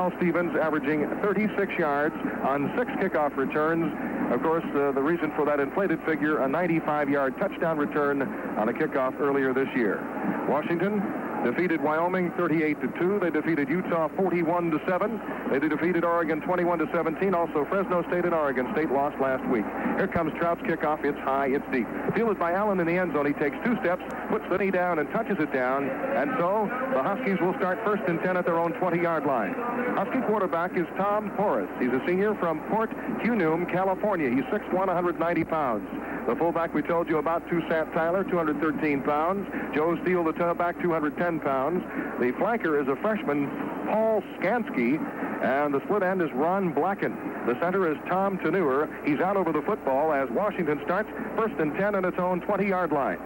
Al Stevens averaging 36 yards on 6 kickoff returns. Of course, the reason for that inflated figure, a 95-yard touchdown return on a kickoff earlier this year. Washington defeated Wyoming 38-2. They defeated Utah 41-7. They defeated Oregon 21-17. Also, Fresno State and Oregon State lost last week. Here comes Trout's kickoff. It's high, it's deep. Fielded by Allen in the end zone. He takes 2 steps, puts the knee down, and touches it down. And so the Huskies will start 1st and 10 at their own 20-yard line. Husky quarterback is Tom Porras. He's a senior from Port Hueneme, California. He's 6'1", 190 pounds. The fullback we told you about, Toussaint Tyler, 213 pounds. Joe Steele, the tailback, 210 pounds. The flanker is a freshman, Paul Skansky, and the split end is Ron Blacken. The center is Tom Teneur. He's out over the football as Washington starts 1st and 10 at its own 20-yard line.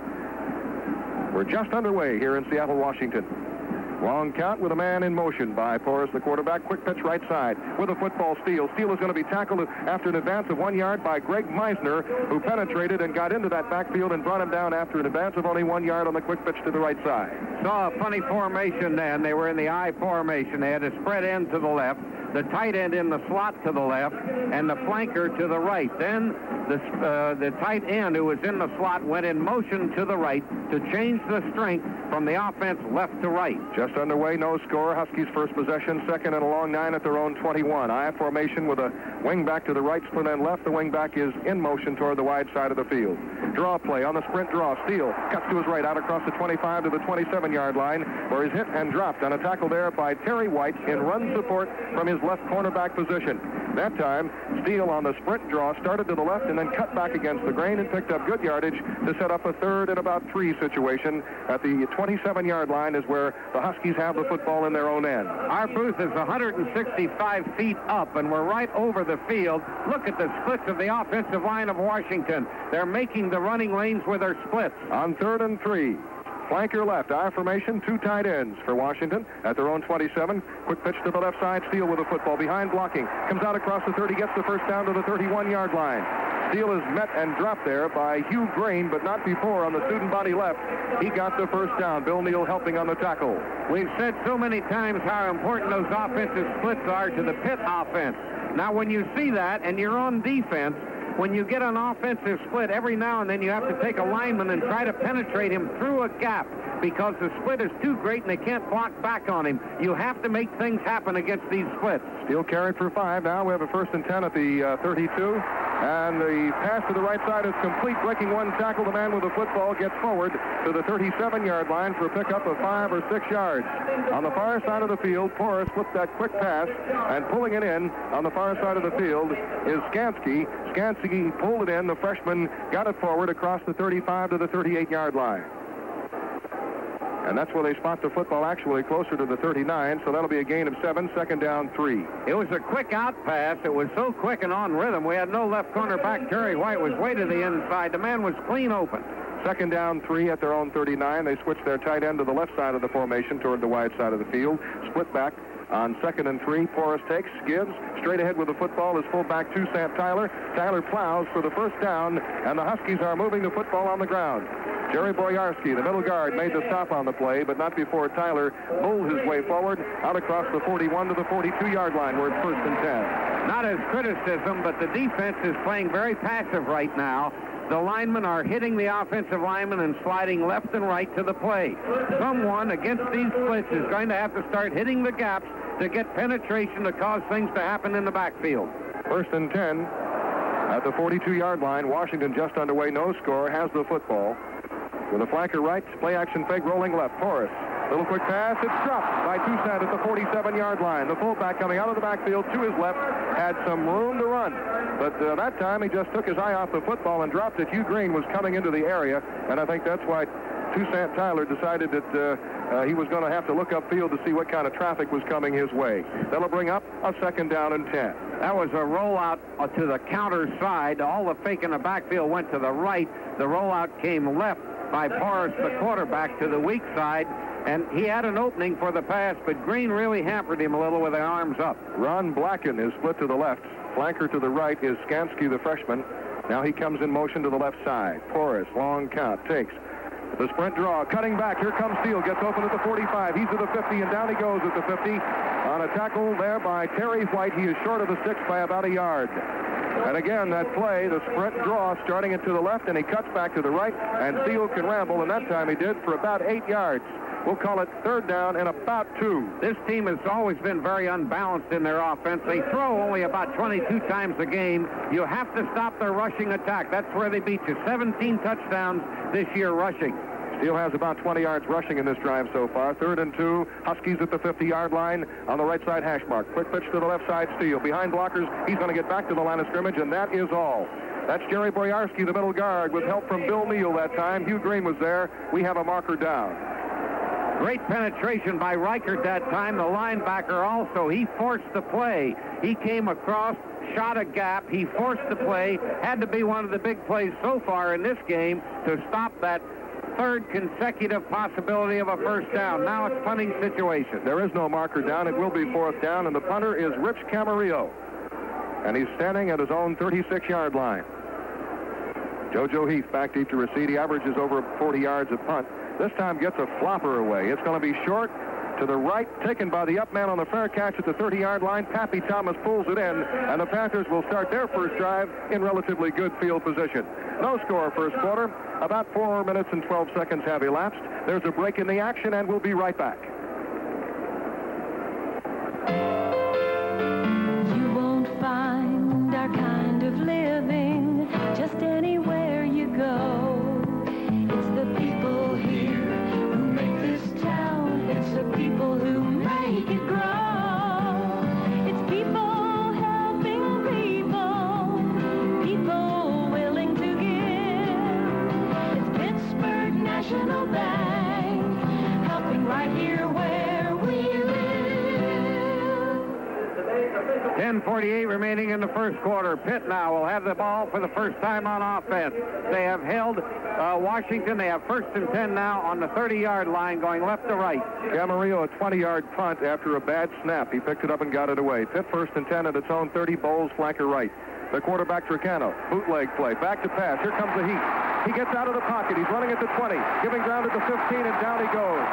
We're just underway here in Seattle, Washington. Long count with a man in motion by Porras, the quarterback. Quick pitch right side with a football. Steele is going to be tackled after an advance of 1 yard by Greg Meisner, who penetrated and got into that backfield and brought him down after an advance of only 1 yard on the quick pitch to the right side. Saw a funny formation then. They were in the I formation. They had a spread end to the left, the tight end in the slot to the left, and the flanker to the right. Then the tight end who was in the slot went in motion to the right to change the strength from the offense left to right. Just underway, no score. Huskies first possession, 2nd and a long 9 at their own 21. I formation with a wing back to the right, split end left. The wing back is in motion toward the wide side of the field. Draw play on the sprint draw. Steele cuts to his right out across the 25 to the 27-yard line, where he's hit and dropped on a tackle there by Terry White in run support from his left cornerback position. That time, Steele on the sprint draw started to the left and then cut back against the grain and picked up good yardage to set up a 3rd and about 3 situation. At the 27-yard line is where the Huskies have the football in their own end. Our booth is 165 feet up, and we're right over the field. Look at the splits of the offensive line of Washington. They're making the running lanes with their splits. On 3rd and 3. Flanker left, I formation, 2 tight ends for Washington at their own 27. Quick pitch to the left side. Steele with the football behind blocking. Comes out across the 30, gets the first down to the 31-yard line. Steele is met and dropped there by Hugh Grain, but not before on the student body left. He got the first down. Bill Neal helping on the tackle. We've said so many times how important those offensive splits are to the Pitt offense. Now, when you see that and you're on defense, when you get an offensive split, every now and then you have to take a lineman and try to penetrate him through a gap because the split is too great and they can't block back on him. You have to make things happen against these splits. Steele carried for 5. Now we have a 1st and 10 at the 32. And the pass to the right side is complete. Breaking 1 tackle. The man with the football gets forward to the 37-yard line for a pickup of 5 or 6 yards. On the far side of the field, Porras flipped that quick pass, and pulling it in on the far side of the field is Skansky. Skansky pulled it in. The freshman got it forward across the 35 to the 38-yard line. And that's where they spot the football actually closer to the 39, so that'll be a gain of 7, 2nd down 3. It was a quick out pass. It was so quick and on rhythm. We had no left cornerback. Terry White was way to the inside. The man was clean open. 2nd down 3 at their own 39. They switch their tight end to the left side of the formation toward the wide side of the field. Split back on 2nd and 3. Porras takes, gives, straight ahead with the football is fullback Toussaint Tyler. Tyler plows for the first down, and the Huskies are moving the football on the ground. Jerry Boyarsky, the middle guard, made the stop on the play, but not before Tyler bowled his way forward out across the 41 to the 42-yard line, where it's 1st and 10. Not as criticism, but the defense is playing very passive right now. The linemen are hitting the offensive linemen and sliding left and right to the play. Someone against these splits is going to have to start hitting the gaps to get penetration to cause things to happen in the backfield. 1st and 10 at the 42-yard line. Washington just underway, no score, has the football. With a flanker right, play action fake, rolling left. Porras, little quick pass. It's dropped by Toussaint at the 47-yard line. The fullback coming out of the backfield to his left had some room to run. But that time he just took his eye off the football and dropped it. Hugh Green was coming into the area, and I think that's why Toussaint Tyler decided that he was going to have to look upfield to see what kind of traffic was coming his way. That'll bring up a 2nd down and 10. That was a rollout to the counter side. All the fake in the backfield went to the right. The rollout came left by Porras, the quarterback, to the weak side, and he had an opening for the pass, but Green really hampered him a little with the arms up. Ron Blacken is split to the left. Flanker to the right is Skansky, the freshman. Now he comes in motion to the left side. Porras, long count, takes. At The sprint draw, cutting back. Here comes Steele. Gets open at the 45. He's at the 50, and down he goes at the 50. On a tackle there by Terry White. He is short of the 6 by about a yard. And again, that play, the sprint draw, starting it to the left, and he cuts back to the right, and Steele can ramble, and that time he did for about 8 yards. We'll call it third down and about 2. This team has always been very unbalanced in their offense. They throw only about 22 times a game. You have to stop their rushing attack. That's where they beat you. 17 touchdowns this year rushing. Steele has about 20 yards rushing in this drive so far. 3rd and 2. Huskies at the 50-yard line on the right side hash mark. Quick pitch to the left side. Steele behind blockers. He's going to get back to the line of scrimmage, and that is all. That's Jerry Boyarsky, the middle guard, with help from Bill Neal that time. Hugh Green was there. We have a marker down. Great penetration by Reichert that time. The linebacker also. He forced the play. He came across, shot a gap. He forced the play. Had to be one of the big plays so far in this game to stop that 3rd consecutive possibility of a first down. Now it's punting situation. There is no marker down. It will be 4th down, and the punter is Rich Camarillo. And he's standing at his own 36-yard line. JoJo Heath back deep to receive. He averages over 40 yards at punt. This time gets a flopper away. It's going to be short to the right, taken by the up man on the fair catch at the 30-yard line. Pappy Thomas pulls it in, and the Panthers will start their first drive in relatively good field position. No score first quarter. About 4 minutes and 12 seconds have elapsed. There's a break in the action, and we'll be right back. You won't find our kind of living just anywhere you go. It's the people here who make this town. It's the people who make it grow. It's people helping people, people willing to give. It's Pittsburgh National Bank, helping right here where we live. 10:48 remaining in the first quarter. Pitt now will have the ball for the first time on offense. They have held Washington. They have 1st and 10 now on the 30-yard line going left to right. Camarillo, a 20-yard punt after a bad snap. He picked it up and got it away. Pitt 1st and 10 at its own 30. Bowles flanker right. The quarterback Tricano. Bootleg play. Back to pass. Here comes the Heat. He gets out of the pocket. He's running at the 20. Giving ground at the 15, and down he goes.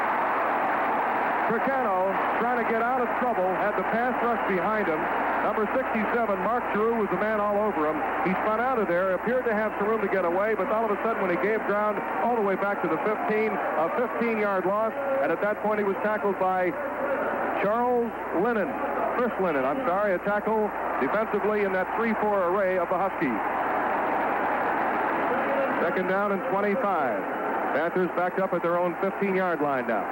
Tricano, trying to get out of trouble, had the pass rush behind him. Number 67, Mark Giroux, was the man all over him. He spun out of there, appeared to have some room to get away, but all of a sudden when he gave ground all the way back to the 15, a 15-yard loss, and at that point he was tackled by Chris Lennon, a tackle defensively in that 3-4 array of the Huskies. 2nd down and 25. Panthers backed up at their own 15-yard line now.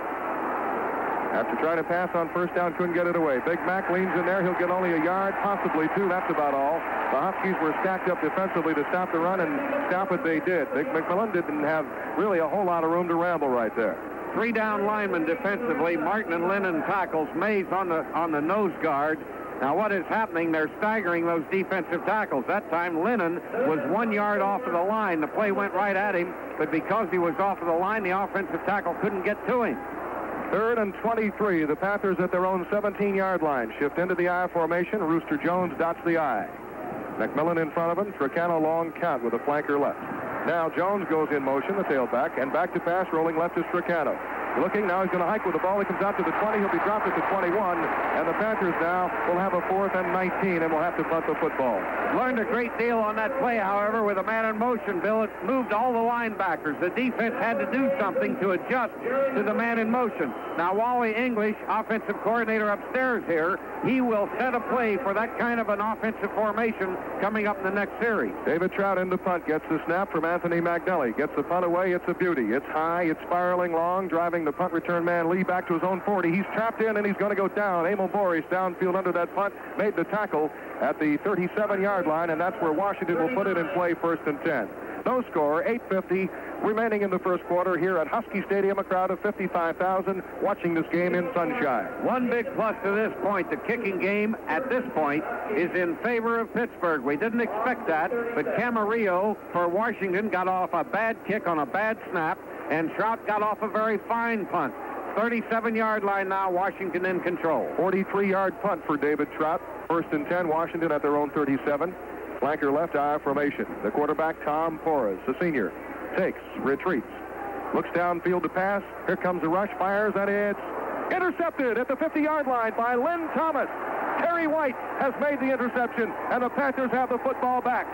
After trying to pass on first down, couldn't get it away. Big Mac leans in there. He'll get only a yard, possibly 2. That's about all. The Huskies were stacked up defensively to stop the run, and stop it they did. Big McMillan didn't have really a whole lot of room to ramble right there. 3 down linemen defensively. Martin and Lennon tackles. Mays on the nose guard. Now what is happening? They're staggering those defensive tackles. That time Lennon was 1 yard off of the line. The play went right at him, but because he was off of the line, the offensive tackle couldn't get to him. 3rd and 23. The Panthers at their own 17-yard line. Shift into the I formation. Rooster Jones dots the I. McMillan in front of him. Tricano long count with a flanker left. Now Jones goes in motion, the tailback, and back to pass, rolling left is Tricano. Looking, now he's going to hike with the ball. He comes out to the 20. He'll be dropped at the 21. And the Panthers now will have a 4th and 19, and will have to punt the football. Learned a great deal on that play, however, with a man in motion, Bill. It moved all the linebackers. The defense had to do something to adjust to the man in motion. Now, Wally English, offensive coordinator upstairs here, he will set a play for that kind of an offensive formation coming up in the next series. David Trout in the punt, gets the snap from Anthony McNally. Gets the punt away. It's a beauty. It's high. It's spiraling long, driving the punt return man Lee back to his own 40. He's trapped in, and he's going to go down. Emil Boris downfield under that punt, made the tackle at the 37-yard line, and that's where Washington will put it in play 1st and 10. No score, 8:50 remaining in the first quarter here at Husky Stadium, a crowd of 55,000 watching this game in sunshine. One big plus to this point, the kicking game at this point is in favor of Pittsburgh. We didn't expect that, but Camarillo for Washington got off a bad kick on a bad snap, and Trout got off a very fine punt. 37-yard line now, Washington in control. 43-yard punt for David Trout. 1st and 10, Washington at their own 37. Flanker left I formation. The quarterback, Tom Porras, the senior, takes, retreats. Looks downfield to pass. Here comes the rush. Fires, and it's intercepted at the 50-yard line by Lynn Thomas. Terry White has made the interception, and the Panthers have the football back.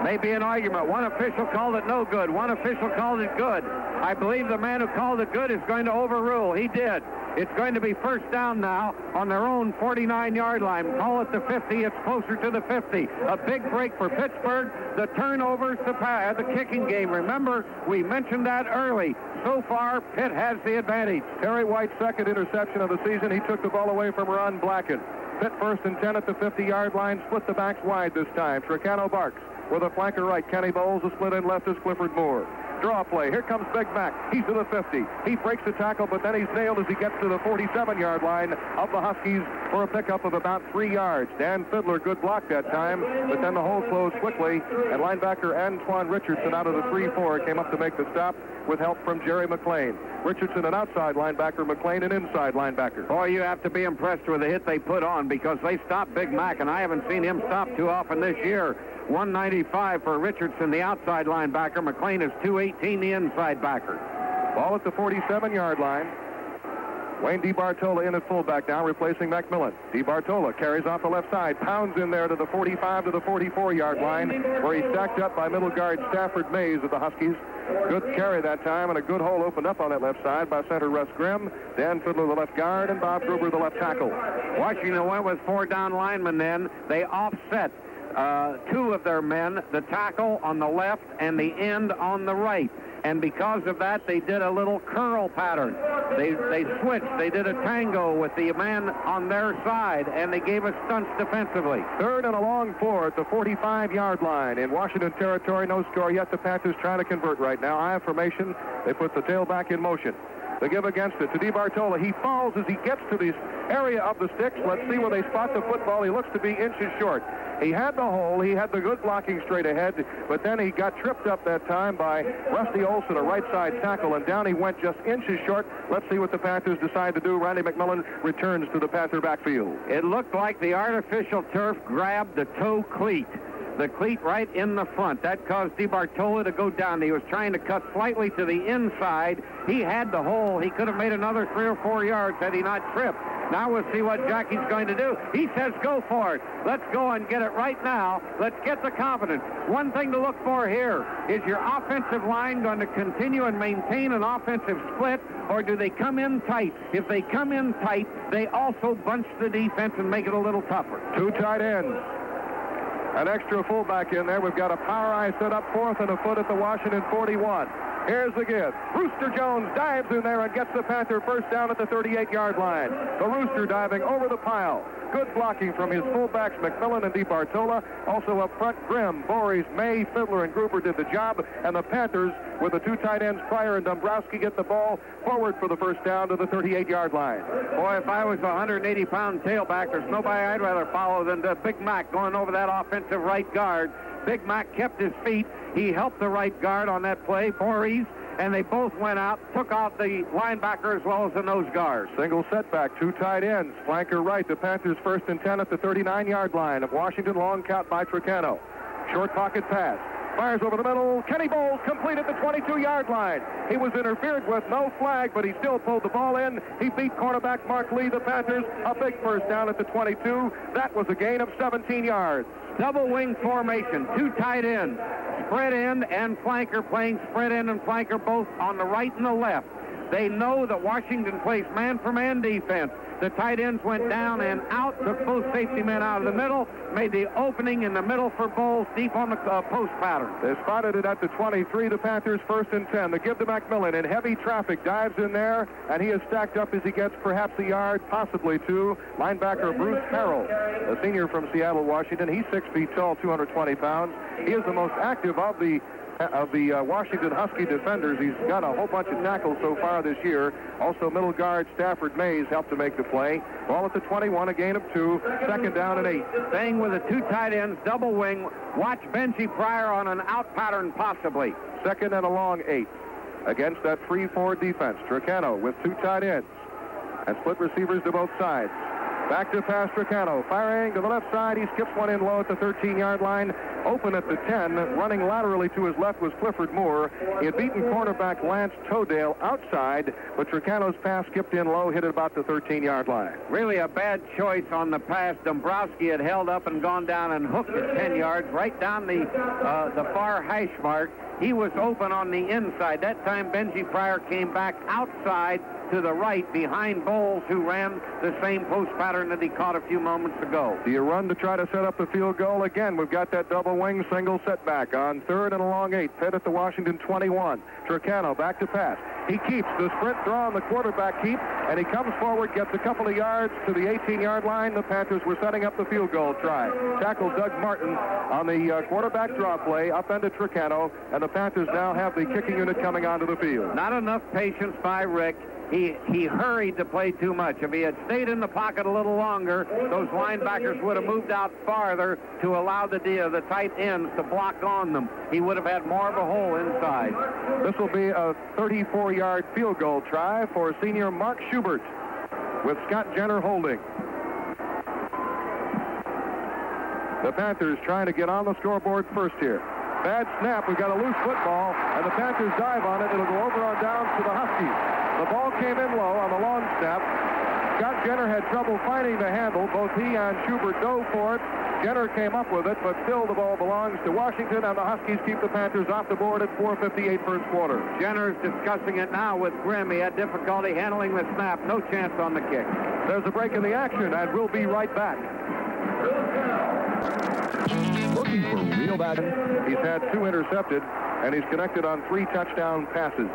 Maybe an argument. One official called it no good. One official called it good. I believe the man who called it good is going to overrule. He did. It's going to be first down now on their own 49-yard line. Call it the 50. It's closer to the 50. A big break for Pittsburgh. The turnovers, the kicking game. Remember, we mentioned that early. So far, Pitt has the advantage. Terry White's second interception of the season. He took the ball away from Ron Blackett. Pitt first and 10 at the 50-yard line. Split the backs wide this time. Tricano Barks with a flanker right. Kenny Bowles, a split in left is Clifford Moore. Draw play. Here comes Big Mac. He's to the 50. He breaks the tackle, but then he's nailed as he gets to the 47-yard line of the Huskies for a pickup of about 3 yards. Dan Fiddler, good block that time, but then the hole closed quickly, and linebacker Antoine Richardson out of the 3-4 came up to make the stop with help from Jerry McLean. Richardson, an outside linebacker, McLean, an inside linebacker. Boy, you have to be impressed with the hit they put on, because they stopped Big Mac, and I haven't seen him stop too often this year. 195 for Richardson, the outside linebacker. McLean is 218, the inside backer. Ball at the 47-yard line. Wayne DeBartola in at fullback now, replacing McMillan. DeBartola carries off the left side, pounds in there to the 45 to the 44-yard line, where he's stacked up by middle guard Stafford Mays of the Huskies. Good carry that time, and a good hole opened up on that left side by center Russ Grimm, Dan Fiddler, the left guard, and Bob Gruber, the left tackle. Washington went with 4 down linemen then. They offset 2 of their men, the tackle on the left and the end on the right. And because of that, they did a little curl pattern. They switched. They did a tango with the man on their side, and they gave us stunts defensively. Third and a long 4 at the 45-yard line in Washington territory. No score yet. The Panthers trying to convert right now. High formation. They put the tailback in motion. They give against it to DeBartola. He falls as he gets to this area of the sticks. Let's see where they spot the football. He looks to be inches short. He had the hole. He had the good blocking straight ahead, but then he got tripped up that time by Rusty Olson, a right side tackle, and down he went just inches short. Let's see what the Panthers decide to do. Randy McMillan returns to the Panther backfield. It looked like the artificial turf grabbed the toe cleat. The cleat right in the front. That caused DeBartola to go down. He was trying to cut slightly to the inside. He had the hole. He could have made another 3 or 4 yards had he not tripped. Now we'll see what Jackie's going to do. He says go for it. Let's go and get it right now. Let's get the confidence. One thing to look for here is your offensive line going to continue and maintain an offensive split, or do they come in tight? If they come in tight, they also bunch the defense and make it a little tougher. 2 tight ends. An extra fullback in there. We've got a power eye set up 4th and a foot at the Washington 41. Here's the give. Rooster Jones dives in there and gets the Panther first down at the 38-yard line. The Rooster diving over the pile. Good blocking from his fullbacks, McMillan and DeBartola. Also up front, Grimm, Boris, May, Fiddler, and Gruber did the job. And the Panthers, with the 2 tight ends, Pryor and Dombrowski, get the ball forward for the first down to the 38-yard line. Boy, if I was a 180-pound tailback, there's nobody I'd rather follow than Big Mac going over that offensive right guard. Big Mac kept his feet. He helped the right guard on that play, Boris, and they both went out, took out the linebacker as well as the nose guard. Single setback, 2 tight ends. Flanker right, the Panthers first and 10 at the 39-yard line of Washington. Long count by Tricano. Short pocket pass. Fires over the middle. Kenny Bowles complete at the 22-yard line. He was interfered with, no flag, but he still pulled the ball in. He beat cornerback Mark Lee, the Panthers, a big first down at the 22. That was a gain of 17 yards. Double wing formation, 2 tight ends. Spread end and flanker playing spread end and flanker both on the right and the left. They know that Washington plays man-for-man defense. The tight ends went down and out, took both safety men out of the middle, made the opening in the middle for Bowles deep on the post pattern. They spotted it at the 23. The Panthers first and 10. They give to McMillan in heavy traffic, dives in there, and he is stacked up as he gets perhaps a yard, possibly 2. Linebacker Bruce Harrell, a senior from Seattle, Washington. He's 6 feet tall, 220 pounds. He is the most active of the Washington Husky defenders. He's got a whole bunch of tackles so far this year. Also, middle guard Stafford Mays helped to make the play. Ball at the 21, a gain of 2. Second down and 8. Staying with the 2 tight ends, double wing. Watch Benji Pryor on an out pattern possibly. Second and a long 8 against that 3-4 defense. Tricano with 2 tight ends and split receivers to both sides. Back to pass Tricano. Firing to the left side. He skips one in low at the 13-yard line. Open at the 10. Running laterally to his left was Clifford Moore. He had beaten cornerback Lance Todale outside, but Tricano's pass skipped in low, hit at about the 13-yard line. Really a bad choice on the pass. Dombrowski had held up and gone down and hooked it 10 yards, right down the far hash mark. He was open on the inside. That time Benji Pryor came back outside to the right behind Bowles, who ran the same post pattern that he caught a few moments ago. Do you run to try to set up the field goal? Again, we've got that double wing single setback on 3rd and a long 8. Pitt at the Washington 21. Tricano back to pass. He keeps the sprint draw on the quarterback keep, and he comes forward, gets a couple of yards to the 18-yard line. The Panthers were setting up the field goal try. Tackle Doug Martin on the quarterback draw play, upended Tricano, and the Panthers now have the kicking unit coming onto the field. Not enough patience by Rick. He hurried to play too much. If he had stayed in the pocket a little longer, those linebackers would have moved out farther to allow the tight ends to block on them. He would have had more of a hole inside. This will be a 34-yard field goal try for senior Mark Schubert, with Scott Jenner holding. The Panthers trying to get on the scoreboard first here. Bad snap. We've got a loose football, and the Panthers dive on it. It'll go over on downs to the Huskies. The ball came in low on the long snap. Scott Jenner had trouble finding the handle. Both he and Schubert dove for it. Jenner came up with it, but still the ball belongs to Washington, and the Huskies keep the Panthers off the board at 4:58 first quarter. Jenner's discussing it now with Grimm. He had difficulty handling the snap. No chance on the kick. There's a break in the action, and we'll be right back. Looking for real value. He's had 2 intercepted, and he's connected on 3 touchdown passes.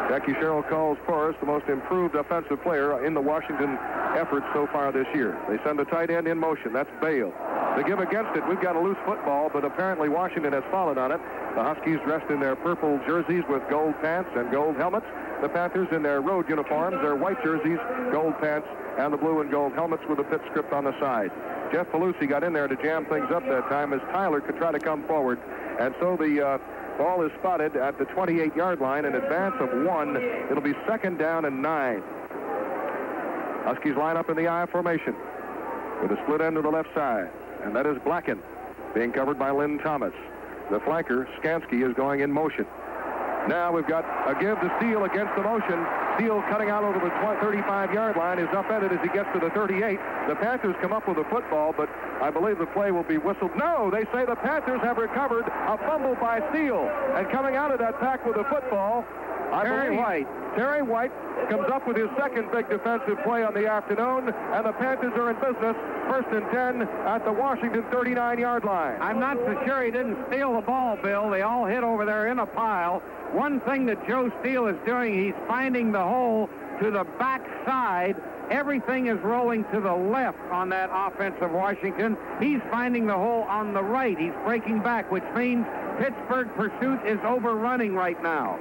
Jackie Sherrill calls Forrest the most improved offensive player in the Washington effort so far this year. They send a tight end in motion. That's Bale. They give against it. We've got a loose football, but apparently Washington has fallen on it. The Huskies dressed in their purple jerseys with gold pants and gold helmets. The Panthers in their road uniforms, their white jerseys, gold pants, and the blue and gold helmets with the Pitt script on the side. Jeff Pelusi got in there to jam things up that time as Tyler could try to come forward. And so the ball is spotted at the 28-yard line, an advance of 1. It'll be 2nd down and 9. Huskies line up in the I formation with a split end to the left side, and that is Blacken being covered by Lynn Thomas. The flanker, Skansky, is going in motion. Now we've got a give to Steele against the motion. Steele cutting out over the 35-yard line is upended as he gets to the 38. The Panthers come up with a football, but I believe the play will be whistled. No, they say the Panthers have recovered a fumble by Steele. And coming out of that pack with a football, Terry White comes up with his 2nd big defensive play on the afternoon, and the Panthers are in business. 1st and 10 at the Washington 39-yard line. I'm not so sure he didn't steal the ball, Bill. They all hit over there in a pile. One thing that Joe Steele is doing, he's finding the hole to the back side. Everything is rolling to the left on that offense of Washington. He's finding the hole on the right. He's breaking back, which means Pittsburgh pursuit is overrunning right now.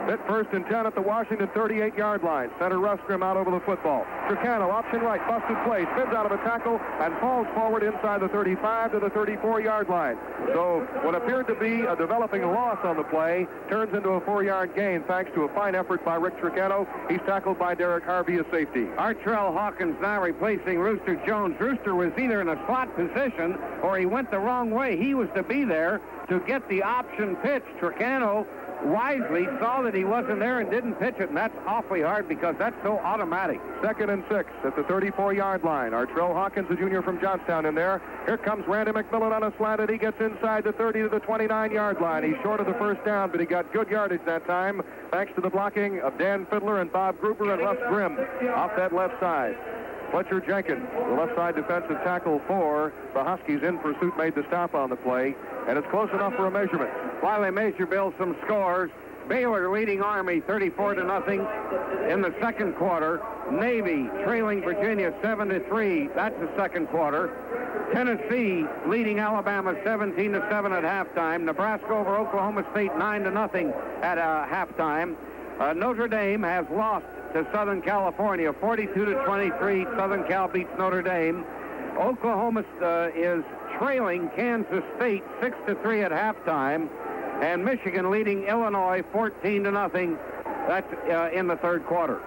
Pitt 1st and 10 at the Washington 38-yard line. Center Rustrom out over the football. Tricano, option right, busted play, spins out of a tackle and falls forward inside the 35 to the 34-yard line. So what appeared to be a developing loss on the play turns into a 4-yard gain thanks to a fine effort by Rick Tricano. He's tackled by Derek Harvey, a safety. Artrell Hawkins now replacing Rooster Jones. Rooster was either in a slot position or he went the wrong way. He was to be there to get the option pitch. Tricano wisely saw that he wasn't there and didn't pitch it, and that's awfully hard because that's so automatic. 2nd and 6 at the 34-yard line. Artrell Hawkins, a junior from Johnstown, in there. Here comes Randy McMillan on a slant, and he gets inside the 30 to the 29-yard line. He's short of the 1st down, but he got good yardage that time thanks to the blocking of Dan Fiddler and Bob Gruber and Russ Grimm off that left side. Fletcher Jenkins, the left side defensive tackle for the Huskies in pursuit, made the stop on the play, and it's close enough for a measurement. While they measure, Bill, some scores. Baylor leading Army 34-0 in the 2nd quarter. Navy trailing Virginia 7-3. That's the 2nd quarter. Tennessee leading Alabama 17-7 at halftime. Nebraska over Oklahoma State 9-0 at halftime. Notre Dame has lost to Southern California 42-23. Southern Cal beats Notre Dame. Oklahoma is trailing Kansas State 6-3 at halftime, and Michigan leading Illinois 14-0. That's in the 3rd quarter.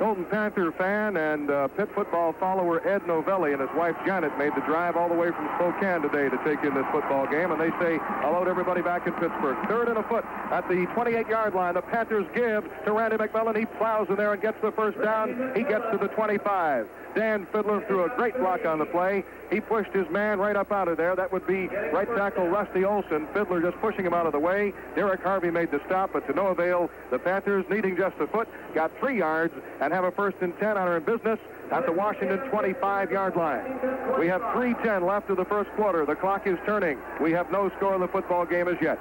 Colton Panther fan and Pitt football follower Ed Novelli and his wife Janet made the drive all the way from Spokane today to take in this football game, and they say hello to everybody back in Pittsburgh. 3rd and a foot at the 28-yard line. The Panthers give to Randy McMillan. He plows in there and gets the first down. He gets to the 25. Dan Fiddler threw a great block on the play. He pushed his man right up out of there. That would be right tackle Rusty Olson. Fiddler just pushing him out of the way. Derek Harvey made the stop, but to no avail. The Panthers, needing just a foot, got 3 yards and have a 1st and 10 on our business at the Washington 25-yard line. We have 3:10 left of the first quarter. The clock is turning. We have no score in the football game as yet.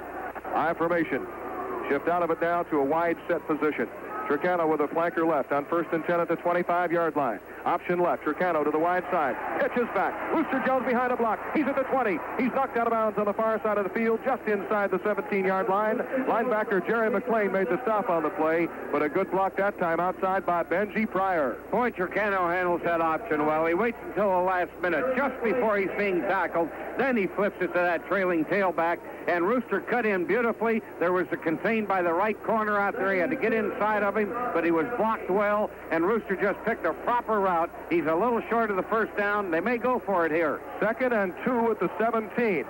I formation. Shift out of it now to a wide set position. Tricano with a flanker left on 1st and 10 at the 25-yard line. Option left. Tricano to the wide side. Pitches back. Rooster Jones behind a block. He's at the 20. He's knocked out of bounds on the far side of the field, just inside the 17-yard line. Linebacker Jerry McClain made the stop on the play, but a good block that time outside by Benji Pryor. Boy, Tricano handles that option well. He waits until the last minute, just before he's being tackled. Then he flips it to that trailing tailback, and Rooster cut in beautifully. There was a contained by the right corner out there. He had to get inside of him, but he was blocked well, and Rooster just picked a proper route. He's a little short of the first down. They may go for it here. 2nd and 2 at the 17.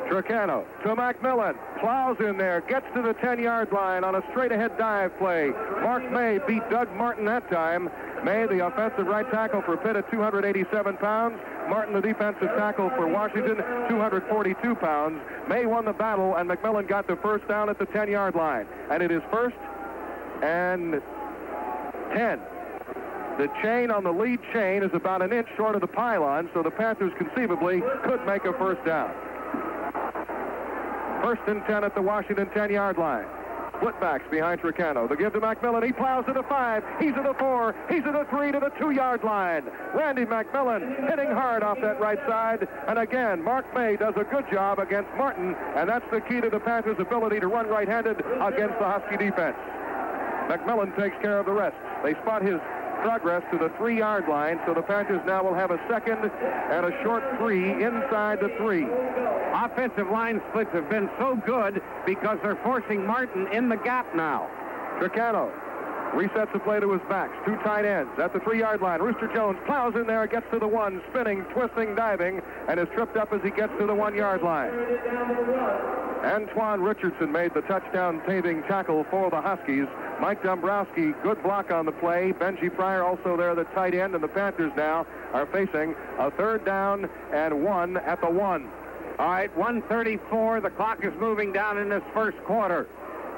Tricano to McMillan. Plows in there. Gets to the 10-yard line on a straight-ahead dive play. Mark May beat Doug Martin that time. May, the offensive right tackle for Pitt at 287 pounds. Martin, the defensive tackle for Washington, 242 pounds. May won the battle, and McMillan got the first down at the 10-yard line. And it is 1st and 10. The chain on the lead chain is about an inch short of the pylon, so the Panthers conceivably could make a first down. 1st and 10 at the Washington 10-yard line. Splitbacks behind Tricano. The give to McMillan. He plows to the 5. He's at the 4. He's at the 3 to the 2-yard line. Randy McMillan hitting hard off that right side. And again, Mark May does a good job against Martin, and that's the key to the Panthers' ability to run right-handed against the Husky defense. McMillan takes care of the rest. They spot his progress to the 3-yard line, so the Panthers now will have a 2nd and a short 3 inside the 3. Offensive line splits have been so good because they're forcing Martin in the gap now. Tricano resets the play to his backs. 2 tight ends at the 3-yard line. Rooster Jones plows in there, gets to the 1, spinning, twisting, diving, and is tripped up as he gets to the 1-yard line. Antoine Richardson made the touchdown paving tackle for the Huskies. Mike Dombrowski, good block on the play. Benji Pryor also there, the tight end, and the Panthers now are facing a 3rd down and 1 at the 1. All right, 1:34. The clock is moving down in this first quarter.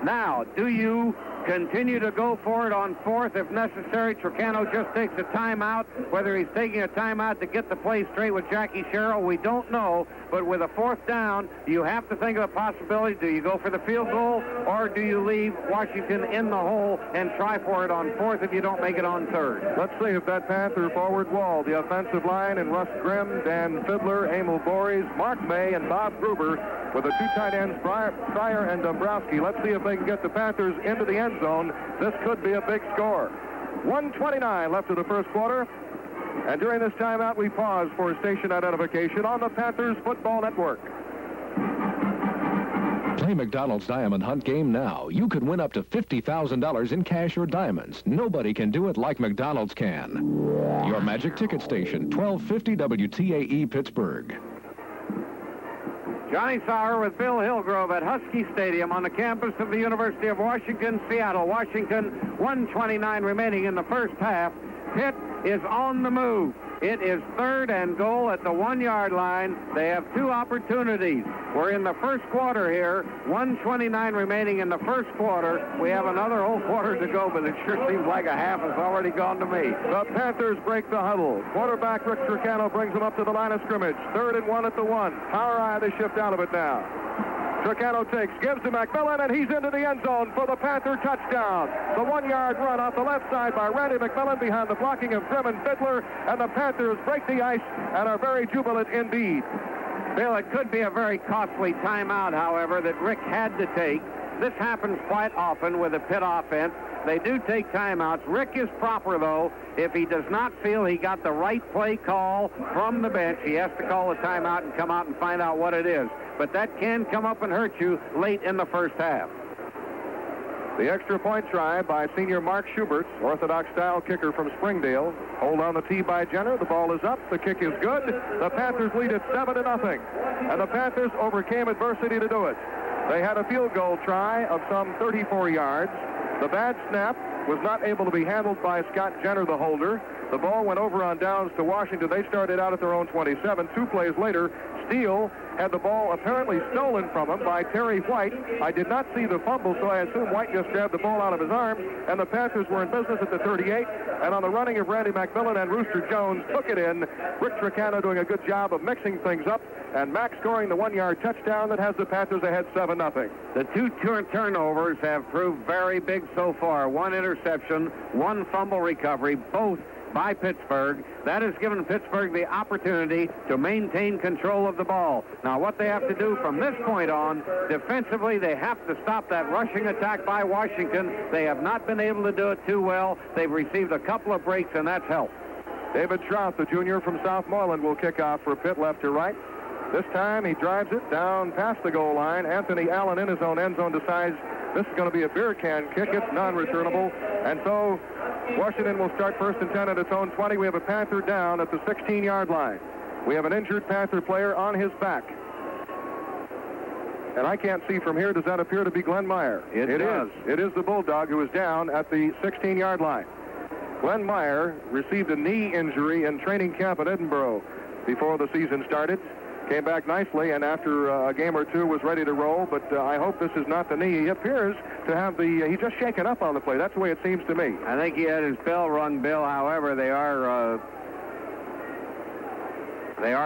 Now, do you continue to go for it on 4th if necessary? Tricano just takes a timeout. Whether he's taking a timeout to get the play straight with Jackie Sherrill, we don't know. But with a 4th down, you have to think of the possibility. Do you go for the field goal, or do you leave Washington in the hole and try for it on 4th if you don't make it on 3rd? Let's see if that Panther forward wall, the offensive line, and Russ Grimm, Dan Fiddler, Emil Boris, Mark May, and Bob Gruber with the 2 tight ends, Pryor and Dombrowski. Let's see if they can get the Panthers into the end zone. This could be a big score. 1:29 left of the first quarter. And during this timeout, we pause for station identification on the Panthers Football Network. Play McDonald's Diamond Hunt game now. You could win up to $50,000 in cash or diamonds. Nobody can do it like McDonald's can. Your magic ticket station, 1250 WTAE Pittsburgh. Johnny Sauer with Bill Hillgrove at Husky Stadium on the campus of the University of Washington, Seattle, Washington. 1:29 remaining in the first half. Pitt is on the move. It is 3rd and goal at the 1-yard line. They have 2 opportunities. We're in the first quarter here. 1:29 remaining in the first quarter. We have another whole quarter to go, but it sure seems like a half has already gone to me. The Panthers break the huddle. Quarterback Rick Tricano brings them up to the line of scrimmage. 3rd and 1 at the 1. Power eye, they shift out of it now. Tricano takes, gives to McMillan, and he's into the end zone for the Panther touchdown. The 1-yard run off the left side by Randy McMillan behind the blocking of Grimm and Fiddler, and the Panthers break the ice and are very jubilant indeed. Bill, it could be a very costly timeout, however, that Rick had to take. This happens quite often with the Pitt offense. They do take timeouts. Rick is proper, though. If he does not feel he got the right play call from the bench, he has to call a timeout and come out and find out what it is. But that can come up and hurt you late in the first half. The extra point try by senior Mark Schubert, orthodox style kicker from Springdale. Hold on the tee by Jenner. The ball is up. The kick is good. The Panthers lead it 7-0. And the Panthers overcame adversity to do it. They had a field goal try of some 34 yards. The bad snap was not able to be handled by Scott Jenner, the holder. The ball went over on downs to Washington. They started out at their own 27. 2 plays later, Steele had the ball apparently stolen from him by Terry White. I did not see the fumble, so I assume White just grabbed the ball out of his arms, and the Panthers were in business at the 38, and on the running of Randy McMillan and Rooster Jones took it in. Rick Tricano doing a good job of mixing things up, and Mack scoring the 1-yard touchdown that has the Panthers ahead 7-0. The 2 turnovers have proved very big so far. 1 interception, 1 fumble recovery, both by Pittsburgh. That has given Pittsburgh the opportunity to maintain control of the ball. Now, what they have to do from this point on, defensively, they have to stop that rushing attack by Washington. They have not been able to do it too well. They've received a couple of breaks, and that's helped. David Trout, the junior from Southmoreland, will kick off for Pitt, left to right. This time he drives it down past the goal line. Anthony Allen in his own end zone decides this is going to be a beer can kick. It's non-returnable. And so Washington will start 1st and 10 at its own 20. We have a Panther down at the 16-yard line. We have an injured Panther player on his back. And I can't see from here. Does that appear to be Glenn Meyer? It does. It is the Bulldog who is down at the 16-yard line. Glenn Meyer received a knee injury in training camp at Edinburgh before the season started. Came back nicely, and after a game or two was ready to roll, but I hope this is not the knee. He appears to have he's just shaken up on the play. That's the way it seems to me. I think he had his bell rung, Bill. However, they are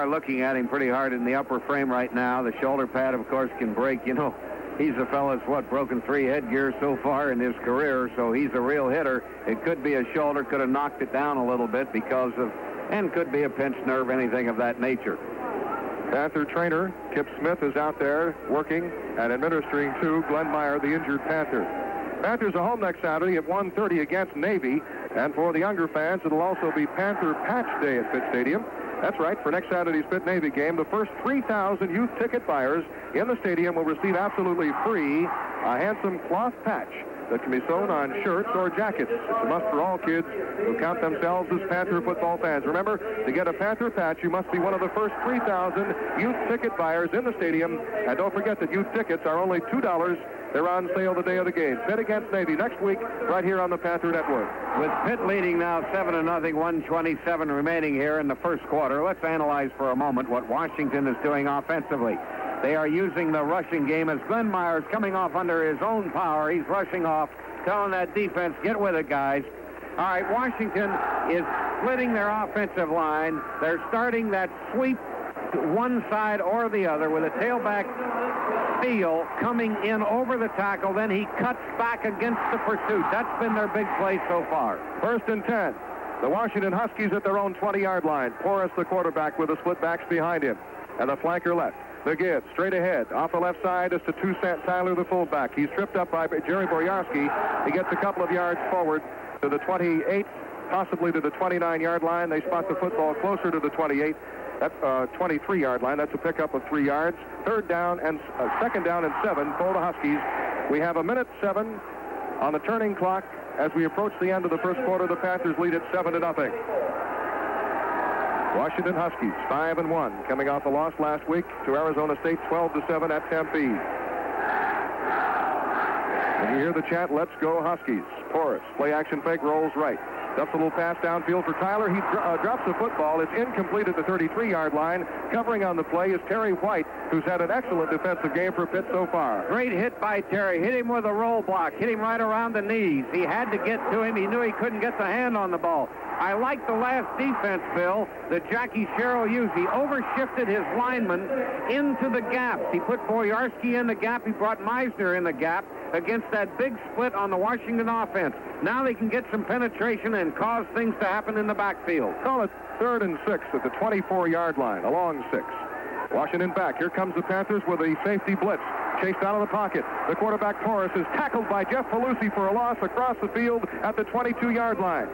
looking at him pretty hard in the upper frame right now. The shoulder pad, of course, can break. You know, he's a fellow that's, broken 3 headgears so far in his career, so he's a real hitter. It could be a shoulder, could have knocked it down a little bit because of, and could be a pinched nerve, anything of that nature. Panther trainer Kip Smith is out there working and administering to Glenn Meyer, the injured Panther. Panthers are home next Saturday at 1:30 against Navy, and for the younger fans, it'll also be Panther Patch Day at Pitt Stadium. That's right, for next Saturday's Pitt-Navy game, the first 3,000 youth ticket buyers in the stadium will receive absolutely free a handsome cloth patch that can be sewn on shirts or jackets. It's a must for all kids who count themselves as Panther football fans. Remember, to get a Panther patch, you must be one of the first 3,000 youth ticket buyers in the stadium. And don't forget that youth tickets are only $2. They're on sale the day of the game. Pitt against Navy next week, right here on the Panther Network. With Pitt leading now 7-0, 1:27 remaining here in the first quarter, let's analyze for a moment what Washington is doing offensively. They are using the rushing game as Glenn Meyer's coming off under his own power. He's rushing off, telling that defense, get with it, guys. All right, Washington is splitting their offensive line. They're starting that sweep to one side or the other with a tailback Steele coming in over the tackle. Then he cuts back against the pursuit. That's been their big play so far. 1st and 10. The Washington Huskies at their own 20-yard line. Porras, the quarterback, with the split backs behind him. And the flanker left. The give, straight ahead. Off the left side is to Toussaint Tyler, the fullback. He's tripped up by Jerry Boyarsky. He gets a couple of yards forward to the 28, possibly to the 29-yard line. They spot the football closer to the 28. That's 23-yard line. That's a pickup of 3 yards. 2nd down and 7 for the Huskies. We have 1:07 on the turning clock as we approach the end of the first quarter. The Panthers lead at 7-0. Washington Huskies 5-1, coming off a loss last week to Arizona State 12-7 at Tempe. And you hear the chant, "Let's go Huskies." Porras, play action fake, rolls right. Dumps a little pass downfield for Tyler. He drops the football. It's incomplete at the 33-yard line. Covering on the play is Terry White, who's had an excellent defensive game for Pitt so far. Great hit by Terry. Hit him with a roll block. Hit him right around the knees. He had to get to him. He knew he couldn't get the hand on the ball. I like the last defense, Bill, that Jackie Sherrill used. He overshifted his lineman into the gaps. He put Boyarsky in the gap. He brought Meisner in the gap against that big split on the Washington offense. Now they can get some penetration and cause things to happen in the backfield. Call it 3rd and 6 at the 24-yard line, a long 6. Washington back. Here comes the Panthers with a safety blitz. Chased out of the pocket. The quarterback, Porras, is tackled by Jeff Pelusi for a loss across the field at the 22-yard line.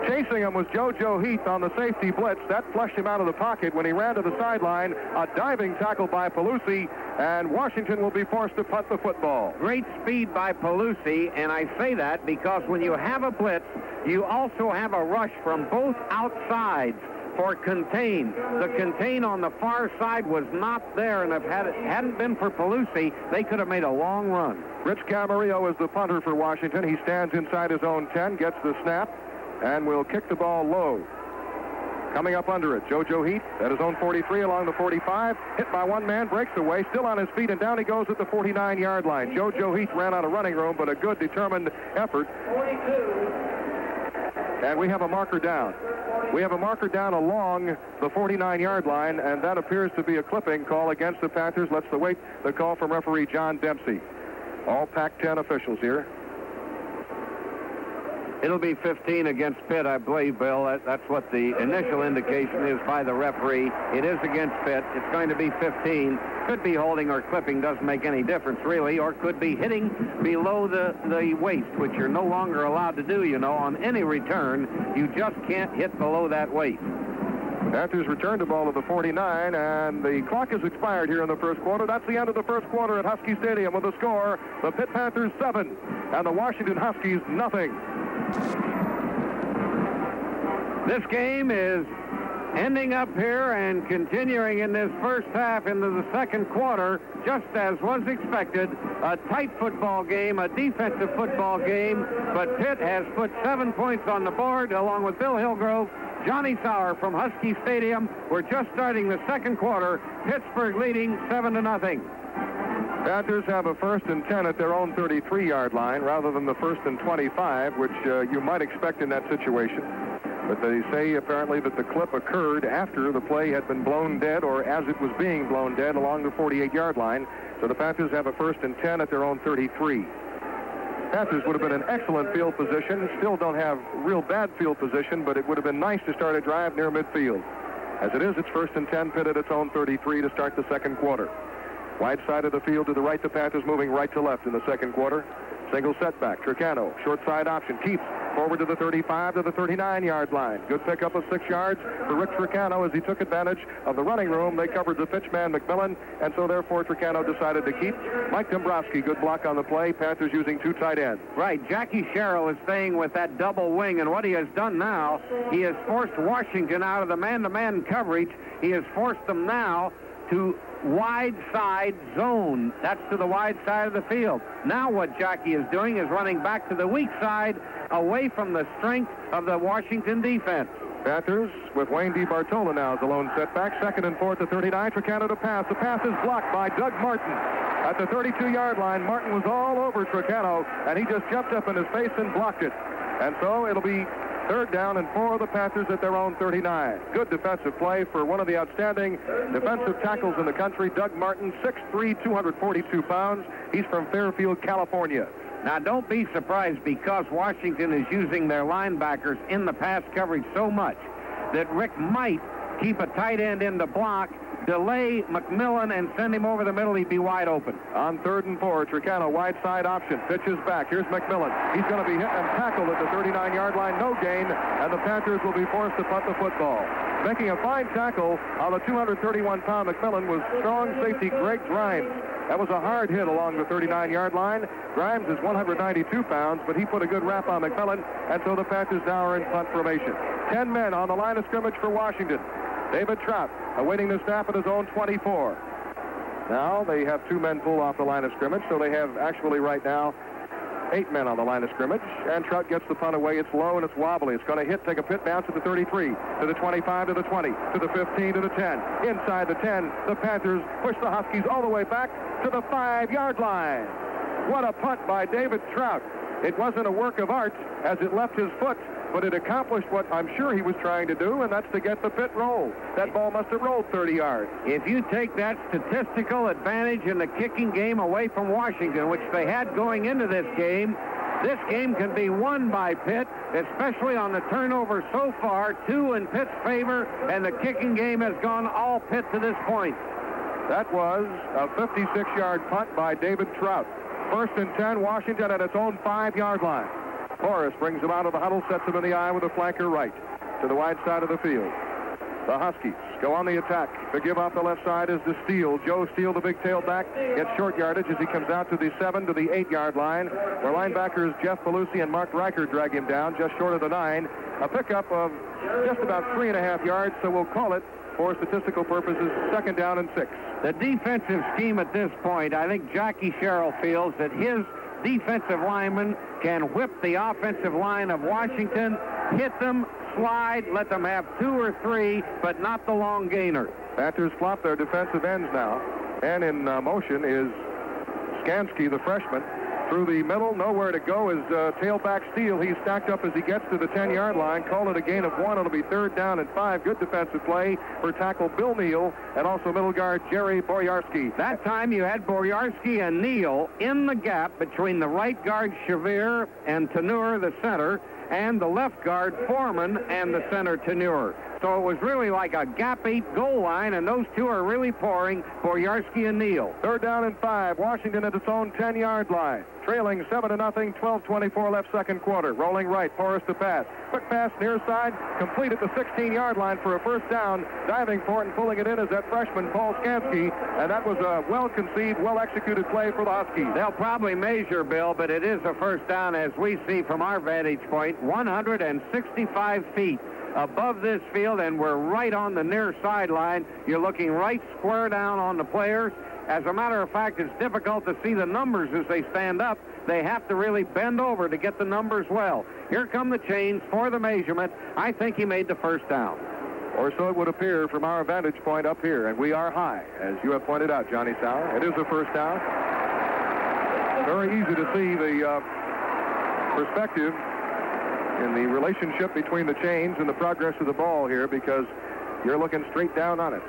Chasing him was JoJo Heath on the safety blitz. That flushed him out of the pocket when he ran to the sideline. A diving tackle by Pelusi, and Washington will be forced to punt the football. Great speed by Pelusi, and I say that because when you have a blitz, you also have a rush from both outsides for contain. The contain on the far side was not there, and if it hadn't been for Pelusi, they could have made a long run. Rich Camarillo is the punter for Washington. He stands inside his own 10, gets the snap, and will kick the ball low. Coming up under it, JoJo Heath at his own 43 along the 45. Hit by one man, breaks away, still on his feet, and down he goes at the 49-yard line. JoJo Heath ran out of running room, but a good, determined effort. 42. And we have a marker down. We have a marker down along the 49-yard line, and that appears to be a clipping call against the Panthers. Let's await the call from referee John Dempsey. All Pac-10 officials here. It'll be 15 against Pitt, I believe, Bill. That's what the initial indication is by the referee. It is against Pitt. It's going to be 15. Could be holding or clipping, doesn't make any difference, really, or could be hitting below the waist, which you're no longer allowed to do, you know. On any return, you just can't hit below that waist. Panthers return the ball to the 49, and the clock has expired here in the first quarter. That's the end of the first quarter at Husky Stadium with the score, the Pitt Panthers 7 and the Washington Huskies nothing. This game is ending up here and continuing in this first half into the second quarter, just as was expected. A tight football game, a defensive football game, but Pitt has put 7 points on the board along with Bill Hillgrove, Johnny Sauer from Husky Stadium. We're just starting the second quarter. Pittsburgh leading 7-0. Panthers have a 1st and 10 at their own 33-yard line rather than the 1st and 25, which you might expect in that situation. But they say apparently that the clip occurred after the play had been blown dead or as it was being blown dead along the 48-yard line. So the Panthers have a 1st and 10 at their own 33. Panthers would have been in excellent field position. Still don't have real bad field position, but it would have been nice to start a drive near midfield. As it is, it's 1st and 10, Pitt at its own 33 to start the second quarter. Wide side of the field to the right, the Panthers moving right to left in the second quarter. Single setback, Tricano, short side option, keeps forward to the 35 to the 39-yard line. Good pickup of 6 yards for Rick Tricano as he took advantage of the running room. They covered the pitch man, McMillan, and so therefore Tricano decided to keep. Mike Dombrowski, good block on the play. Panthers using 2 tight ends. Right, Jackie Sherrill is staying with that double wing, and what he has done now, he has forced Washington out of the man-to-man coverage. He has forced them now to wide side zone. That's to the wide side of the field. Now what Jackie is doing is running back to the weak side away from the strength of the Washington defense. Panthers with Wayne DiBartola now as the lone setback. 2nd and 4 to 39. Tricano to pass. The pass is blocked by Doug Martin. At the 32-yard line, Martin was all over Tricano, and he just jumped up in his face and blocked it. And so it'll be 3rd down and 4 of the Panthers at their own 39. Good defensive play for one of the outstanding defensive tackles in the country, Doug Martin, 6'3", 242 pounds. He's from Fairfield, California. Now, don't be surprised because Washington is using their linebackers in the pass coverage so much that Rick might keep a tight end in the block, delay McMillan, and send him over the middle. He'd be wide open. On 3rd and 4, Tricano, wide side option, pitches back. Here's McMillan. He's going to be hit and tackled at the 39-yard line. No gain, and the Panthers will be forced to punt the football. Making a fine tackle on the 231-pound McMillan was strong safety Greg Grimes. That was a hard hit along the 39-yard line. Grimes is 192 pounds, but he put a good wrap on McMillan, and so the Panthers now are in punt formation. 10 men on the line of scrimmage for Washington. David Trout awaiting the snap at his own 24. Now they have 2 men pulled off the line of scrimmage, so they have actually right now 8 men on the line of scrimmage, and Trout gets the punt away. It's low and it's wobbly. It's going to hit, take a pit bounce to the 33, to the 25, to the 20, to the 15, to the 10. Inside the 10, the Panthers push the Huskies all the way back to the 5-yard line. What a punt by David Trout. It wasn't a work of art as it left his foot, but it accomplished what I'm sure he was trying to do, and that's to get the Pitt roll. That ball must have rolled 30 yards. If you take that statistical advantage in the kicking game away from Washington, which they had going into this game can be won by Pitt, especially on the turnover so far. 2 in Pitt's favor, and the kicking game has gone all Pitt to this point. That was a 56-yard punt by David Trout. 1st and 10, Washington at its own 5-yard line. Forrest brings him out of the huddle, sets him in the eye with a flanker right to the wide side of the field. The Huskies go on the attack. To give off the left side is the Steele. Joe Steele, the big tailback, gets short yardage as he comes out to the 7 to the 8-yard line, where linebackers Jeff Belusi and Mark Reichert drag him down just short of the 9. A pickup of just about 3.5 yards, so we'll call it, for statistical purposes, 2nd down and 6. The defensive scheme at this point, I think Jackie Sherrill feels that his defensive linemen can whip the offensive line of Washington, hit them, slide, let them have 2 or 3, but not the long gainer. Panthers flop their defensive ends now, and in motion is Skansky, the freshman. Through the middle, nowhere to go is tailback Steele. He's stacked up as he gets to the 10-yard line. Call it a gain of 1. It'll be 3rd down and 5. Good defensive play for tackle Bill Neal and also middle guard Jerry Boyarsky. That time you had Boyarsky and Neal in the gap between the right guard Shavir and Tanur, the center, and the left guard Foreman and the center Tanur. So it was really like a gap 8 goal line, and those two are really pouring, Boyarsky and Neal. 3rd down and 5. Washington at its own 10-yard line. Trailing 7-0, 12:24 left, second quarter. Rolling right, Forrest to pass. Quick pass near side, complete at the 16-yard line for a 1st down. Diving for it and pulling it in is that freshman, Paul Skansky, and that was a well-conceived, well-executed play for the Huskies. They'll probably measure, Bill, but it is a 1st down as we see from our vantage point, 165 feet above this field, and we're right on the near sideline. You're looking right square down on the players. As a matter of fact, it's difficult to see the numbers as they stand up. They have to really bend over to get the numbers well. Here come the chains for the measurement. I think he made the 1st down. Or so it would appear from our vantage point up here, and we are high, as you have pointed out, Johnny Sauer. It is a 1st down. Very easy to see the perspective in the relationship between the chains and the progress of the ball here, because you're looking straight down on it.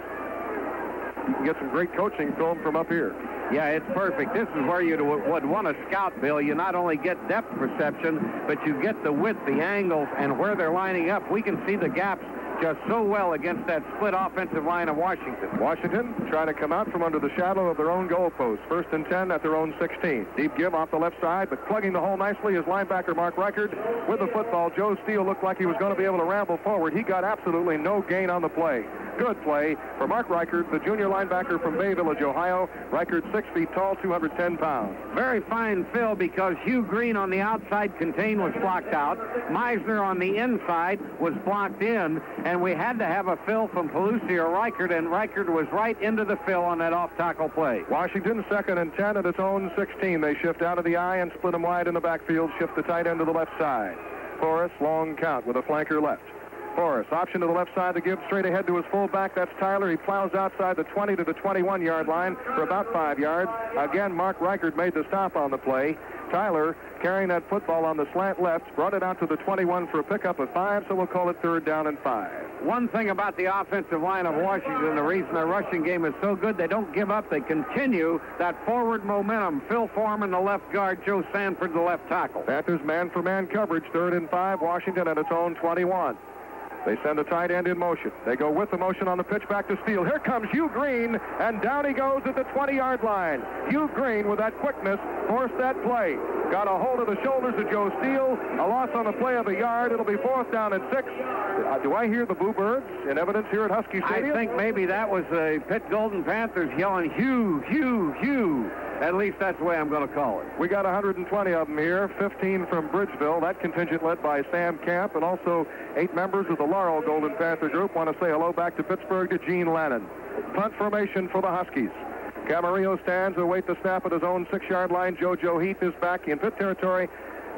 You can get some great coaching film from up here. Yeah, it's perfect. This is where you would want to scout, Bill. You not only get depth perception, but you get the width, the angles, and where they're lining up. We can see the gaps just so well against that split offensive line of Washington. Washington trying to come out from under the shadow of their own goalpost. 1st and 10 at their own 16. Deep give off the left side, but plugging the hole nicely is linebacker Mark Reichert. With the football, Joe Steele looked like he was going to be able to ramble forward. He got absolutely no gain on the play. Good play for Mark Reichert, the junior linebacker from Bay Village, Ohio. Reichert 6 feet tall, 210 pounds. Very fine fill, because Hugh Green on the outside contain was blocked out. Meisner on the inside was blocked in, and we had to have a fill from Pelusi or Reichert, and Reichert was right into the fill on that off-tackle play. Washington 2nd and 10 at its own 16. They shift out of the eye and split them wide in the backfield, shift the tight end to the left side. Forrest, long count with a flanker left. Forrest, option to the left side to give straight ahead to his fullback. That's Tyler. He plows outside the 20 to the 21-yard line for about 5 yards. Again, Mark Reichert made the stop on the play. Tyler, carrying that football on the slant left, brought it out to the 21 for a pickup of 5, so we'll call it 3rd down and 5. One thing about the offensive line of Washington, the reason their rushing game is so good, they don't give up. They continue that forward momentum. Phil Foreman, the left guard, Joe Sanford, the left tackle. Panthers man-for-man coverage, 3rd and 5, Washington at its own 21. They send a tight end in motion. They go with the motion on the pitch back to Steele. Here comes Hugh Green, and down he goes at the 20-yard line. Hugh Green, with that quickness, forced that play. Got a hold of the shoulders of Joe Steele. A loss on the play of a yard. It'll be 4th down and 6. Do I hear the Boo Birds in evidence here at Husky Stadium? I think maybe that was the Pitt Golden Panthers yelling, Hugh, Hugh, Hugh. At least that's the way I'm going to call it. We got 120 of them here, 15 from Bridgeville. That contingent led by Sam Camp, and also 8 members of the Laurel Golden Panther group. Want to say hello back to Pittsburgh to Gene Lannon. Punt formation for the Huskies. Camarillo stands to await the snap at his own 6-yard line. JoJo Heath is back in Pitt territory,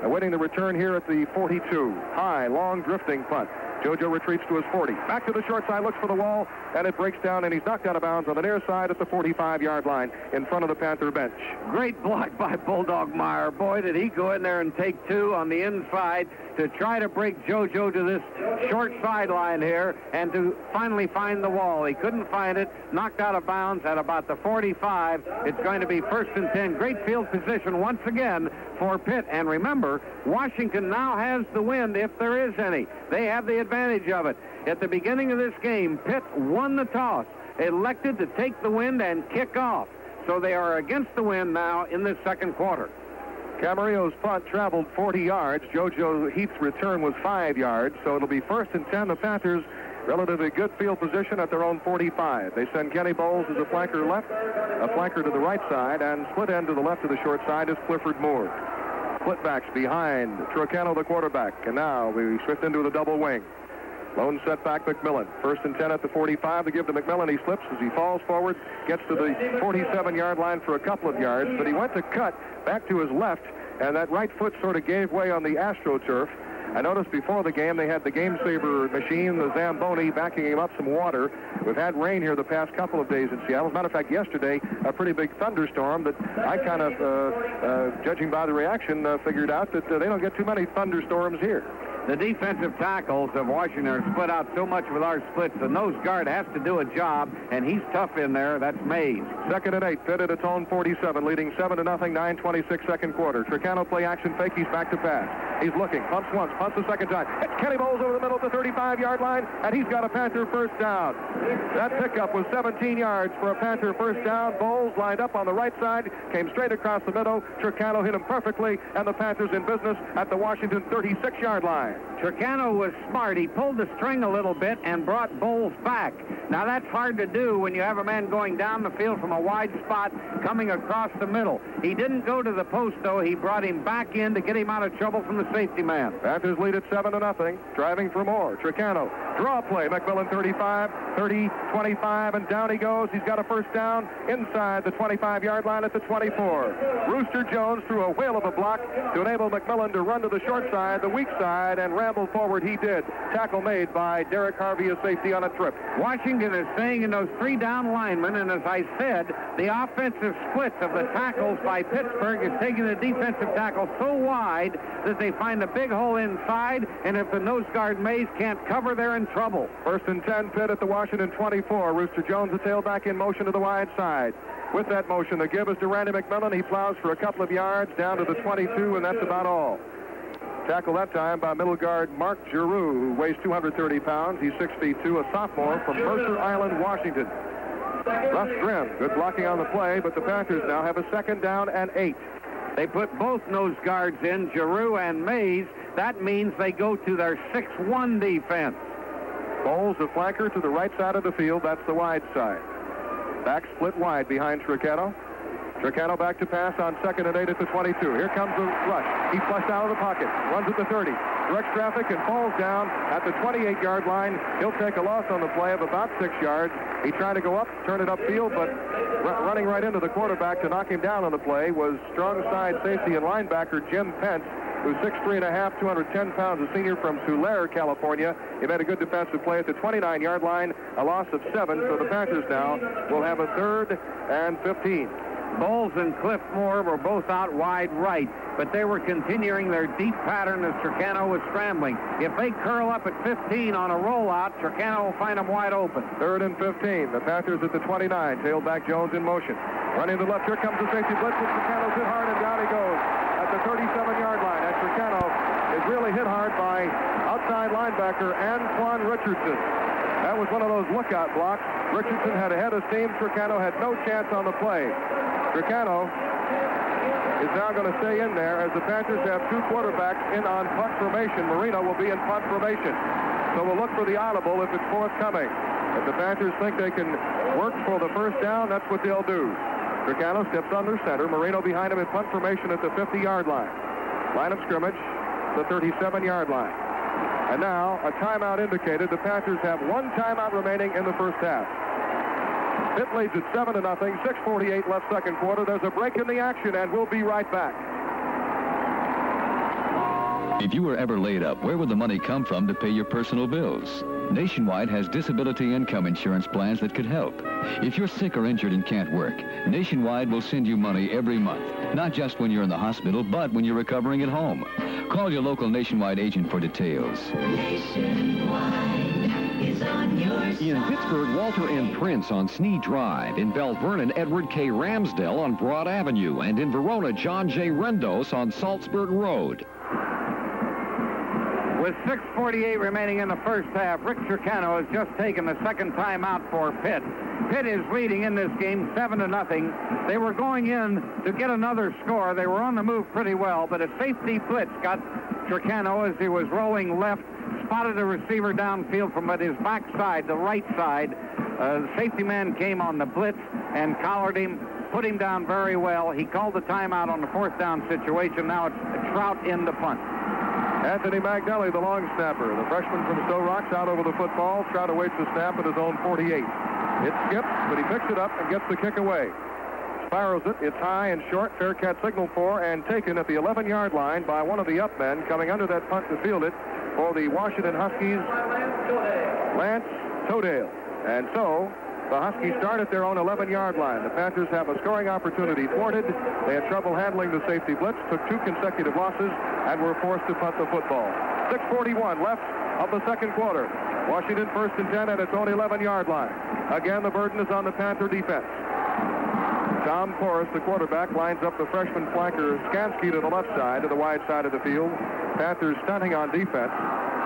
awaiting the return here at the 42. High, long, drifting punt. JoJo retreats to his 40. Back to the short side, looks for the wall, and it breaks down, and he's knocked out of bounds on the near side at the 45-yard line in front of the Panther bench. Great block by Bulldog Meyer. Boy, did he go in there and take 2 on the inside to try to break JoJo to this short sideline here and to finally find the wall. He couldn't find it, knocked out of bounds at about the 45. It's going to be 1st and 10. Great field position once again for Pitt. And remember, Washington now has the wind, if there is any. They have the advantage of it. At the beginning of this game, Pitt won the toss, elected to take the wind and kick off. So they are against the wind now in this second quarter. Camarillo's punt traveled 40 yards. JoJo Heath's return was 5 yards, so it'll be 1st and 10. The Panthers, relatively good field position at their own 45. They send Kenny Bowles as a flanker left, a flanker to the right side, and split end to the left of the short side is Clifford Moore. Split backs behind Trocano, the quarterback, and now we shift into the double wing. Lone setback McMillan. 1st and 10 at the 45 to give to McMillan. He slips as he falls forward, gets to the 47-yard line for a couple of yards, but he went to cut back to his left, and that right foot sort of gave way on the AstroTurf. I noticed before the game they had the Game Saver machine, the Zamboni, backing him up some water. We've had rain here the past couple of days in Seattle. As a matter of fact, yesterday, a pretty big thunderstorm that I kind of, judging by the reaction, figured out that they don't get too many thunderstorms here. The defensive tackles of Washington are split out so much with our splits. The nose guard has to do a job, and he's tough in there. That's Mays. 2nd and 8, Pitt at its own 47, leading 7-0, 9:26 second quarter. Trocano play action fake. He's back to pass. He's looking, pumps once, pumps a second time. Hits Kenny Bowles over the middle of the 35-yard line, and he's got a Panther first down. That pickup was 17 yards for a Panther first down. Bowles lined up on the right side, came straight across the middle. Trocano hit him perfectly, and the Panthers in business at the Washington 36-yard line. Trocano was smart. He pulled the string a little bit and brought Bowles back. Now, that's hard to do when you have a man going down the field from a wide spot coming across the middle. He didn't go to the post, though. He brought him back in to get him out of trouble from the safety man. Panthers lead at 7-0, driving for more. Trocano, draw play. McMillan 35, 30, 25, and down he goes. He's got a first down inside the 25-yard line at the 24. Rooster Jones threw a whale of a block to enable McMillan to run to the short side, the weak side, and ramble forward he did. Tackle made by Derek Harvey, a safety on a trip. Washington is staying in those 3 down linemen, and as I said, the offensive splits of the tackles by Pittsburgh is taking the defensive tackle so wide that they find a big hole inside, and if the nose guard Mays can't cover, they're in trouble. 1st and 10, Pitt at the Washington 24. Rooster Jones, the tailback, in motion to the wide side. With that motion, the give is to Randy McMillan. He plows for a couple of yards down to the 22, and that's about all. Tackle that time by middle guard Mark Giroux, who weighs 230 pounds. He's 6'2", a sophomore from Mercer Island, Washington. Russ Grimm, good blocking on the play, but the Panthers now have a 2nd down and 8. They put both nose guards in, Giroux and Mays. That means they go to their 6-1 defense. Bowles, the flanker, to the right side of the field. That's the wide side. Back split wide behind Trocano. Trocano back to pass on 2nd and 8 at the 22. Here comes the rush. He flushed out of the pocket, runs at the 30, directs traffic and falls down at the 28-yard line. He'll take a loss on the play of about 6 yards. He tried to go up, turn it upfield, but running right into the quarterback to knock him down on the play was strong side safety and linebacker Jim Pence, who's 6'3½", 210 pounds, a senior from Tulare, California. He made a good defensive play at the 29-yard line, a loss of 7. So the Panthers now will have a 3rd and 15. Bowles and Cliff Moore were both out wide right, but they were continuing their deep pattern as Trocano was scrambling. If they curl up at 15 on a rollout, Trocano will find them wide open. 3rd and 15. The Panthers at the 29. Tailback Jones in motion. Running to the left. Here comes the safety blitz. Trocano's hit hard, and down he goes at the 37-yard line. And Trocano is really hit hard by outside linebacker Antoine Richardson. That was one of those lookout blocks. Richardson had a head of steam. Trocano had no chance on the play. Trocano is now going to stay in there as the Panthers have 2 quarterbacks in on punt formation. Marino will be in punt formation. So we'll look for the audible if it's forthcoming. If the Panthers think they can work for the first down, that's what they'll do. Trocano steps under center. Marino behind him in punt formation at the 50-yard line. Line of scrimmage, the 37-yard line. And now a timeout indicated. The Panthers have 1 timeout remaining in the first half. Pitt leads at 7-0, 6:48 left second quarter. There's a break in the action, and we'll be right back. If you were ever laid up, where would the money come from to pay your personal bills? Nationwide has disability income insurance plans that could help. If you're sick or injured and can't work, Nationwide will send you money every month, not just when you're in the hospital, but when you're recovering at home. Call your local Nationwide agent for details. Nationwide is on your side. In Pittsburgh, Walter and Prince on Snee Drive. In Bell Vernon, Edward K. Ramsdell on Broad Avenue. And in Verona, John J. Rendos on Salzburg Road. With 6:48 remaining in the first half, Rick Tricano has just taken the second timeout for Pitt. Pitt is leading in this game 7-0. They were going in to get another score. They were on the move pretty well, but a safety blitz got Tricano as he was rolling left, spotted a receiver downfield from his backside, the right side. The safety man came on the blitz and collared him, put him down very well. He called the timeout on the fourth down situation. Now it's Trout in the punt. Anthony Magnelli, the long snapper. The freshman from Stowe Rocks out over the football. Trout awaits the snap at his own 48. It skips, but he picks it up and gets the kick away. Spirals it. It's high and short. Fair catch signaled for and taken at the 11-yard line by one of the up men coming under that punt to field it for the Washington Huskies, Lance Todale. And so the Huskies start at their own 11-yard line. The Panthers have a scoring opportunity thwarted. They had trouble handling the safety blitz, took 2 consecutive losses, and were forced to punt the football. 6:41 left of the second quarter. Washington 1st and 10 at its own 11-yard line. Again, the burden is on the Panther defense. Tom Porras, the quarterback, lines up the freshman flanker Skansky to the left side, to the wide side of the field. Panthers stunting on defense.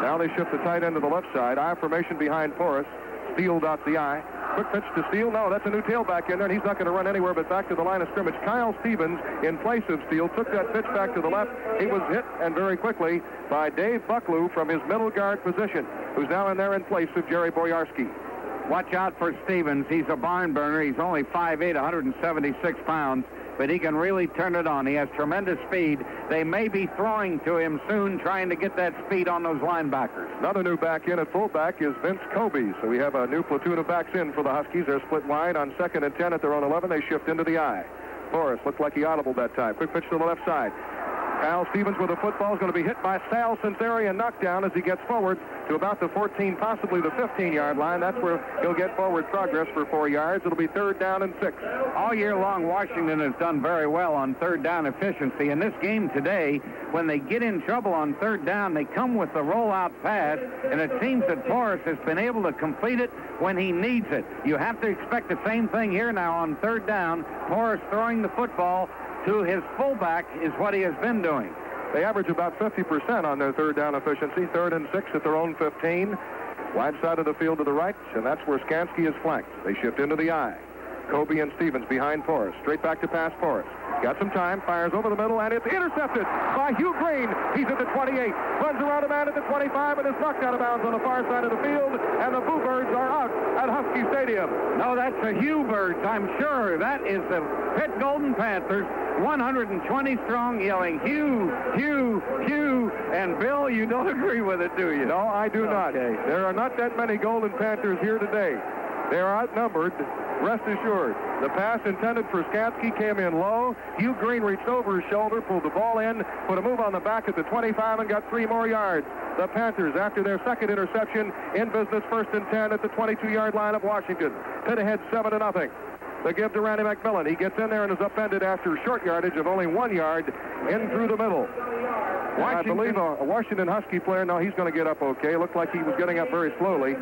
Now they shift the tight end to the left side. I formation behind Porras. Steele dots the I. Quick pitch to Steele. No, that's a new tailback in there, and he's not going to run anywhere but back to the line of scrimmage. Kyle Stevens, in place of Steele, took that pitch back to the left. He was hit, and very quickly, by Dave Bucklew from his middle guard position, who's now in there in place of Jerry Boyarsky. Watch out for Stevens. He's a barn burner. He's only 5'8", 176 pounds, but he can really turn it on. He has tremendous speed. They may be throwing to him soon, trying to get that speed on those linebackers. Another new back in at fullback is Vince Kobe. So we have a new platoon of backs in for the Huskies. They're split wide on 2nd and 10 at their own 11. They shift into the I. Forrest looked like he audibled that time. Quick pitch to the left side. Kyle Stevens with the football is going to be hit by Sal Cincinnati and knocked down as he gets forward to about the 14, possibly the 15-yard line. That's where he'll get forward progress for 4 yards. It'll be 3rd down and 6. All year long, Washington has done very well on 3rd down efficiency. In this game today, when they get in trouble on 3rd down, they come with the rollout pass, and it seems that Porras has been able to complete it when he needs it. You have to expect the same thing here now on 3rd down. Porras throwing the football to his fullback is what he has been doing. They average about 50% on their 3rd down efficiency. 3rd and 6 at their own 15. Wide side of the field to the right, and that's where Skansky is flanked. They shift into the I. Kobe and Stevens behind Forrest. Straight back to pass Forrest. Got some time, fires over the middle, and it's intercepted by Hugh Green. He's at the 28, runs around a man at the 25, and is knocked out of bounds on the far side of the field, and the Bluebirds are out at Husky Stadium. No, that's the Hugh Birds, I'm sure. That is the Pitt Golden Panthers, 120 strong, yelling, Hugh, Hugh, Hugh. And, Bill, you don't agree with it, do you? No, I do not. There are not that many Golden Panthers here today. They are outnumbered, rest assured. The pass intended for Skansky came in low. Hugh Green reached over his shoulder, pulled the ball in, put a move on the back at the 25, and got 3 more yards. The Panthers, after their second interception, in business 1st and 10 at the 22-yard line of Washington. Pitt ahead 7-0. They give to Randy McMillan. He gets in there and is upended after short yardage of only 1 yard in through the middle. I believe a Washington Husky player, no, he's going to get up okay. Looked like he was getting up very slowly.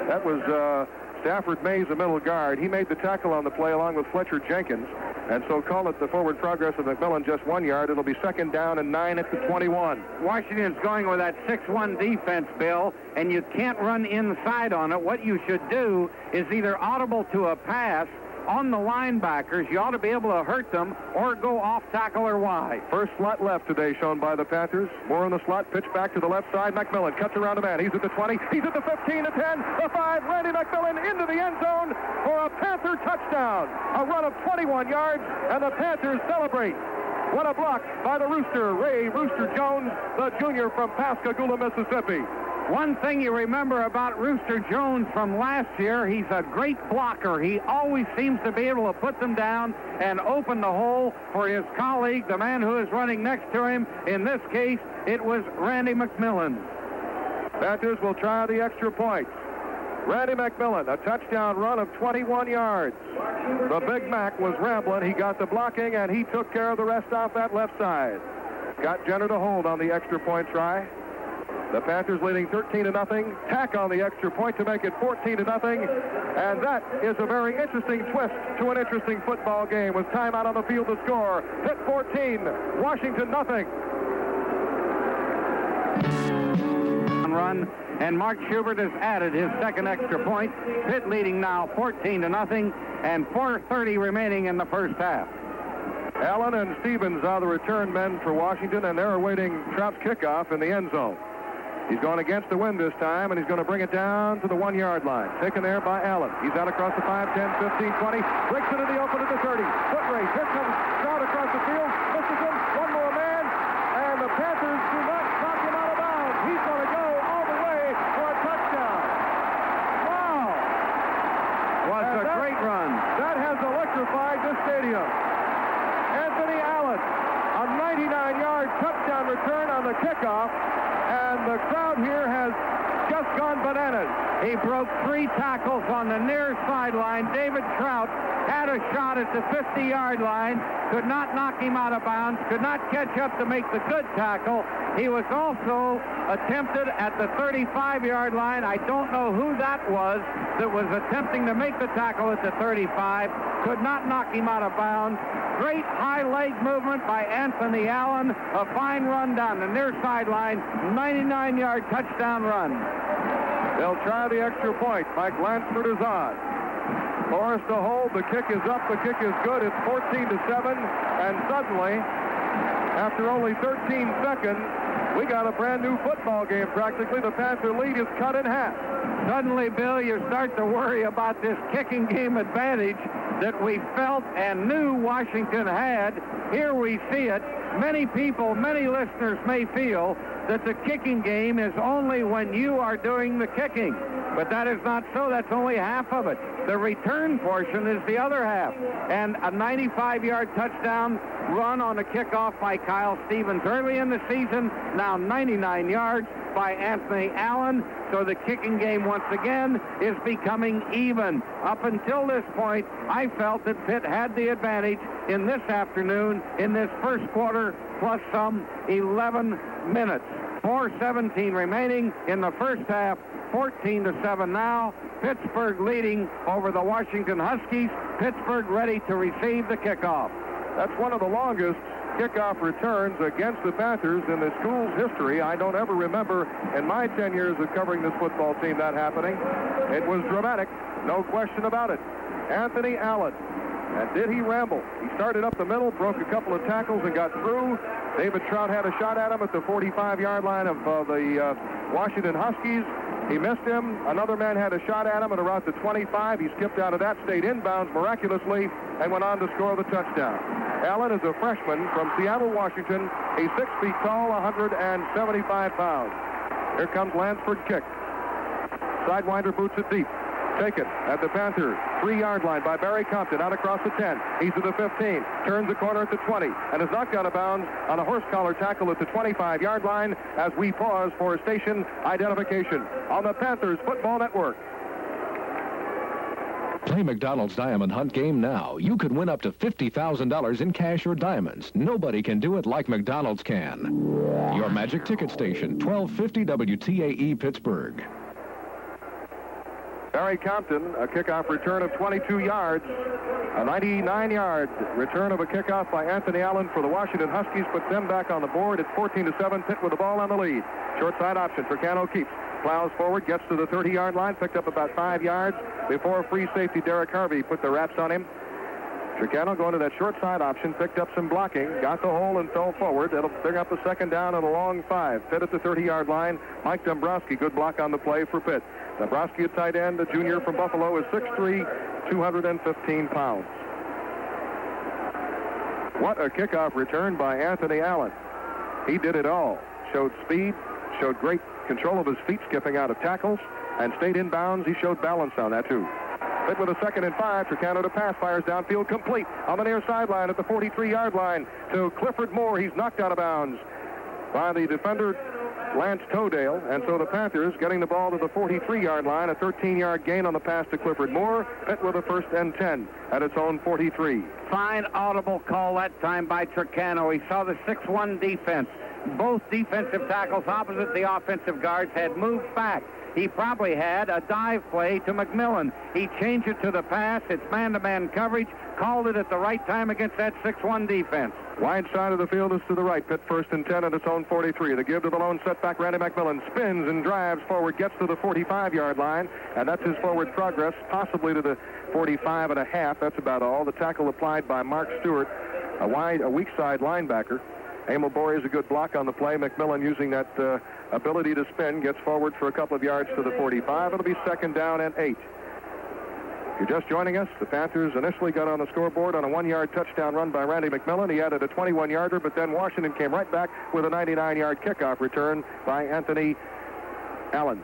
That was Stafford Mays, the middle guard. He made the tackle on the play along with Fletcher Jenkins. And so call it the forward progress of McMillan, just 1 yard. It'll be 2nd down and 9 at the 21. Washington's going with that 6-1 defense, Bill, and you can't run inside on it. What you should do is either audible to a pass on the linebackers. You ought to be able to hurt them or go off tackle or wide. First slot left today shown by the Panthers. More in the slot, pitch back to the left side. McMillan cuts around a man. He's at the 20. He's at the 15, the 10, the 5. Randy McMillan into the end zone for a Panther touchdown. A run of 21 yards, and the Panthers celebrate. What a block by the Rooster, Ray Rooster Jones, the junior from Pascagoula, Mississippi. One thing you remember about Rooster Jones from last year, he's a great blocker. He always seems to be able to put them down and open the hole for his colleague, the man who is running next to him. In this case, it was Randy McMillan. Panthers will try the extra point. Randy McMillan, a touchdown run of 21 yards. The Big Mac was rambling. He got the blocking, and he took care of the rest off that left side. Got Jenner to hold on the extra point try. The Panthers leading 13-0. Tack on the extra point to make it 14-0. And that is a very interesting twist to an interesting football game with timeout on the field to score. Pitt 14, Washington 0. run, and Mark Schubert has added his second extra point. Pitt leading now 14-0, and 4:30 remaining in the first half. Allen and Stevens are the return men for Washington, and they're awaiting Trout's kickoff in the end zone. He's going against the wind this time, and he's going to bring it down to the 1-yard line. Taken there by Allen. He's out across the 5, 10, 15, 20. Breaks into the open at the 30. Foot race. Here comes Trout across the field. Misses him. One more man. And the Panthers do not knock him out of bounds. He's going to go all the way for a touchdown. Wow. Was a great run. That has electrified the stadium. Anthony Allen, a 99-yard touchdown return on the kickoff. And the crowd here has just gone bananas. He broke 3 tackles on the near sideline. David Trout had a shot at the 50-yard line, could not knock him out of bounds, could not catch up to make the good tackle. He was also attempted at the 35-yard line. I don't know who that was attempting to make the tackle at the 35. Could not knock him out of bounds. Great high leg movement by Anthony Allen. A fine run down the near sideline. 99-yard touchdown run. They'll try the extra point. Mike Lansford is on. Forrest to hold. The kick is up. The kick is good. It's 14-7. And suddenly, after only 13 seconds, we got a brand new football game practically. The Panther lead is cut in half. Suddenly, Bill, you start to worry about this kicking game advantage that we felt and knew Washington had. Here we see it. Many people, many listeners may feel that the kicking game is only when you are doing the kicking. But that is not so. That's only half of it. The return portion is the other half. And a 95-yard touchdown run on a kickoff by Kyle Stevens early in the season. Now 99 yards by Anthony Allen. So the kicking game once again is becoming even. Up until this point, I felt that Pitt had the advantage in this afternoon, in this first quarter, plus some 11 minutes. 4:17 remaining in the first half. 14-7 now. Pittsburgh leading over the Washington Huskies. Pittsburgh ready to receive the kickoff. That's one of the longest kickoff returns against the Panthers in the school's history. I don't ever remember in my 10 years of covering this football team that happening. It was dramatic, no question about it. Anthony Allen. And did he ramble? He started up the middle, broke a couple of tackles, and got through. David Trout had a shot at him at the 45-yard line of the Washington Huskies. He missed him. Another man had a shot at him at around the 25. He skipped out of that, stayed inbounds miraculously, and went on to score the touchdown. Allen is a freshman from Seattle, Washington. He's 6 feet tall, 175 pounds. Here comes Lansford kick. Sidewinder boots it deep. Taken at the Panthers 3-yard line by Barry Compton, out across the 10. He's to the 15, turns the corner at the 20, and is knocked out of bounds on a horse collar tackle at the 25-yard line as we pause for station identification on the Panthers Football Network. Play McDonald's Diamond Hunt game now. You could win up to $50,000 in cash or diamonds. Nobody can do it like McDonald's can. Your Magic Ticket Station, 1250 WTAE Pittsburgh. Barry Compton, a kickoff return of 22 yards. A 99-yard return of a kickoff by Anthony Allen for the Washington Huskies puts them back on the board. It's 14-7, Pitt with the ball on the lead. Short side option for Cano keeps. Plows forward, gets to the 30-yard line, picked up about 5 yards before free safety Derek Harvey put the wraps on him. Tricano going to that short side option, picked up some blocking, got the hole and fell forward. That'll bring up a second down and a long 5. Pitt at the 30-yard line. Mike Dombrowski, good block on the play for Pitt. Dombrowski, a tight end, a junior from Buffalo, is 6'3", 215 pounds. What a kickoff return by Anthony Allen. He did it all. Showed speed, showed great control of his feet, skipping out of tackles, and stayed in bounds. He showed balance on that, too. Pitt with a 2nd and 5. Tricano to pass, fires downfield, complete on the near sideline at the 43-yard line to Clifford Moore. He's knocked out of bounds by the defender, Lance Todale, and so the Panthers getting the ball to the 43-yard line, a 13-yard gain on the pass to Clifford Moore. Pitt with a 1st and 10 at its own 43. Fine audible call that time by Tricano. He saw the 6-1 defense. Both defensive tackles opposite the offensive guards had moved back. he probably had a dive play to McMillan. He changed it to the pass. It's man-to-man coverage. Called it at the right time against that 6-1 defense. Wide side of the field is to the right. Pitt first and 10 at its own 43. The give to the lone setback. Randy McMillan spins and drives forward, gets to the 45-yard line, and that's his forward progress, possibly to the 45.5. That's about all. The tackle applied by Mark Stewart, a weak side linebacker. Emil Borey is a good block on the play. McMillan, using that ability to spin, gets forward for a couple of yards to the 45. It'll be 2nd down and 8. If you're just joining us, the Panthers initially got on the scoreboard on a 1-yard touchdown run by Randy McMillan. He added a 21-yarder, but then Washington came right back with a 99-yard kickoff return by Anthony Allen.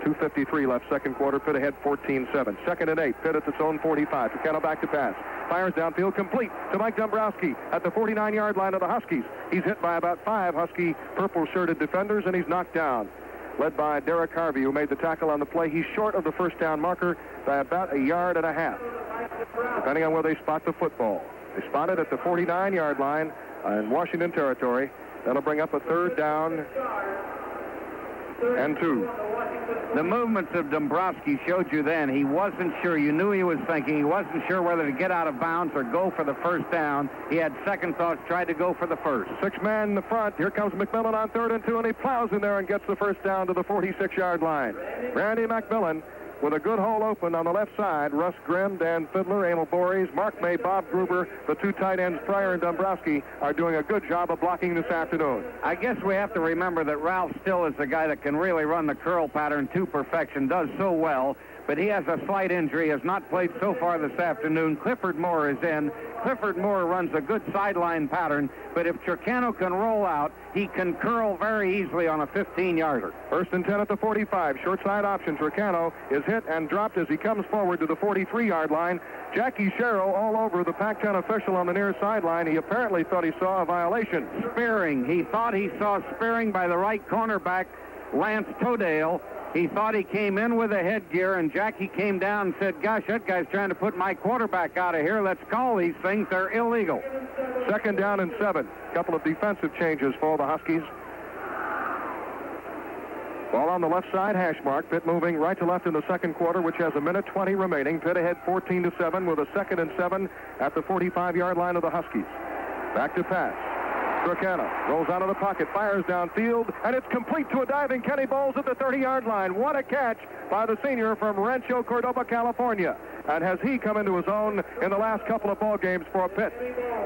2:53 left second quarter. Pitt ahead 14-7. 2nd and 8. Pitt at its own 45. Turkano back to pass. Fires downfield, complete to Mike Dombrowski at the 49-yard line of the Huskies. He's hit by about 5 Husky purple-shirted defenders, and he's knocked down. Led by Derek Harvey, who made the tackle on the play. He's short of the first down marker by about 1.5 yards, depending on where they spot the football. They spot it at the 49-yard line in Washington territory. That'll bring up a 3rd down and 2. The movements of Dombrowski showed you then. He wasn't sure. You knew he was thinking. He wasn't sure whether to get out of bounds or go for the first down. He had second thoughts, tried to go for the first. 6 men in the front. Here comes McMillan on 3rd and 2, and he plows in there and gets the first down to the 46-yard line. Randy McMillan with a good hole open on the left side. Russ Grimm, Dan Fiddler, Emil Borys, Mark May, Bob Gruber, the 2 tight ends, Pryor and Dombrowski, are doing a good job of blocking this afternoon. I guess we have to remember that Ralph Still is the guy that can really run the curl pattern to perfection, does so well, but he has a slight injury, has not played so far this afternoon. Clifford Moore is in. Clifford Moore runs a good sideline pattern, but if Turkano can roll out, he can curl very easily on a 15-yarder. 1st and 10 at the 45. Short side option. Turkano is hit and dropped as he comes forward to the 43-yard line. Jackie Sherrill all over the Pac-10 official on the near sideline. He apparently thought he saw a violation. Spearing. He thought he saw spearing by the right cornerback, Lance Todale. He thought he came in with a headgear, and Jackie came down and said, gosh, that guy's trying to put my quarterback out of here. Let's call these things. They're illegal. 2nd down and 7. A couple of defensive changes for the Huskies. Ball on the left side, hash mark. Pitt moving right to left in the second quarter, which has 1:20 remaining. Pitt ahead 14-7 with a 2nd and 7 at the 45-yard line of the Huskies. Back to pass. Turkano rolls out of the pocket, fires downfield, and it's complete to a diving Kenny Bowles at the 30-yard line. What a catch by the senior from Rancho Cordova, California. And has he come into his own in the last couple of ball games for Pitt?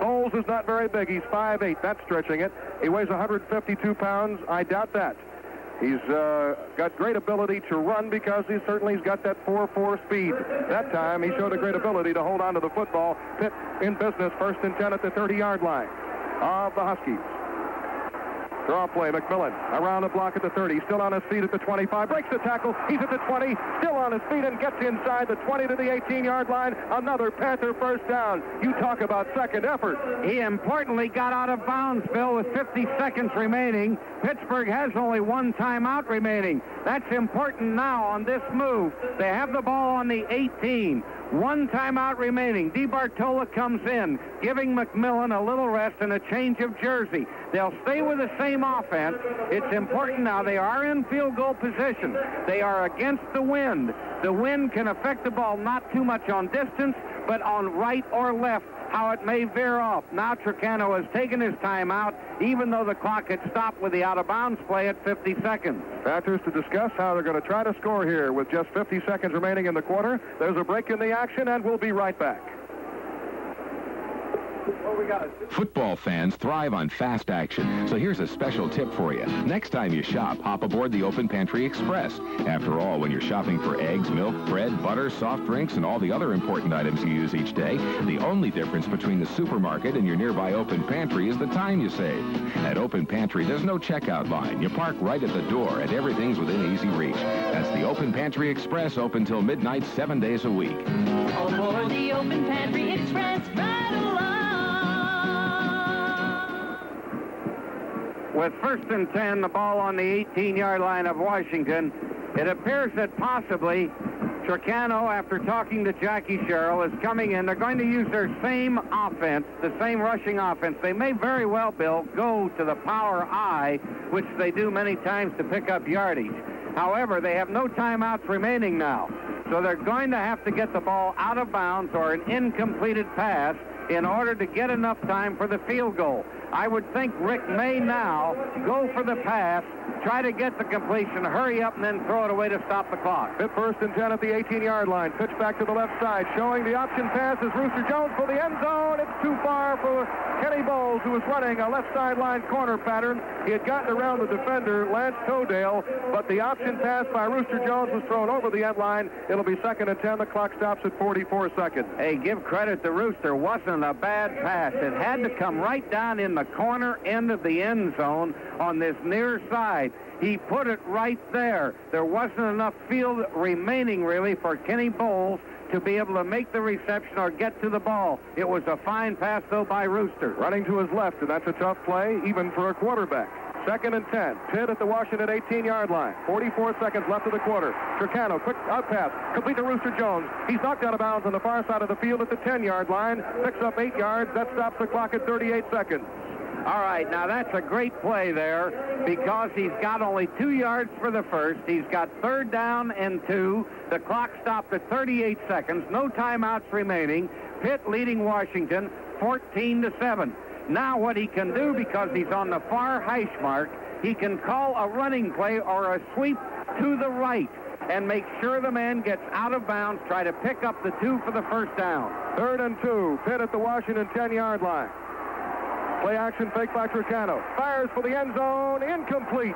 Bowles is not very big. He's 5'8". That's stretching it. He weighs 152 pounds. I doubt that. He's got great ability to run because he's got that 4.4 speed. That time he showed a great ability to hold on to the football. Pitt in business, 1st and 10 at the 30-yard line of the Huskies. Draw play, McMillan around the block at the 30, still on his feet at the 25, breaks the tackle, he's at the 20, still on his feet and gets inside the 20 to the 18-yard line. Another Panther first down. You talk about second effort. He importantly got out of bounds, Bill, with 50 seconds remaining. Pittsburgh has only 1 timeout remaining. That's important now on this move. They have the ball on the 18. 1 timeout remaining. DeBartola comes in, giving McMillan a little rest and a change of jersey. They'll stay with the same offense. It's important now. They are in field goal position. They are against the wind. The wind can affect the ball not too much on distance, but on right or left, how it may veer off. Now Turkano has taken his timeout, even though the clock had stopped with the out-of-bounds play at 50 seconds. Panthers to discuss how they're going to try to score here with just 50 seconds remaining in the quarter. There's a break in the action, and we'll be right back. Football fans thrive on fast action, so here's a special tip for you. Next time you shop, hop aboard the Open Pantry Express. After all, when you're shopping for eggs, milk, bread, butter, soft drinks, and all the other important items you use each day, the only difference between the supermarket and your nearby Open Pantry is the time you save. At Open Pantry, there's no checkout line. You park right at the door, and everything's within easy reach. That's the Open Pantry Express, open till midnight, 7 days a week. Aboard the Open Pantry Express, right along. With 1st and 10, the ball on the 18-yard line of Washington, it appears that possibly Turkano, after talking to Jackie Sherrill, is coming in. They're going to use their same offense, the same rushing offense. They may very well, Bill, go to the power I, which they do many times to pick up yardage. However, they have no timeouts remaining now. So they're going to have to get the ball out of bounds or an incompleted pass in order to get enough time for the field goal. I would think Rick may now go for the pass, try to get the completion, hurry up, and then throw it away to stop the clock. Pitt first and 10 at the 18-yard line. Pitch back to the left side, showing the option pass is Rooster Jones for the end zone. It's too far for Kenny Bowles, who was running a left sideline corner pattern. He had gotten around the defender, Lance Todale, but the option pass by Rooster Jones was thrown over the end line. It'll be second and 10. The clock stops at 44 seconds. Hey, give credit to Rooster. Wasn't a bad pass. It had to come right down in the corner end of the end zone on this near side. He put it right there. There wasn't enough field remaining, really, for Kenny Bowles to be able to make the reception or get to the ball. It was a fine pass, though, by Rooster. Running to his left, and that's a tough play, even for a quarterback. Second and 10. Pitt at the Washington 18-yard line. 44 seconds left of the quarter. Tricano, quick out pass. Complete to Rooster Jones. He's knocked out of bounds on the far side of the field at the 10-yard line. Picks up 8 yards. That stops the clock at 38 seconds. All right, now that's a great play there because he's got only 2 yards for the first. He's got third down and 2. The clock stopped at 38 seconds. No timeouts remaining. Pitt leading Washington 14-7. Now what he can do, because he's on the far hash mark, he can call a running play or a sweep to the right and make sure the man gets out of bounds, try to pick up the 2 for the first down. Third and 2. Pitt at the Washington 10-yard line. Play action fake by Tricano. Fires for the end zone. Incomplete.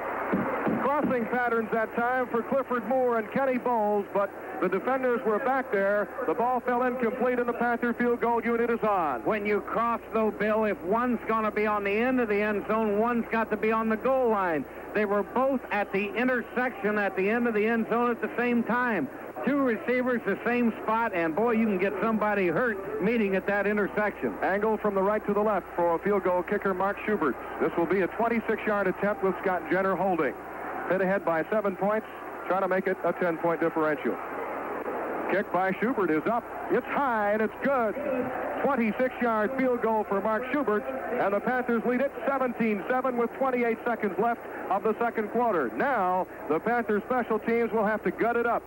Crossing patterns that time for Clifford Moore and Kenny Bowles, but the defenders were back there. The ball fell incomplete, and the Panther field goal unit is on. When you cross, though, Bill, if one's going to be on the end of the end zone, one's got to be on the goal line. They were both at the intersection at the end of the end zone at the same time. 2 receivers, the same spot, and boy, you can get somebody hurt meeting at that intersection. Angle from the right to the left for a field goal kicker, Mark Schubert. This will be a 26-yard attempt with Scott Jenner holding. Pitt ahead by 7 points, trying to make it a 10-point differential. Kick by Schubert is up. It's high, and it's good. 26-yard field goal for Mark Schubert, and the Panthers lead it 17-7 with 28 seconds left of the second quarter. Now, the Panthers special teams will have to gut it up.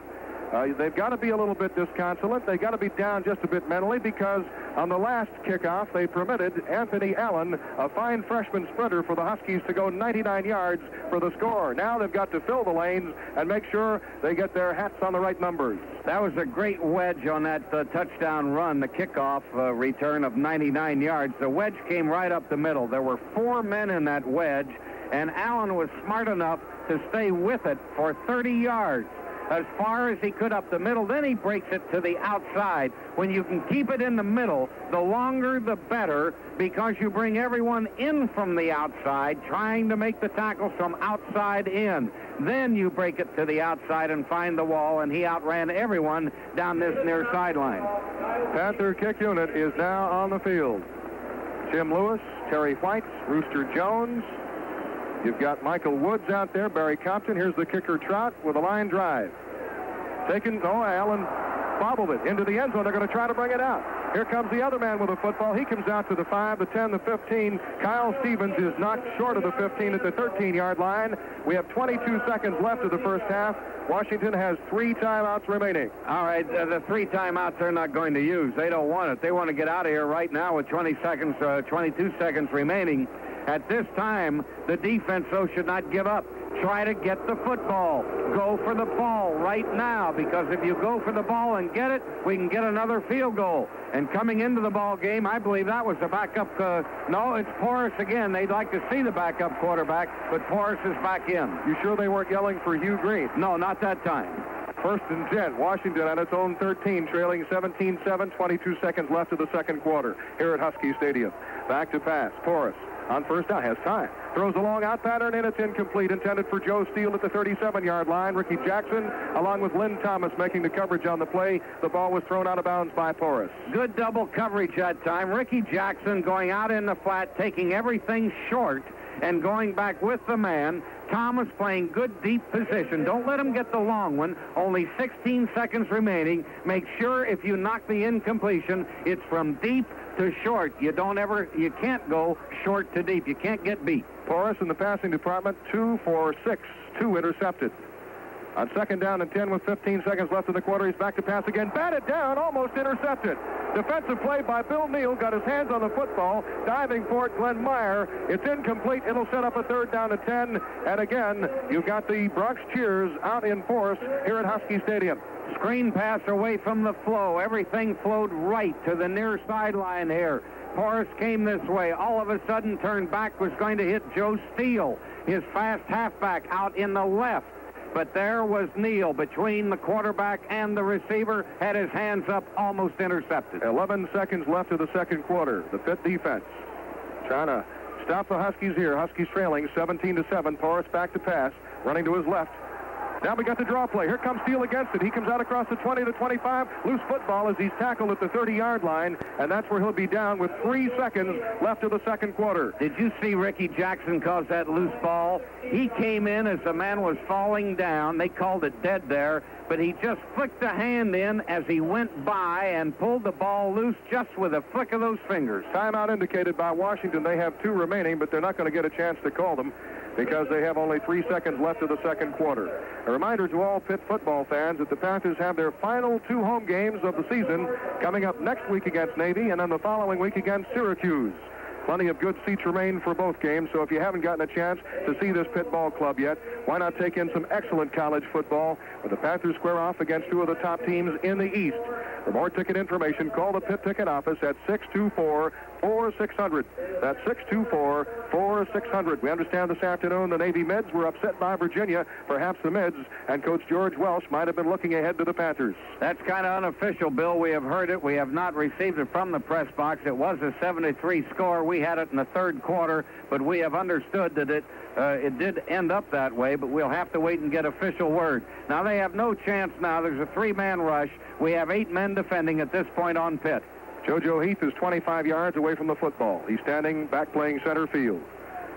They've got to be a little bit disconsolate. They've got to be down just a bit mentally because on the last kickoff, they permitted Anthony Allen, a fine freshman sprinter for the Huskies, to go 99 yards for the score. Now they've got to fill the lanes and make sure they get their hats on the right numbers. That was a great wedge on that touchdown run, the kickoff return of 99 yards. The wedge came right up the middle. There were 4 men in that wedge, and Allen was smart enough to stay with it for 30 yards. As far as he could up the middle, then he breaks it to the outside. When you can keep it in the middle, the longer the better, because you bring everyone in from the outside, trying to make the tackles from outside in. Then you break it to the outside and find the wall, and he outran everyone down this near sideline. Panther kick unit is now on the field. Tim Lewis, Terry White, Rooster Jones. You've got Michael Woods out there, Barry Compton. Here's the kicker, Trout, with a line drive. Allen bobbled it into the end zone. They're going to try to bring it out. Here comes the other man with a football. He comes out to the 5, the 10, the 15. Kyle Stevens is knocked short of the 15 at the 13-yard line. We have 22 seconds left of the first half. Washington has 3 timeouts remaining. All right, the 3 timeouts they're not going to use. They don't want it. They want to get out of here right now with 22 seconds remaining. At this time, the defense, though, should not give up. Try to get the football. Go for the ball right now, because if you go for the ball and get it, we can get another field goal. And coming into the ball game, I believe that was the backup. No, it's Porras again. They'd like to see the backup quarterback, but Porras is back in. You sure they weren't yelling for Hugh Green? No, not that time. First and 10. Washington on its own 13, trailing 17-7, 22 seconds left of the second quarter here at Husky Stadium. Back to pass. Porras on first down, has time. Throws a long out pattern, and it's incomplete. Intended for Joe Steele at the 37-yard line. Ricky Jackson, along with Lynn Thomas, making the coverage on the play. The ball was thrown out of bounds by Porras. Good double coverage that time. Ricky Jackson going out in the flat, taking everything short, and going back with the man. Thomas playing good deep position. Don't let him get the long one. Only 16 seconds remaining. Make sure if you knock the incompletion, it's from deep to short. You can't go short to deep. You can't get beat. Porras in the passing department, 2 for 6, 2 intercepted. On 2nd down and 10 with 15 seconds left in the quarter, he's back to pass again. Batted down, almost intercepted. Defensive play by Bill Neal, got his hands on the football, diving for it, Glenn Meyer. It's incomplete. It'll set up a 3rd down and 10. And again, you've got the Bronx cheers out in force here at Husky Stadium. Screen pass away from the flow. Everything flowed right to the near sideline here. Porras came this way. All of a sudden turned back, was going to hit Joe Steele, his fast halfback, out in the left. But there was Neal between the quarterback and the receiver, had his hands up, almost intercepted. 11 seconds left of the second quarter. The Pitt defense trying to stop the Huskies here. Huskies trailing 17-7. Porras back to pass, running to his left. Now we got the draw play. Here comes Steele against it. He comes out across the 20 to 25. Loose football as he's tackled at the 30-yard line, and that's where he'll be down with 3 seconds left of the second quarter. Did you see Ricky Jackson cause that loose ball? He came in as the man was falling down. They called it dead there, but he just flicked a hand in as he went by and pulled the ball loose just with a flick of those fingers. Timeout indicated by Washington. They have 2 remaining, but they're not going to get a chance to call them because they have only 3 seconds left of the second quarter. A reminder to all Pitt football fans that the Panthers have their final 2 home games of the season coming up next week against Navy and then the following week against Syracuse. Plenty of good seats remain for both games, so if you haven't gotten a chance to see this Pitt ball club yet, why not take in some excellent college football with the Panthers square off against 2 of the top teams in the East. For more ticket information, call the Pitt ticket office at 624-4600. That's 624-4600. We understand this afternoon the Navy Mids were upset by Virginia. Perhaps the Mids and Coach George Welsh might have been looking ahead to the Panthers. That's kind of unofficial, Bill. We have heard it. We have not received it from the press box. It was a 7-3 score. We had it in the third quarter, but we have understood that it did end up that way, but we'll have to wait and get official word. Now, they have no chance now. There's a 3-man rush. We have 8 men defending at this point on Pitt. JoJo Heath is 25 yards away from the football. He's standing back playing center field.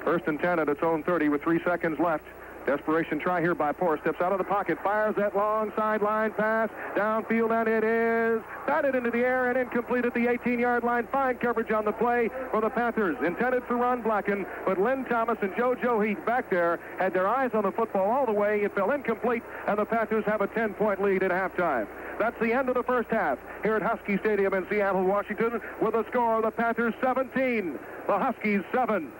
1st and 10 at its own 30 with 3 seconds left. Desperation try here by Porras. Steps out of the pocket, fires that long sideline pass downfield, and it is batted into the air and incomplete at the 18-yard line. Fine coverage on the play for the Panthers. Intended for Ron Blacken, but Lynn Thomas and JoJo Heath back there had their eyes on the football all the way. It fell incomplete, and the Panthers have a 10-point lead at halftime. That's the end of the first half here at Husky Stadium in Seattle, Washington, with a score of the Panthers 17, the Huskies 7.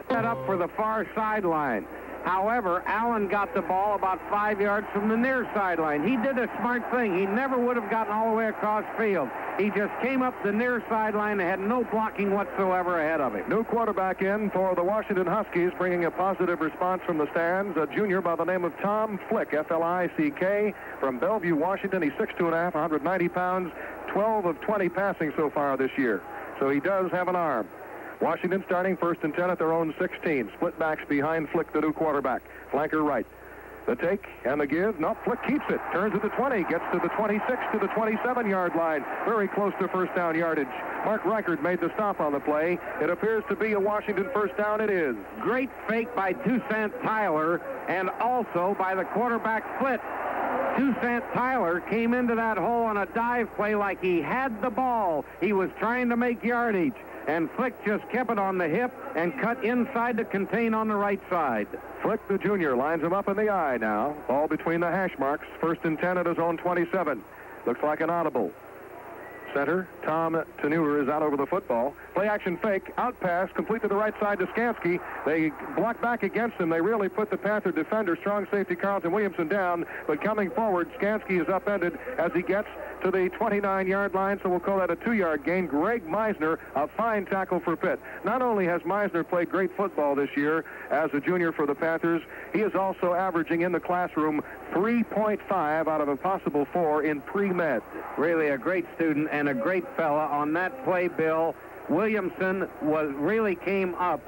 Set up for the far sideline. However, Allen got the ball about 5 yards from the near sideline. He did a smart thing. He never would have gotten all the way across field. He just came up the near sideline and had no blocking whatsoever ahead of him. New quarterback in for the Washington Huskies, bringing a positive response from the stands. A junior by the name of Tom Flick, F-L-I-C-K, from Bellevue, Washington. He's 6'2½", 190 pounds, 12 of 20 passing so far this year. So he does have an arm. Washington starting 1st and 10 at their own 16. Split backs behind Flick, the new quarterback. Flanker right. The take and the give. No, Flick keeps it. Turns at the 20. Gets to the 26 to the 27-yard line. Very close to first down yardage. Mark Reichert made the stop on the play. It appears to be a Washington first down. It is. Great fake by Toussaint Tyler and also by the quarterback Flick. Toussaint Tyler came into that hole on a dive play like he had the ball. He was trying to make yardage. And Flick just kept it on the hip and cut inside to contain on the right side. Flick, the junior, lines him up in the eye now. Ball between the hash marks. 1st and 10 at his own 27. Looks like an audible. Center, Tom Teneur is out over the football. Play action fake, out pass, complete to the right side to Skansky. They block back against him. They really put the Panther defender, strong safety Carlton Williamson, down. But coming forward, Skansky is upended as he gets to the 29-yard line, so we'll call that a 2-yard gain. Greg Meisner, a fine tackle for Pitt. Not only has Meisner played great football this year as a junior for the Panthers, he is also averaging in the classroom 3.5 out of a possible 4 in pre-med. Really a great student and a great fella. On that play, Bill, Williamson really came up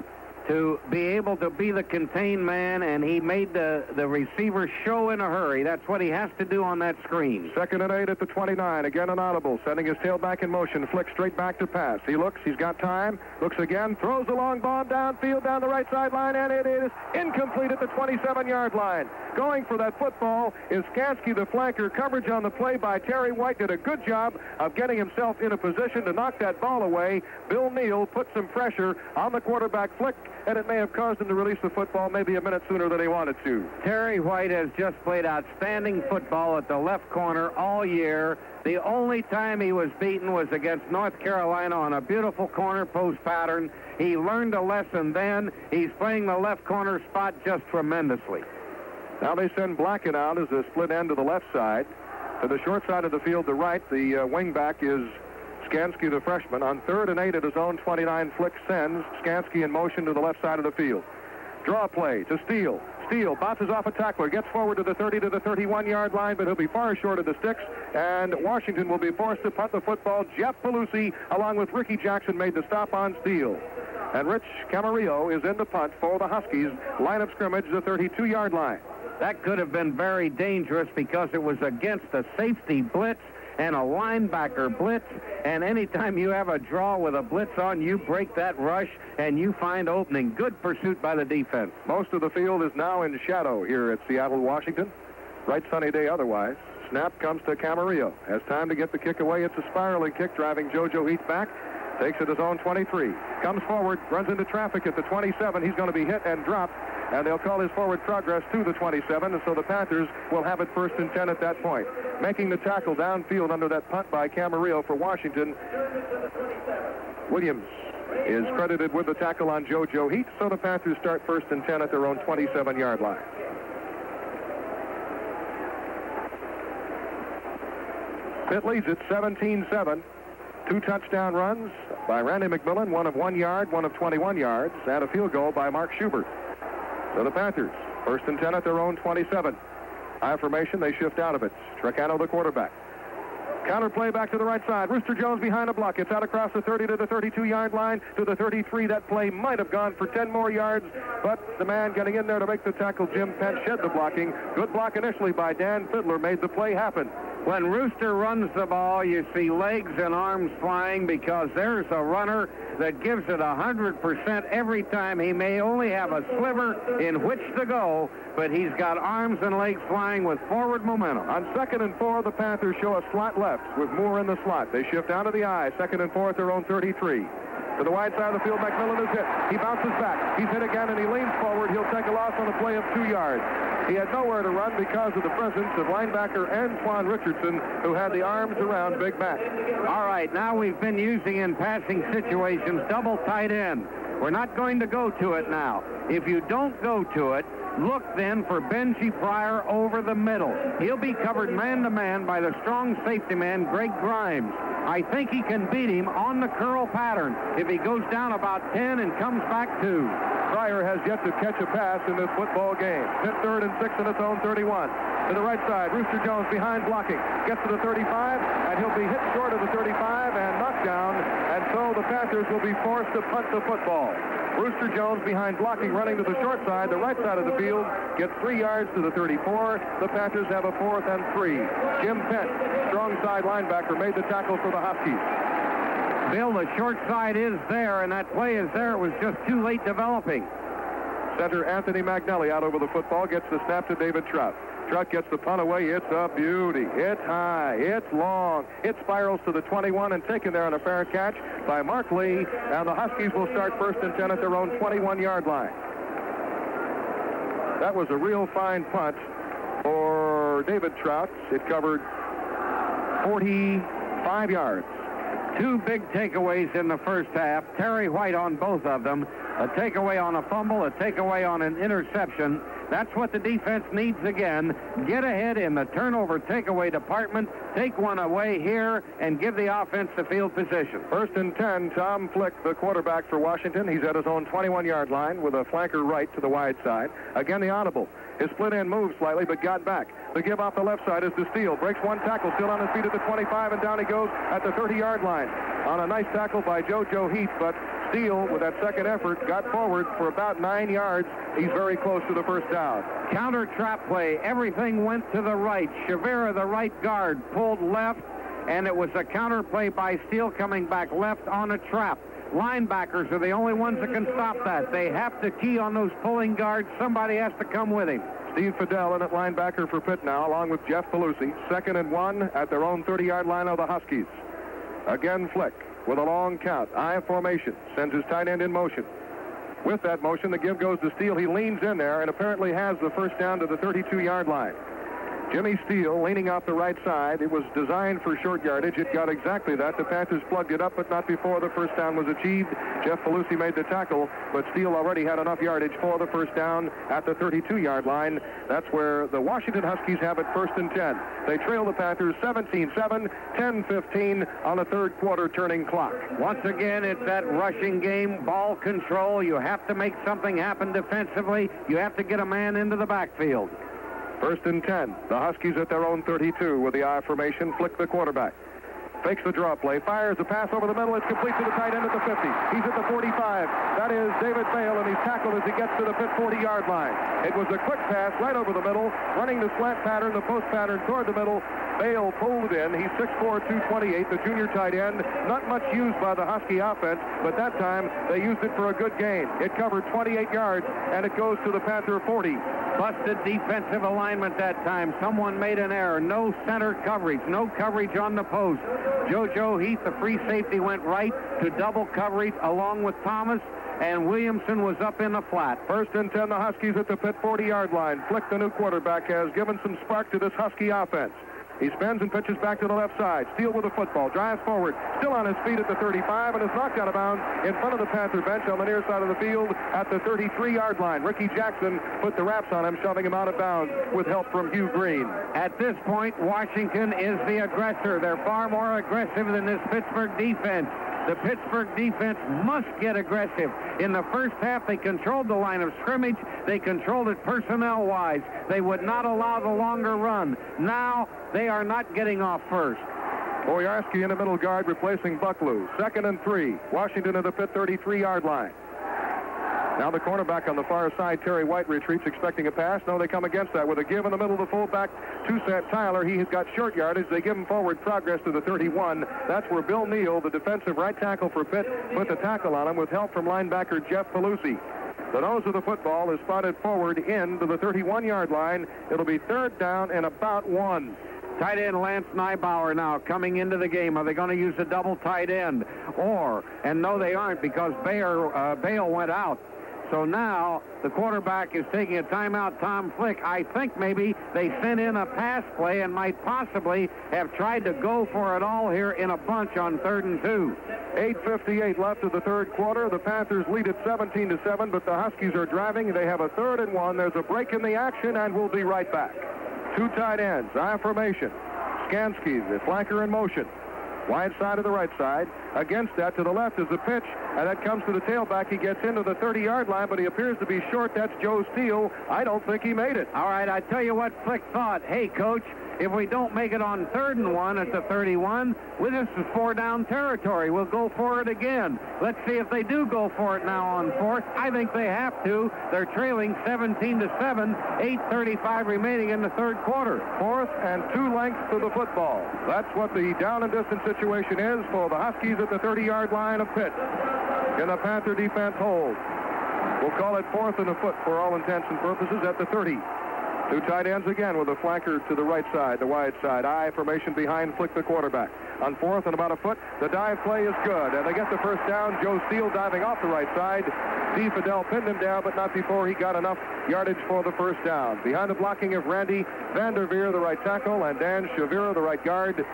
to be able to be the contained man, and he made the receiver show in a hurry. That's what he has to do on that screen. 2nd and 8 at the 29. Again an audible, sending his tail back in motion. Flick straight back to pass. He looks, he's got time, looks again, throws the long bomb downfield down the right sideline, and it is incomplete at the 27-yard line. Going for that football is Skansky, the flanker. Coverage on the play by Terry White did a good job of getting himself in a position to knock that ball away. Bill Neal put some pressure on the quarterback Flick, and it may have caused him to release the football maybe a minute sooner than he wanted to. Terry White has just played outstanding football at the left corner all year. The only time he was beaten was against North Carolina on a beautiful corner post pattern. He learned a lesson then. He's playing the left corner spot just tremendously. Now they send Blacken out as a split end to the left side. To the short side of the field, the right, the wingback is Skansky, the freshman. On 3rd and 8 at his own 29, Flick sends Skansky in motion to the left side of the field. Draw play to Steele. Steele bounces off a tackler, gets forward to the 30 to the 31-yard line, but he'll be far short of the sticks, and Washington will be forced to punt the football. Jeff Pelusi, along with Ricky Jackson, made the stop on Steele. And Rich Camarillo is in the punt for the Huskies. Line of scrimmage, the 32-yard line. That could have been very dangerous because it was against a safety blitz and a linebacker blitz, and anytime you have a draw with a blitz on, you break that rush and you find opening. Good pursuit by the defense. Most of the field is now in shadow here at Seattle, Washington. Bright sunny day otherwise. Snap comes to Camarillo. Has time to get the kick away. It's a spiraling kick driving JoJo Heath back. Takes it his own 23. Comes forward, runs into traffic at the 27. He's going to be hit and dropped, and they'll call his forward progress to the 27, and so the Panthers will have it 1st and 10 at that point. Making the tackle downfield under that punt by Camarillo for Washington. Williams is credited with the tackle on JoJo Heath, so the Panthers start 1st and 10 at their own 27-yard line. Pitt leads it 17-7. 2 touchdown runs by Randy McMillan, one of 1 yard, one of 21 yards, and a field goal by Mark Schubert. So the Panthers, 1st and 10 at their own 27. High formation, they shift out of it. Stracano, the quarterback. Counter play back to the right side. Rooster Jones behind a block. It's out across the 30 to the 32-yard line to the 33. That play might have gone for 10 more yards, but the man getting in there to make the tackle, Jim Pent, shed the blocking. Good block initially by Dan Fiddler, made the play happen. When Rooster runs the ball, you see legs and arms flying because there's a runner that gives it 100% every time. He may only have a sliver in which to go, but he's got arms and legs flying with forward momentum. On 2nd and 4, the Panthers show a slot left with Moore in the slot. They shift out of the eye. 2nd and 4 at their own 33. To the wide side of the field, McMillan is hit. He bounces back. He's hit again, and he leans forward. He'll take a loss on a play of 2 yards. He had nowhere to run because of the presence of linebacker Antoine Richardson, who had the arms around Big Mac. All right, now we've been using in passing situations double tight end. We're not going to go to it now. If you don't go to it, look then for Benji Pryor over the middle. He'll be covered man-to-man by the strong safety man, Greg Grimes. I think he can beat him on the curl pattern if he goes down about 10 and comes back 2. Pryor has yet to catch a pass in this football game. Pitt 3rd and 6 in its own 31. To the right side, Rooster Jones behind blocking. Gets to the 35, and he'll be hit short of the 35 and knocked down, and so the Panthers will be forced to punt the football. Rooster Jones behind blocking, running to the short side, the right side of the field, gets 3 yards to the 34. The Panthers have a 4th and 3. Jim Pent, strong side linebacker, made the tackle for the Huskies. Bill, the short side is there, and that play is there. It was just too late developing. Center Anthony Magnelli out over the football, gets the snap to David Trout. Trout gets the punt away. It's a beauty. It's high. It's long. It spirals to the 21 and taken there on a fair catch by Mark Lee. And the Huskies will start 1st and 10 at their own 21-yard line. That was a real fine punt for David Trout. It covered 45 yards. 2 big takeaways in the first half. Terry White on both of them. A takeaway on a fumble, a takeaway on an interception. That's what the defense needs again. Get ahead in the turnover takeaway department. Take one away here and give the offense the field position. 1st and 10, Tom Flick, the quarterback for Washington. He's at his own 21-yard line with a flanker right to the wide side. Again, the audible. His split end moved slightly, but got back. The give off the left side is to Steele. Breaks 1 tackle, still on his feet at the 25, and down he goes at the 30-yard line. On a nice tackle by JoJo Heath, but Steele, with that second effort, got forward for about 9 yards. He's very close to the first down. Counter trap play. Everything went to the right. Shavira, the right guard, pulled left, and it was a counter play by Steele coming back left on a trap. Linebackers are the only ones that can stop that. They have to key on those pulling guards. Somebody has to come with him. Steve Fidel in at linebacker for Pitt now, along with Jeff Pelusi. 2nd and 1 at their own 30-yard line of the Huskies. Again, Flick with a long count. I formation. Sends his tight end in motion. With that motion, the give goes to Steele. He leans in there and apparently has the first down to the 32-yard line. Jimmy Steele leaning off the right side. It was designed for short yardage. It got exactly that. The Panthers plugged it up, but not before the first down was achieved. Jeff Pelusi made the tackle, but Steele already had enough yardage for the first down at the 32-yard line. That's where the Washington Huskies have it, 1st and 10. They trail the Panthers 17-7, 10-15 on the third quarter turning clock. Once again, it's that rushing game, ball control. You have to make something happen defensively. You have to get a man into the backfield. 1st and 10. The Huskies at their own 32 with the I formation. Flick the quarterback. Fakes the draw play. Fires the pass over the middle. It's complete to the tight end at the 50. He's at the 45. That is David Bale, and he's tackled as he gets to the Pitt 40-yard line. It was a quick pass right over the middle, running the slant pattern, the post pattern toward the middle. Bale pulled it in. He's 6'4", 228, the junior tight end. Not much used by the Husky offense, but that time they used it for a good gain. It covered 28 yards, and it goes to the Panther 40. Busted defensive alignment that time. Someone made an error. No center coverage. No coverage on the post. JoJo Heath, the free safety, went right to double coverage along with Thomas, and Williamson was up in the flat. 1st and 10, the Huskies at the Pitt 40-yard line. Flick, the new quarterback, has given some spark to this Husky offense. He spins and pitches back to the left side. Steele with the football. Drives forward. Still on his feet at the 35 and is knocked out of bounds in front of the Panther bench on the near side of the field at the 33-yard line. Ricky Jackson put the wraps on him, shoving him out of bounds with help from Hugh Green. At this point, Washington is the aggressor. They're far more aggressive than this Pittsburgh defense. The Pittsburgh defense must get aggressive. In the first half, they controlled the line of scrimmage. They controlled it personnel-wise. They would not allow the longer run. Now, they are not getting off first. Boyarski in the middle guard replacing Bucklew. 2nd and 3. Washington at the Pitt 33-yard line. Now the cornerback on the far side, Terry White, retreats expecting a pass. No, they come against that with a give in the middle of the fullback to Seth Tyler. He has got short yardage. They give him forward progress to the 31. That's where Bill Neal, the defensive right tackle for Pitt, put the tackle on him with help from linebacker Jeff Pelusi. The nose of the football is spotted forward into the 31-yard line. It'll be 3rd down and about 1. Tight end Lance Neibauer now coming into the game. Are they going to use a double tight end? And no, they aren't, because Bale went out. So now the quarterback is taking a timeout, Tom Flick. I think maybe they sent in a pass play and might possibly have tried to go for it all here in a bunch on 3rd and 2. 8:58 left of the third quarter. The Panthers lead it 17-7, but the Huskies are driving. They have a 3rd and 1. There's a break in the action, and we'll be right back. 2 tight ends, I formation. Skansky, the flanker in motion. Wide side to the right side. Against that, to the left is the pitch, and that comes to the tailback. He gets into the 30-yard line, but he appears to be short. That's Joe Steele. I don't think he made it. All right, I tell you what Flick thought. Hey, Coach, if we don't make it on 3rd and 1 at the 31, this is 4-down territory. We'll go for it again. Let's see if they do go for it now on 4th. I think they have to. They're trailing 17-7, 8:35 remaining in the third quarter. 4th and 2 lengths to the football. That's what the down and distance situation is for the Huskies at the 30-yard line of Pitt. Can the Panther defense hold? We'll call it 4th and a foot for all intents and purposes at the 30. 2 tight ends again with a flanker to the right side, the wide side. I formation behind Flick, the quarterback. On 4th and about a foot, the dive play is good, and they get the first down. Joe Steele diving off the right side. Steve Fidel pinned him down, but not before he got enough yardage for the first down. Behind the blocking of Randy Vanderveer, the right tackle, and Dan Shavira, the right guard.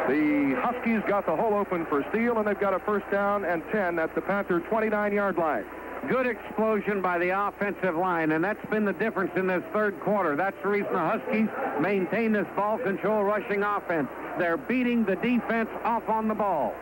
The Huskies got the hole open for Steele, and they've got a first down and 10 at the Panther 29-yard line. Good explosion by the offensive line, and that's been the difference in this third quarter. That's the reason the Huskies maintain this ball control rushing offense. They're beating the defense off on the ball.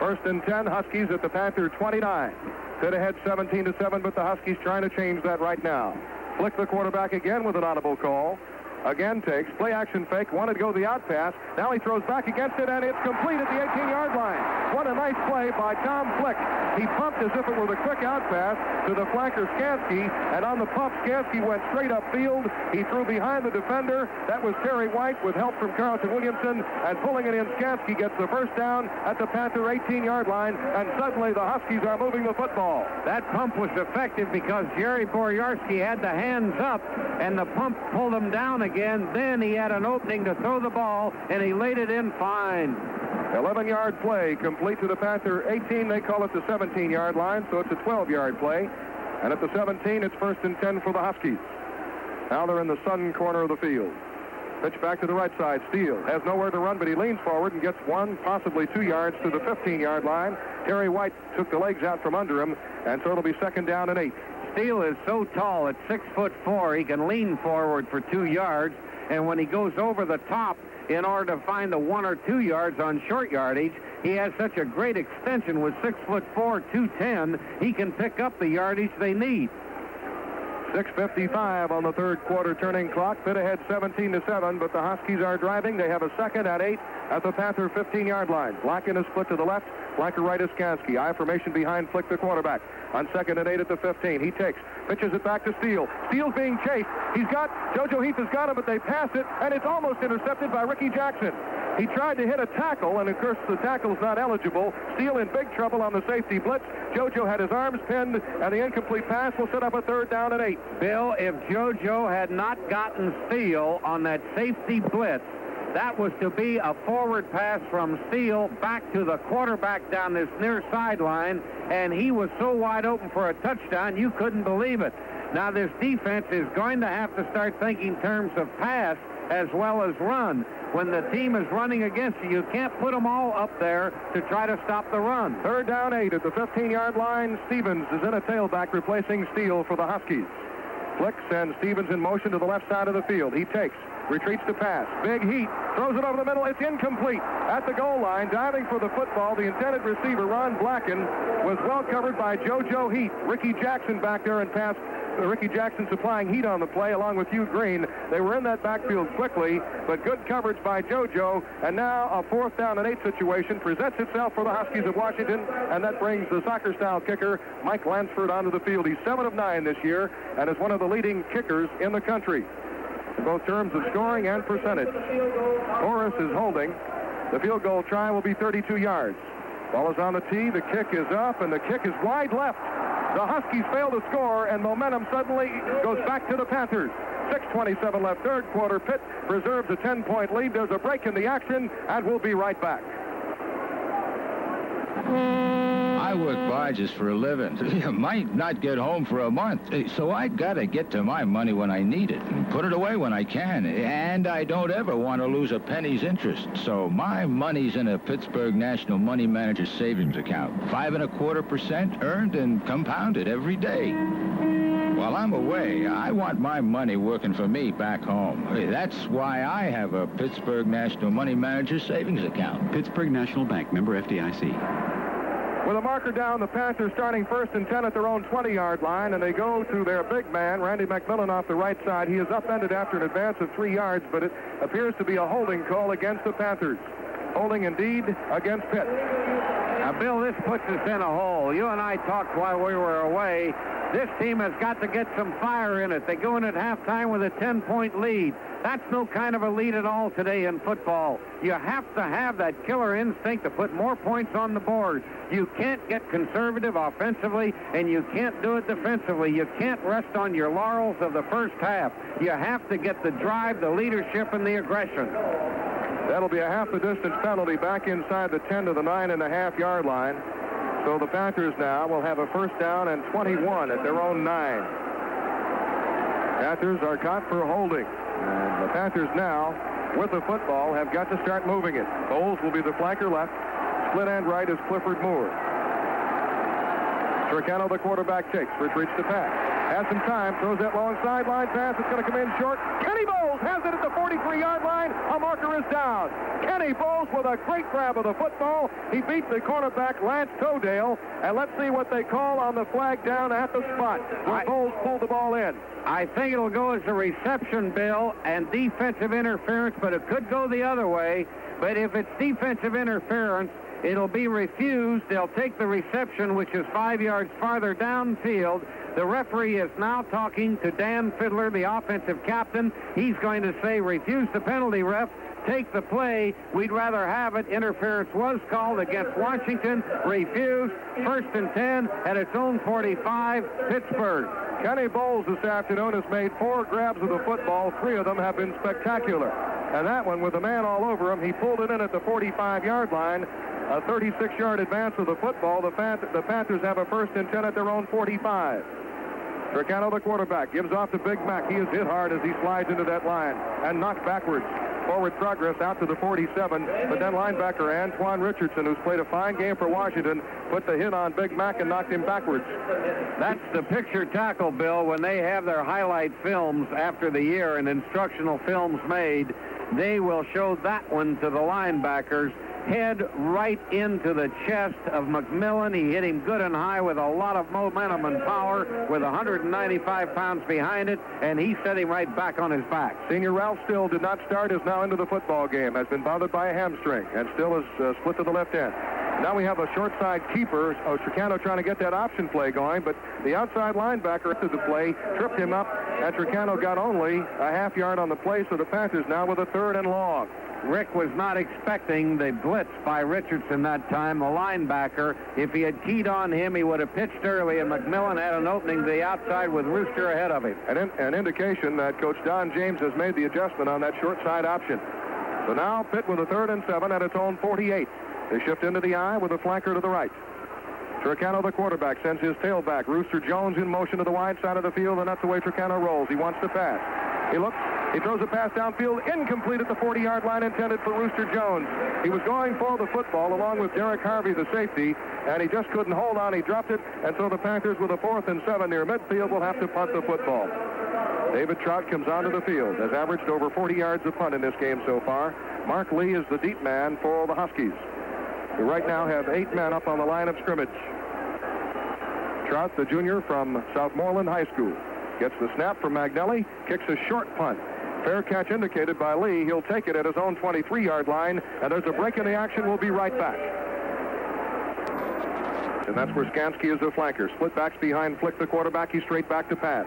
1st and 10, Huskies at the Panther 29. Pitt ahead 17-7, but the Huskies trying to change that right now. Flick, the quarterback, again with an audible call. Again takes, play action fake, wanted to go the out pass. Now he throws back against it, and it's complete at the 18-yard line. What a nice play by Tom Flick. He pumped as if it were the quick out pass to the flanker Skansky, and on the pump, Skansky went straight upfield. He threw behind the defender. That was Terry White with help from Carlton Williamson, and pulling it in, Skansky gets the first down at the Panther 18-yard line, and suddenly the Huskies are moving the football. That pump was effective because Jerry Boyarski had the hands up, and the pump pulled him down again. Then he had an opening to throw the ball, and he laid it in fine. 11-yard play complete to the Panther 18. They call it the 17-yard line, so it's a 12-yard play. And at the 17, it's 1st and 10 for the Huskies. Now they're in the sun corner of the field. Pitch back to the right side. Steele has nowhere to run, but he leans forward and gets 1, possibly 2 yards to the 15-yard line. Terry White took the legs out from under him, and so it'll be 2nd down and 8. Steele is so tall at 6'4", he can lean forward for 2 yards, and when he goes over the top in order to find the 1 or 2 yards on short yardage, he has such a great extension with 6'4", 210. He can pick up the yardage they need. 6:55 on the third quarter turning clock. Pitt ahead 17-7, but the Huskies are driving. They have a 2nd and 8 at the Panther 15-yard line. Blacken is split to the left. Blacker right is Skansky. I formation behind Flick, the quarterback. On 2nd and 8 at the 15. He takes, pitches it back to Steele. Steele's being chased. JoJo Heath has got him, but they pass it, and it's almost intercepted by Ricky Jackson. He tried to hit a tackle, and of course the tackle's not eligible. Steele in big trouble on the safety blitz. JoJo had his arms pinned, and the incomplete pass will set up a 3rd down and 8. Bill, if JoJo had not gotten Steele on that safety blitz, that was to be a forward pass from Steele back to the quarterback down this near sideline, and he was so wide open for a touchdown, you couldn't believe it. Now, this defense is going to have to start thinking in terms of pass as well as run. When the team is running against you, you can't put them all up there to try to stop the run. 3rd down 8 at the 15-yard line. Stevens is in a tailback replacing Steele for the Huskies. Flick sends Stevens in motion to the left side of the field. He takes, retreats to pass. Big Heat throws it over the middle. It's incomplete. At the goal line, diving for the football, the intended receiver, Ron Blacken, was well covered by JoJo Heat. Ricky Jackson back there and passed. Ricky Jackson supplying heat on the play along with Hugh Green. They were in that backfield quickly, but good coverage by JoJo. And now a 4th down and 8 situation presents itself for the Huskies of Washington, and that brings the soccer-style kicker, Mike Lansford, onto the field. He's 7 of 9 this year and is one of the leading kickers in the country, in both terms of scoring and percentage. Horace is holding. The field goal try will be 32 yards. Ball is on the tee. The kick is up, and the kick is wide left. The Huskies fail to score, and momentum suddenly goes back to the Panthers. 6:27 left, third quarter. Pitt preserves a 10-point lead. There's a break in the action, and we'll be right back. I work barges for a living. You might not get home for a month, so I gotta get to my money when I need it and put it away when I can. And I don't ever want to lose a penny's interest, so my money's in a Pittsburgh National Money Manager savings account. 5.25% earned and compounded every day. While I'm away, I want my money working for me back home. That's why I have a Pittsburgh National Money Manager savings account. Pittsburgh National Bank, member FDIC. With a marker down, the Panthers starting 1st and 10 at their own 20-yard line, and they go to their big man, Randy McMillan, off the right side. He is upended after an advance of 3 yards, but it appears to be a holding call against the Panthers. Holding indeed against Pitt. Now, Bill, this puts us in a hole. You and I talked while we were away. This team has got to get some fire in it. They go in at halftime with a 10-point lead. That's no kind of a lead at all today in football. You have to have that killer instinct to put more points on the board. You can't get conservative offensively, and you can't do it defensively. You can't rest on your laurels of the first half. You have to get the drive, the leadership, and the aggression. That'll be a half the distance penalty back inside the 10 to the 9.5-yard line. So the Panthers now will have a 1st down and 21 at their own 9. Panthers are caught for holding. And the Panthers now, with the football, have got to start moving it. Bowles will be the flanker left. Split end right is Clifford Moore. Turcano, the quarterback, takes. Retreats to pass. Has some time. Throws that long sideline pass. It's going to come in short. Kenny Bowles has it at the 43-yard line. A marker is down. Kenny Bowles with a great grab of the football. He beat the cornerback, Lance Todale. And let's see what they call on the flag down at the spot where Bowles pulled the ball in. I think it'll go as a reception, Bill, and defensive interference, but it could go the other way. But if it's defensive interference, it'll be refused. They'll take the reception, which is 5 yards farther downfield. The referee is now talking to Dan Fiddler, the offensive captain. He's going to say, refuse the penalty, ref. Take the play. We'd rather have it. Interference was called against Washington. Refused. 1st and 10 at its own 45, Pittsburgh. Kenny Bowles this afternoon has made 4 grabs of the football. 3 of them have been spectacular. And that one, with the man all over him, he pulled it in at the 45-yard line. A 36-yard advance of the football. The Panthers have a 1st and 10 at their own 45. Tricano, the quarterback, gives off to Big Mac. He is hit hard as he slides into that line and knocked backwards. Forward progress out to the 47, but then linebacker Antoine Richardson, who's played a fine game for Washington, put the hit on Big Mac and knocked him backwards. That's the picture tackle, Bill. When they have their highlight films after the year and instructional films made, they will show that one to the linebackers. Head right into the chest of McMillan. He hit him good and high with a lot of momentum and power with 195 pounds behind it, and he set him right back on his back. Senior Ralph Still did not start, is now into the football game, has been bothered by a hamstring, and Still is split to the left end. Now we have a short side keeper. Tricano trying to get that option play going, but the outside linebacker after the play tripped him up, and Tricano got only a half yard on the play, so the Panthers now with a 3rd and long. Rick was not expecting the blitz by Richardson that time, the linebacker. If he had keyed on him, he would have pitched early, and McMillan had an opening to the outside with Rooster ahead of him. An indication that Coach Don James has made the adjustment on that short side option. So now Pitt with a 3rd and 7 at its own 48. They shift into the I with a flanker to the right. Tricano, the quarterback, sends his tailback. Rooster Jones in motion to the wide side of the field, and that's the way Tricano rolls. He wants to pass. He looks. He throws a pass downfield, incomplete at the 40-yard line, intended for Rooster Jones. He was going for the football along with Derek Harvey, the safety, and he just couldn't hold on. He dropped it, and so the Panthers with a 4th and 7 near midfield will have to punt the football. David Trout comes onto the field, has averaged over 40 yards of punt in this game so far. Mark Lee is the deep man for the Huskies, who right now have 8 men up on the line of scrimmage. Trout, the junior from Southmoreland High School, gets the snap from Magnelli, kicks a short punt. Fair catch indicated by Lee. He'll take it at his own 23-yard line, and there's a break in the action. We'll be right back. And that's where Skansky is the flanker. Split backs behind Flick, the quarterback. He's straight back to pass.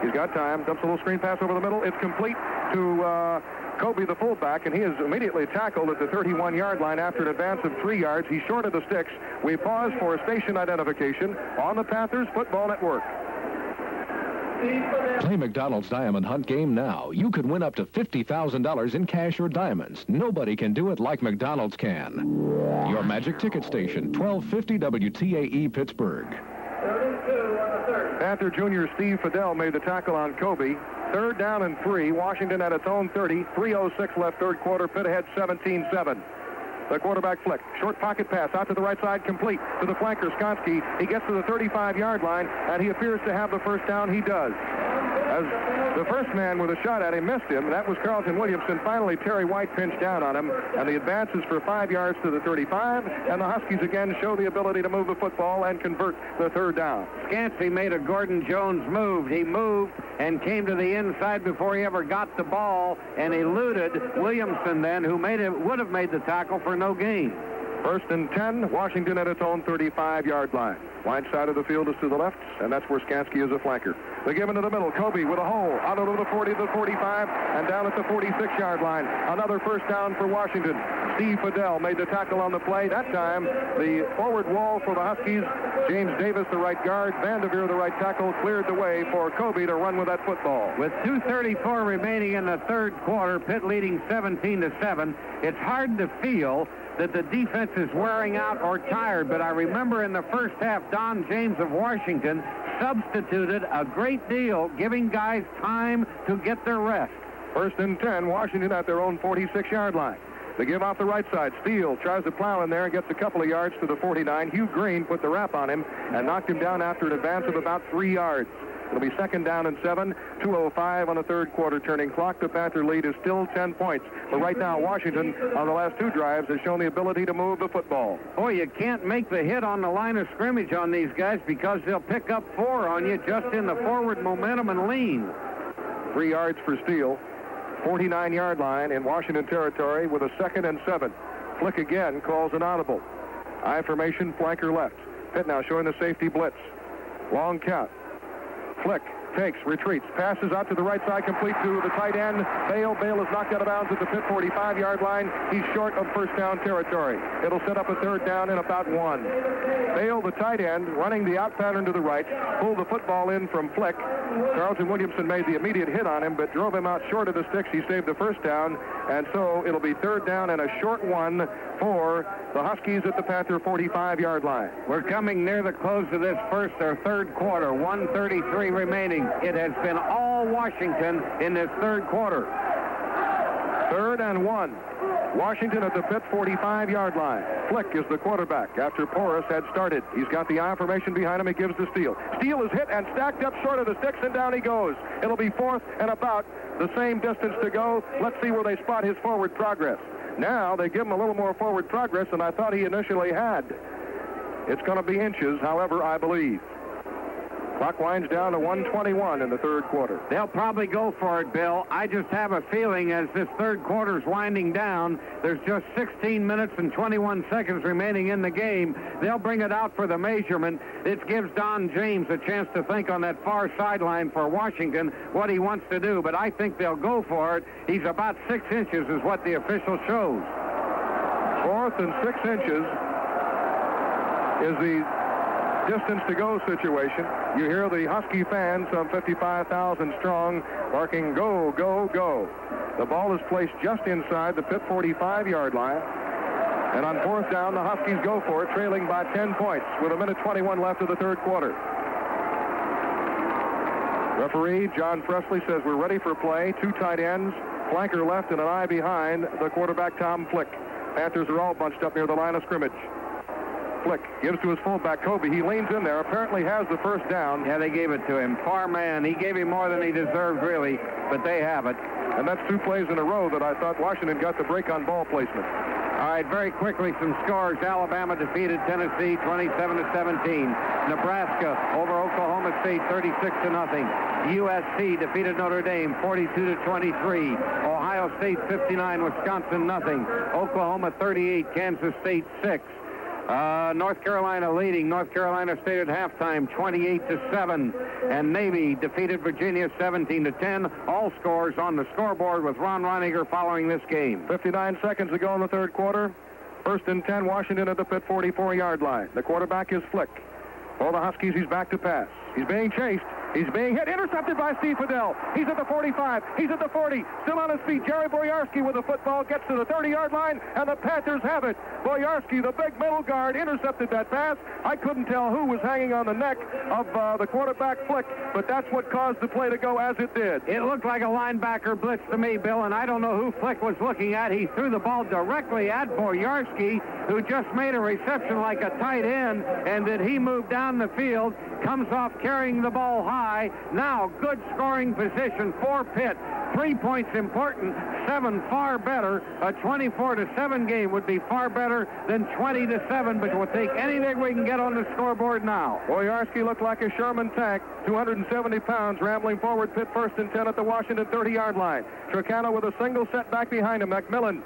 He's got time. Dumps a little screen pass over the middle. It's complete to Kobe, the fullback, and he is immediately tackled at the 31-yard line after an advance of 3 yards. He's short of the sticks. We pause for station identification on the Panthers Football Network. Play McDonald's Diamond Hunt game now. You could win up to $50,000 in cash or diamonds. Nobody can do it like McDonald's can. Your magic ticket station, 1250 WTAE Pittsburgh. Panther junior Steve Fidel made the tackle on Kobe. 3rd down and 3. Washington at its own 30. 3:06 left third quarter. Pitt ahead 17-7. The quarterback Flick. Short pocket pass out to the right side, complete to the flanker Skansky. He gets to the 35-yard line, and he appears to have the first down. He does. As the first man with a shot at him missed him, that was Carlton Williamson. Finally, Terry White pinched down on him, and the advance is for 5 yards to the 35, and the Huskies again show the ability to move the football and convert the 3rd down. Skansky made a Gordon Jones move. He moved and came to the inside before he ever got the ball, and eluded Williamson then, who would have made the tackle for no gain. 1st and 10, Washington at its own 35-yard line. Wide side of the field is to the left, and that's where Skansky is a flanker. They give into the middle. Kobe with a hole out of the 40 to the 45 and down at the 46-yard line. Another first down for Washington. Steve Fidel made the tackle on the play. That time, the forward wall for the Huskies, James Davis, the right guard, Vanderveer, the right tackle, cleared the way for Kobe to run with that football. With 2:34 remaining in the 3rd quarter, Pitt leading 17-7, it's hard to feel that the defense is wearing out or tired, but I remember in the first half, Don James of Washington substituted a great deal, giving guys time to get their rest. 1st and 10, Washington at their own 46-yard line. They give off the right side. Steele tries to plow in there and gets a couple of yards to the 49. Hugh Green put the wrap on him and knocked him down after an advance of about 3 yards. It'll be 2nd down and 7, 2:05 on the 3rd quarter turning clock. The Panther lead is still 10 points. But right now, Washington, on the last 2 drives, has shown the ability to move the football. Boy, you can't make the hit on the line of scrimmage on these guys because they'll pick up 4 on you just in the forward momentum and lean. 3 yards for Steele. 49-yard line in Washington territory with a 2nd and 7. Flick again calls an audible. I formation, flanker left. Pitt now showing the safety blitz. Long count. Flick Takes, retreats, passes out to the right side, complete to the tight end. Bale is knocked out of bounds at the Pitt 45-yard line. He's short of first down territory. It'll set up a third down in about 1. Bale, the tight end, running the out pattern to the right, pulled the football in from Flick. Carlton Williamson made the immediate hit on him, but drove him out short of the sticks. He saved the first down, and so it'll be third down and a short one for the Huskies at the Panther 45-yard line. We're coming near the close of this first or third quarter. 1:33 remaining. It has been all Washington in this third quarter. 3rd and 1. Washington at the Pitt 45-yard line. Flick is the quarterback after Porras had started. He's got the I formation behind him. He gives to Steele. Steele is hit and stacked up short of the sticks, and down he goes. It'll be 4th and about the same distance to go. Let's see where they spot his forward progress. Now they give him a little more forward progress than I thought he initially had. It's going to be inches, however, I believe. Clock winds down to 1:21 in the third quarter. They'll probably go for it, Bill. I just have a feeling as this third quarter's winding down, there's just 16 minutes and 21 seconds remaining in the game. They'll bring it out for the measurement. It gives Don James a chance to think on that far sideline for Washington what he wants to do, but I think they'll go for it. He's about 6 inches is what the official shows. 4th and 6 inches is the distance to go situation. You hear the Husky fans, some 55,000 strong, barking, go, go, go. The ball is placed just inside the Pitt 45-yard line. And on 4th down, the Huskies go for it, trailing by 10 points with 1:21 left of the third quarter. Referee John Presley says we're ready for play. 2 tight ends, flanker left and an eye behind the quarterback Tom Flick. Panthers are all bunched up near the line of scrimmage. Flick gives to his fullback, Kobe. He leans in there, apparently has the first down. Yeah, they gave it to him. Far man. He gave him more than he deserved, really, but they have it. And that's 2 plays in a row that I thought Washington got the break on ball placement. All right, very quickly, some scores. Alabama defeated Tennessee 27-17. Nebraska over Oklahoma State 36-0. USC defeated Notre Dame 42-23. Ohio State 59, Wisconsin nothing. Oklahoma 38, Kansas State 6. North Carolina leading. North Carolina State at halftime 28-7. And Navy defeated Virginia 17-10. All scores on the scoreboard with Ron Reiniger following this game. 59 seconds to go in the third quarter. 1st and 10, Washington at the Pitt 44-yard line. The quarterback is Flick. For the Huskies, he's back to pass. He's being chased. He's being hit. Intercepted by Steve Fidel. He's at the 45. He's at the 40. Still on his feet. Jerry Boyarsky with the football gets to the 30-yard line, and the Panthers have it. Boyarsky, the big middle guard, intercepted that pass. I couldn't tell who was hanging on the neck of the quarterback Flick, but that's what caused the play to go as it did. It looked like a linebacker blitz to me, Bill, and I don't know who Flick was looking at. He threw the ball directly at Boyarsky, who just made a reception like a tight end, and then he moved down the field, comes off carrying the ball high. Now, good scoring position for Pitt. 3 points important, 7 far better. A 24-7 game would be far better than 20-7, but we'll take anything we can get on the scoreboard now. Boyarsky looked like a Sherman tank, 270 pounds, rambling forward. Pitt 1st and 10 at the Washington 30-yard line. Tricano with a single setback behind him. McMillan.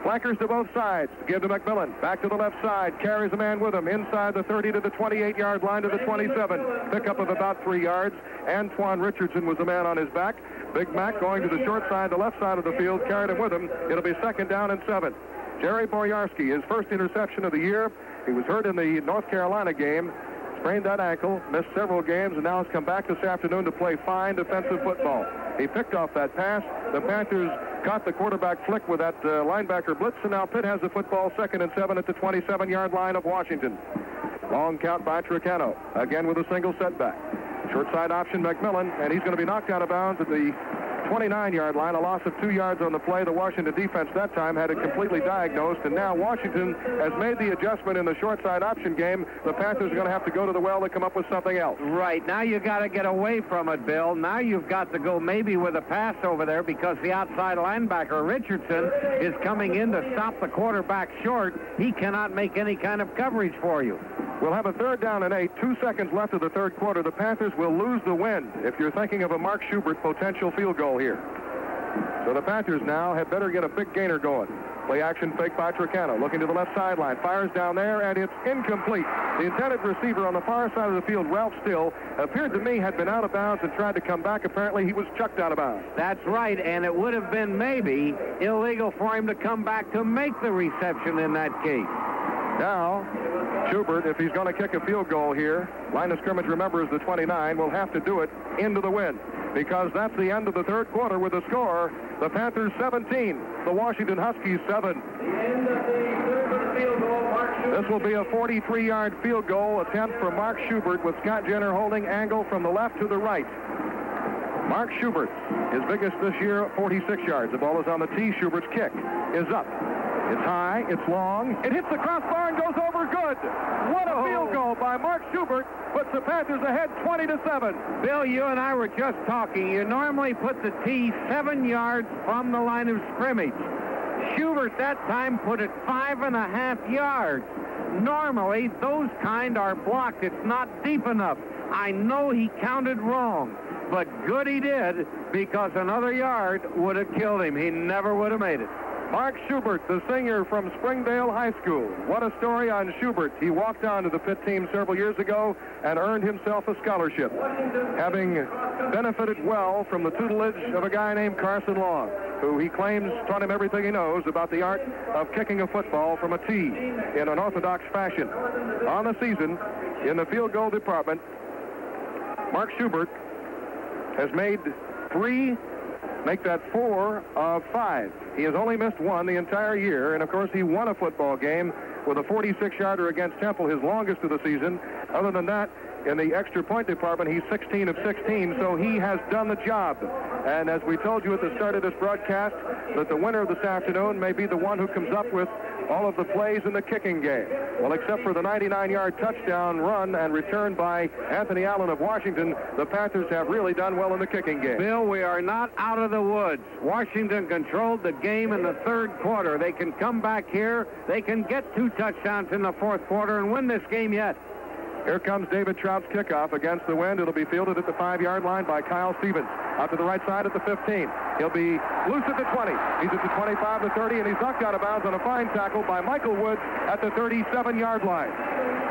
Flankers to both sides. Give to McMillan. Back to the left side. Carries a man with him. Inside the 30 to the 28-yard line to the 27. Pickup of about 3 yards. Antoine Richardson was the man on his back. Big Mac going to the short side, the left side of the field, carried him with him. It'll be 2nd down and 7. Jerry Boyarsky, his first interception of the year. He was hurt in the North Carolina game. Sprained that ankle, missed several games, and now has come back this afternoon to play fine defensive football. He picked off that pass. The Panthers caught the quarterback Flick with that linebacker blitz, and now Pitt has the football 2nd and 7 at the 27-yard line of Washington. Long count by Tricano, again with a single setback. Short side option McMillan, and he's going to be knocked out of bounds at the 29-yard line, a loss of 2 yards on the play. The Washington defense that time had it completely diagnosed, and now Washington has made the adjustment in the short side option game. The Panthers are going to have to go to the well to come up with something else. Right. Now you got to get away from it, Bill. Now you've got to go maybe with a pass over there because the outside linebacker, Richardson, is coming in to stop the quarterback short. He cannot make any kind of coverage for you. We'll have a 3rd down and 8. 2 seconds left of the third quarter. The Panthers will lose the wind if you're thinking of a Mark Schubert potential field goal here. So the Panthers now had better get a big gainer going. Play action fake by Tricano. Looking to the left sideline. Fires down there, and it's incomplete. The intended receiver on the far side of the field, Ralph Still, appeared to me had been out of bounds and tried to come back. Apparently, he was chucked out of bounds. That's right, and it would have been maybe illegal for him to come back to make the reception in that case. Now, Schubert, if he's going to kick a field goal here, line of scrimmage, remember, is the 29, will have to do it into the wind, because that's the end of the third quarter with the score, the Panthers 17, the Washington Huskies 7. This will be a 43-yard field goal attempt for Mark Schubert, with Scott Jenner holding angle from the left to the right. Mark Schubert, his biggest this year, 46 yards. The ball is on the tee. Schubert's kick is up. It's high, it's long, it hits the crossbar and goes over good. What a field goal by Mark Schubert, puts the Panthers ahead 20-7. Bill, you and I were just talking. You normally put the tee 7 yards from the line of scrimmage. Schubert that time put it 5.5 yards. Normally, those kind are blocked. It's not deep enough. I know he counted wrong, but good he did, because another yard would have killed him. He never would have made it. Mark Schubert, the senior from Springdale High School. What a story on Schubert. He walked on to the Pitt team several years ago and earned himself a scholarship, having benefited well from the tutelage of a guy named Carson Long, who he claims taught him everything he knows about the art of kicking a football from a tee in an orthodox fashion. On the season, in the field goal department, Mark Schubert has made 3, make that 4 of 5. He has only missed 1 the entire year, and of course he won a football game with a 46-yarder against Temple, his longest of the season. Other than that, in the extra point department, he's 16 of 16, so he has done the job. And as we told you at the start of this broadcast, that the winner of this afternoon may be the one who comes up with all of the plays in the kicking game. Well, except for the 99-yard touchdown run and return by Anthony Allen of Washington, the Panthers have really done well in the kicking game. Bill, we are not out of the woods. Washington controlled the game in the third quarter. They can come back here. They can get 2 touchdowns in the fourth quarter and win this game yet. Here comes David Trout's kickoff against the wind. It'll be fielded at the 5-yard line by Kyle Stevens. Out to the right side at the 15. He'll be loose at the 20. He's at the 25, the 30, and he's knocked out of bounds on a fine tackle by Michael Woods at the 37-yard line.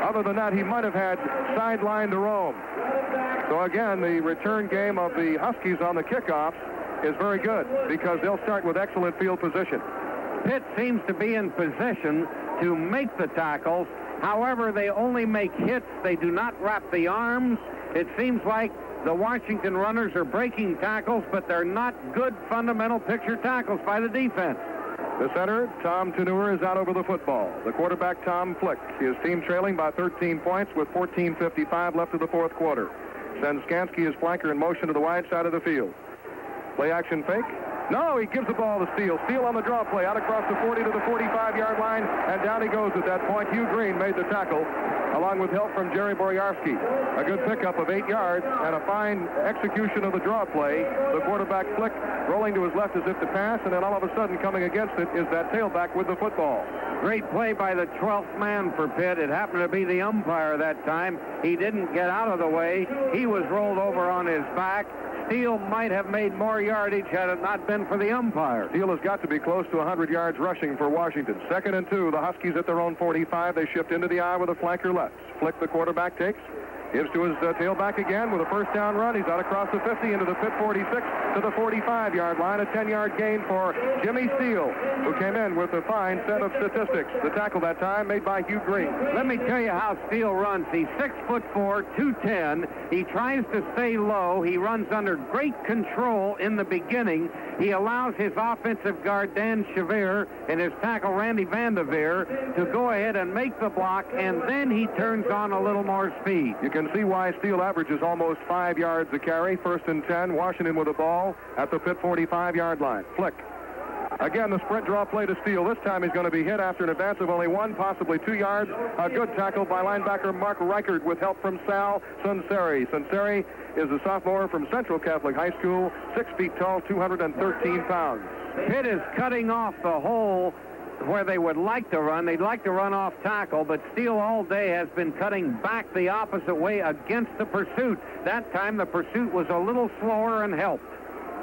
Other than that, he might have had sideline to roam. So again, the return game of the Huskies on the kickoffs is very good, because they'll start with excellent field position. Pitt seems to be in position to make the tackles. However, they only make hits. They do not wrap the arms. It seems like the Washington runners are breaking tackles, but they're not good fundamental picture tackles by the defense. The center, Tom Teneur, is out over the football. The quarterback, Tom Flick, his team trailing by 13 points with 14:55 left of the fourth quarter. Sends Skansky, his flanker, in motion to the wide side of the field. Play action fake. No, he gives the ball to Steele. Steele on the draw play, out across the 40 to the 45-yard line, and down he goes at that point. Hugh Green made the tackle, along with help from Jerry Boryarski. A good pickup of 8 yards and a fine execution of the draw play. The quarterback Flick rolling to his left as if to pass, and then all of a sudden coming against it is that tailback with the football. Great play by the 12th man for Pitt. It happened to be the umpire that time. He didn't get out of the way. He was rolled over on his back. Steele might have made more yardage had it not been for the umpire. Steele has got to be close to 100 yards rushing for Washington. 2nd and 2. The Huskies at their own 45. They shift into the eye with a flanker left. Flick, the quarterback, takes. Gives to his tailback again with a first down run. He's out across the 50 into the Pitt 46 to the 45-yard line. A 10-yard gain for Jimmy Steele, who came in with a fine set of statistics. The tackle that time made by Hugh Green. Let me tell you how Steele runs. He's 6'4", 210. He tries to stay low. He runs under great control in the beginning. He allows his offensive guard, Dan Chever, and his tackle, Randy Vanderveer, to go ahead and make the block, and then he turns on a little more speed. You can see why Steele averages almost 5 yards a carry. 1st and 10. Washington with the ball at the Pitt 45-yard line. Flick. Again, the sprint draw play to Steele. This time he's going to be hit after an advance of only 1, possibly 2 yards. A good tackle by linebacker Mark Reichert with help from Sal Sunseri. Sunseri is a sophomore from Central Catholic High School, 6 feet tall, 213 pounds. Pitt is cutting off the hole where they would like to run. They'd like to run off tackle, but Steele all day has been cutting back the opposite way against the pursuit. That time the pursuit was a little slower and helped.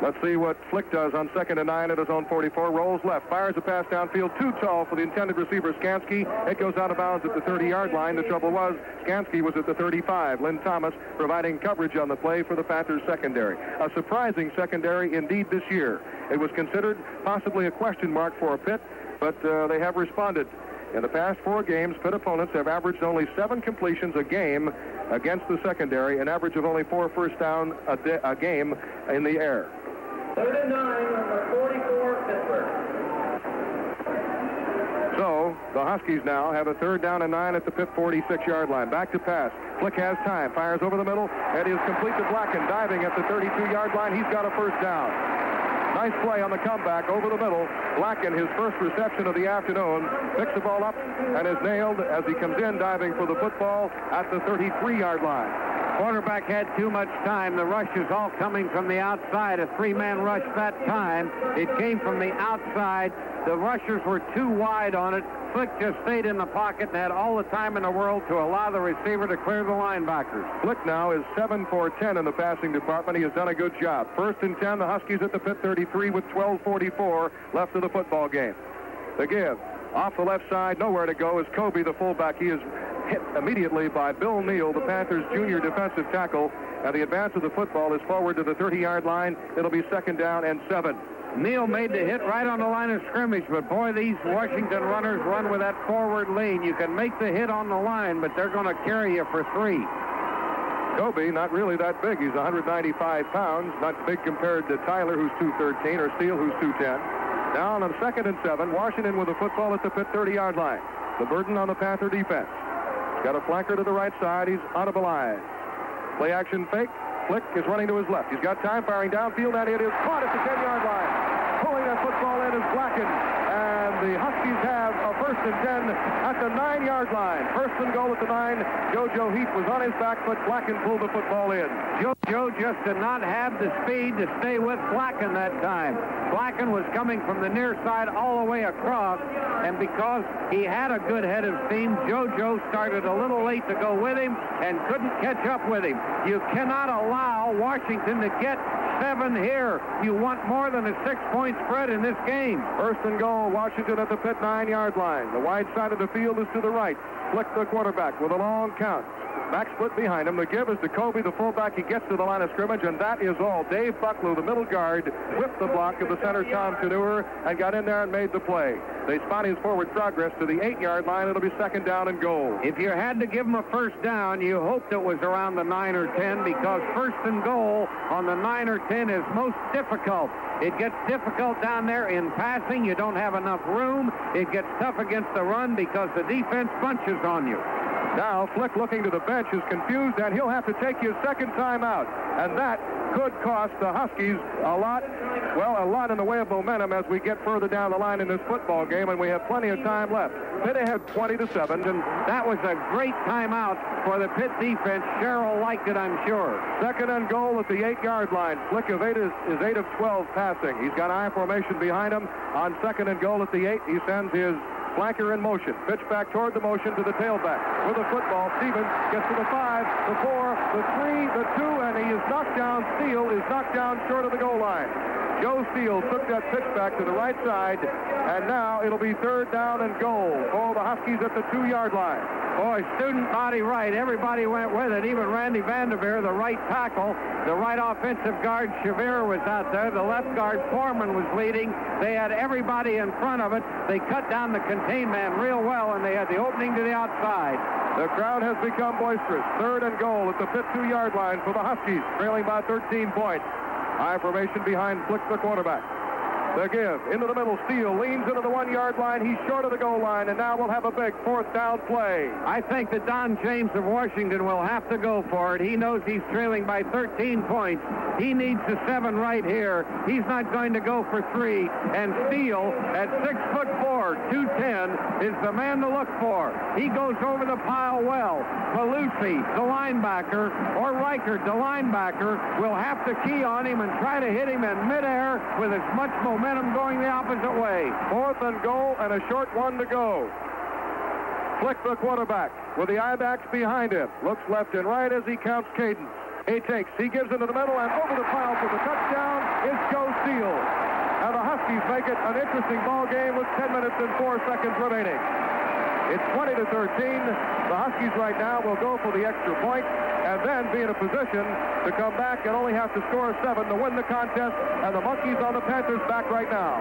Let's see what Flick does on 2nd and 9 at his own 44. Rolls left, fires a pass downfield, too tall for the intended receiver, Skansky. It goes out of bounds at the 30-yard line. The trouble was, Skansky was at the 35. Lynn Thomas providing coverage on the play for the Panthers secondary. A surprising secondary indeed this year. It was considered possibly a question mark for Pitt, but they have responded. In the past 4 games, Pitt opponents have averaged only 7 completions a game against the secondary, an average of only 4 first down a game in the air. 3rd and 9, number 44, Pittsburgh. So the Huskies now have a 3rd down and 9 at the Pitt 46-yard line. Back to pass. Flick has time. Fires over the middle. And is complete to Blacken. Diving at the 32-yard line. He's got a first down. Nice play on the comeback over the middle. Blacken, his first reception of the afternoon, picks the ball up and is nailed as he comes in diving for the football at the 33-yard line. Quarterback had too much time. The rush is all coming from the outside. A 3-man rush that time. It came from the outside. The rushers were too wide on it. Flick just stayed in the pocket and had all the time in the world to allow the receiver to clear the linebackers. Flick now is 7 for 10 in the passing department. He has done a good job. 1st and 10, the Huskies at the Pitt 33 with 12:44 left of the football game. The give. Off the left side, nowhere to go is Kobe, the fullback. He is hit immediately by Bill Neal, the Panthers' junior defensive tackle, and the advance of the football is forward to the 30-yard line. It'll be 2nd down and 7. Neal made the hit right on the line of scrimmage, but boy, these Washington runners run with that forward lean. You can make the hit on the line, but they're going to carry you for 3. Kobe, not really that big. He's 195 pounds, not big compared to Tyler, who's 213, or Steele, who's 210. Now on 2nd and 7, Washington with the football at the Pitt 30-yard line. The burden on the Panther defense. Got a flanker to the right side. He's audible eyes. Play action fake. Flick is running to his left. He's got time, firing downfield, and it is caught at the 10-yard line. Pulling that football in is Blacken. And the Huskies have a 1st and 10 at the 9-yard line. 1st and goal at the 9. JoJo Heath was on his back, but Blacken pulled the football in. JoJo just did not have the speed to stay with Blacken that time. Blacken was coming from the near side all the way across, and because he had a good head of steam, JoJo started a little late to go with him and couldn't catch up with him. You cannot allow Washington to get 7 here. You want more than a 6-point spread in this game. 1st and goal, Washington at the Pitt 9-yard line. The wide side of the field is to the right. Flick, the quarterback, with a long count. Back split behind him. The give is to Kobe, the fullback. He gets to the line of scrimmage, and that is all. Dave Bucklew, the middle guard, whipped the block of the center, Tom Caneur, and got in there and made the play. They spot his forward progress to the 8-yard line. It'll be 2nd down and goal. If you had to give him a first down, you hoped it was around the 9 or 10, because 1st and goal on the 9 or 10 is most difficult. It gets difficult down there in passing. You don't have enough room. It gets tough against the run because the defense bunches on you. Now Flick, looking to the bench, is confused, and he'll have to take his 2nd timeout. And that could cost the Huskies a lot in the way of momentum as we get further down the line in this football game, and we have plenty of time left. Pitt ahead 20-7. And that was a great timeout for the Pitt defense. Sherrill liked it, I'm sure. 2nd and goal at the 8-yard line. Flick is 8 of 12 passing. He's got I formation behind him. On 2nd and goal at the 8, he sends his flanker in motion. Pitch back toward the motion to the tailback. With the football, Stevens gets to the 5, the 4, the 3, the 2, and he is knocked down. Steele is knocked down short of the goal line. Joe Steele took that pitch back to the right side, and now it'll be 3rd down and goal for the Huskies at the 2-yard line. Boy, student body right. Everybody went with it. Even Randy Vanderveer, the right tackle. The right offensive guard, Shavir, was out there. The left guard, Foreman, was leading. They had everybody in front of it. They cut down the contain man real well, and they had the opening to the outside. The crowd has become boisterous. 3rd and goal at the Pitt 2-yard line for the Huskies, trailing by 13 points. High formation behind Flick, the quarterback. The give into the middle. Steele leans into the 1-yard line. He's short of the goal line, and now we'll have a big 4th down play. I think that Don James of Washington will have to go for it. He knows he's trailing by 13 points. He needs the 7 right here. He's not going to go for 3. And Steele, at 6'4", 210, is the man to look for. He goes over the pile well. Malusi, the linebacker, or Reichert, the linebacker, will have to key on him and try to hit him in midair with as much momentum going the opposite way. 4th and goal and a short one to go. Flick, the quarterback, with the I-backs behind him, looks left and right as he counts cadence. He gives into the middle, and over the pile for the touchdown is Joe Steele. And the Huskies make it an interesting ball game with 10 minutes and 4 seconds remaining. It's 20-13. The Huskies right now will go for the extra point and then be in a position to come back and only have to score 7 to win the contest. And the Monkeys on the Panthers' back right now.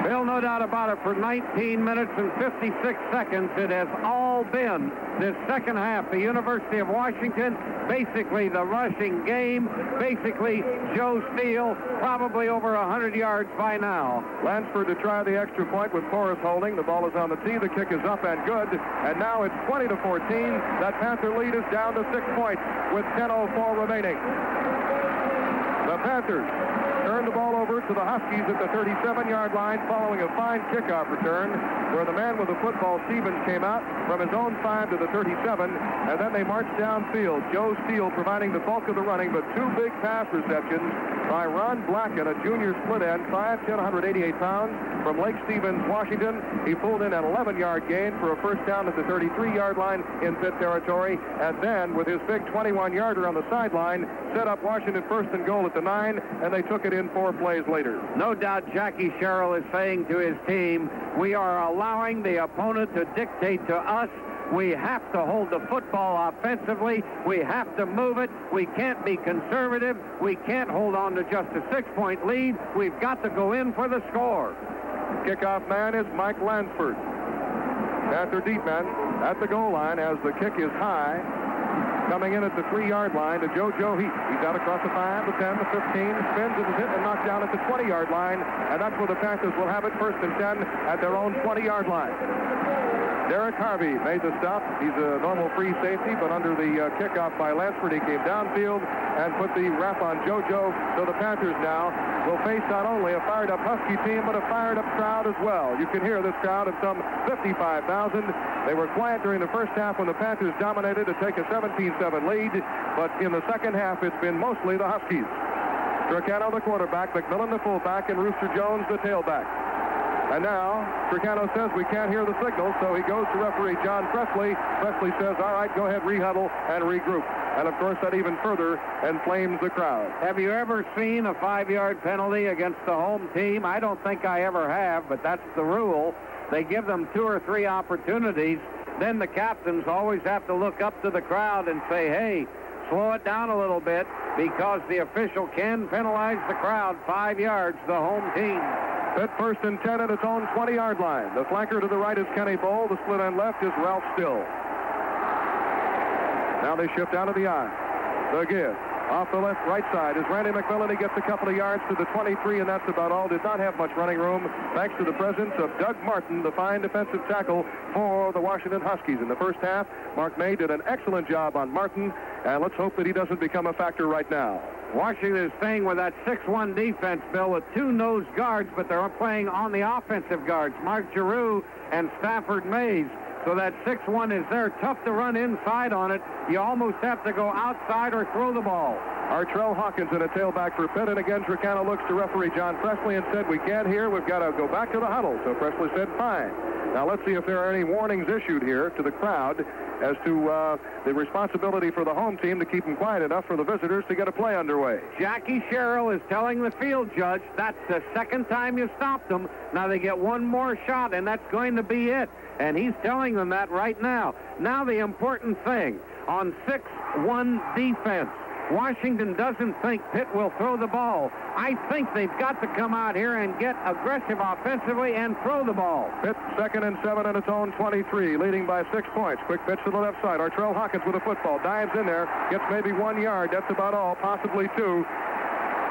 Bill, no doubt about it, for 19 minutes and 56 seconds, it has all been this second half. The University of Washington, basically the rushing game, basically Joe Steele, probably over 100 yards by now. Lansford to try the extra point with Forrest holding. The ball is on the tee. The kick is up and good. And now it's 20-14. That Panther lead is down to 6 points with 10:04 remaining. The Panthers turn the ball over to the Huskies at the 37-yard line following a fine kickoff return where the man with the football, Stevens, came out from his own 5 to the 37, and then they marched downfield. Joe Steele providing the bulk of the running, but 2 big pass receptions by Ron Blackett, a junior split end, 5'10", 188 pounds, from Lake Stevens, Washington. He pulled in an 11-yard gain for a first down at the 33-yard line in Pitt territory, and then with his big 21-yarder on the sideline, set up Washington first and goal at the 9, and they took it in 4 plays later. No doubt Jackie Sherrill is saying to his team, we are allowing the opponent to dictate to us. We have to hold the football offensively. We have to move it. We can't be conservative. We can't hold on to just a 6-point lead. We've got to go in for the score. Kickoff man is Mike Lansford. Panther deep end at the goal line as the kick is high. Coming in at the 3-yard line to JoJo Heath. He's out across the 5, the 10, the 15, spins and is hit and knocked down at the 20-yard line, and that's where the Panthers will have it, first and 10 at their own 20-yard line. Derek Harvey made the stop. He's a normal free safety, but under the kickoff by Lansford, he came downfield and put the wrap on JoJo. So the Panthers now will face not only a fired-up Husky team, but a fired-up crowd as well. You can hear this crowd of some 55,000. They were quiet during the first half when the Panthers dominated to take a 17-7 lead, but in the second half, it's been mostly the Huskies. Tricano, the quarterback, McMillan, the fullback, and Rooster Jones, the tailback. And now, Tricano says we can't hear the signal, so he goes to referee John Presley. Presley says, all right, go ahead, rehuddle and regroup. And, of course, that even further inflames the crowd. Have you ever seen a 5-yard penalty against the home team? I don't think I ever have, but that's the rule. They give them 2 or 3 opportunities. Then the captains always have to look up to the crowd and say, hey, slow it down a little bit, because the official can penalize the crowd 5 yards, the home team. Pitt first and 10 at its own 20-yard line. The flanker to the right is Kenny Bowl. The split end left is Ralph Still. Now they shift out of the eye. The give. Off the right side is Randy McMillan. He gets a couple of yards to the 23, and that's about all. Did not have much running room, thanks to the presence of Doug Martin, the fine defensive tackle for the Washington Huskies. In the first half, Mark May did an excellent job on Martin, and let's hope that he doesn't become a factor right now. Washington is staying with that 6-1 defense, Bill, with 2 nose guards, but they're playing on the offensive guards, Mark Giroux and Stafford Mays. So that 6-1 is there. Tough to run inside on it. You almost have to go outside or throw the ball. Artrell Hawkins in a tailback for Pitt, and again Tricano looks to referee John Presley and said, we can't hear, we've got to go back to the huddle. So Presley said, fine. Now let's see if there are any warnings issued here to the crowd as to the responsibility for the home team to keep them quiet enough for the visitors to get a play underway. Jackie Sherrill is telling the field judge that's the second time you stopped them. Now they get one more shot, and that's going to be it. And he's telling them that right now. Now the important thing, on 6-1 defense, Washington doesn't think Pitt will throw the ball. I think they've got to come out here and get aggressive offensively and throw the ball. Pitt second and 7 at its own 23, leading by 6 points. Quick pitch to the left side. Artrell Hawkins with a football. Dives in there. Gets maybe 1 yard. That's about all. Possibly 2.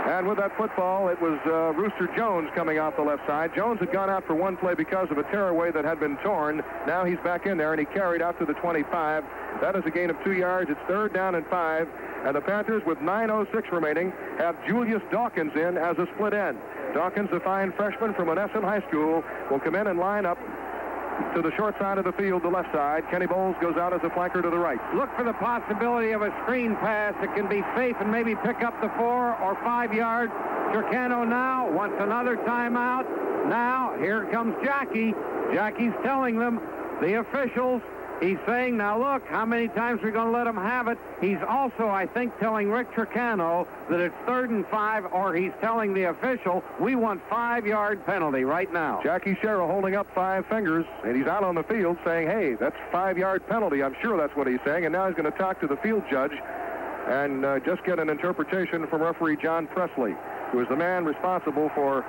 And with that football, it was Rooster Jones coming off the left side. Jones had gone out for 1 play because of a tearaway that had been torn. Now he's back in there, and he carried out to the 25. That is a gain of 2 yards. It's 3rd down and 5. And the Panthers, with 9:06 remaining, have Julius Dawkins in as a split end. Dawkins, a fine freshman from Monessen High School, will come in and line up to the short side of the field, the left side. Kenny Bowles goes out as a flanker to the right. Look for the possibility of a screen pass that can be safe and maybe pick up the 4 or 5 yards. Tricano now wants another timeout. Now, here comes Jackie. Jackie's telling them, the officials, He's saying, now look, how many times are we going to let him have it? He's also, I think, telling Rick Tricano that it's 3rd and 5, or he's telling the official, we want 5-yard penalty right now. Jackie Sherrill holding up 5 fingers, and he's out on the field saying, hey, that's 5-yard penalty. I'm sure that's what he's saying, and now he's going to talk to the field judge and just get an interpretation from referee John Presley, who is the man responsible for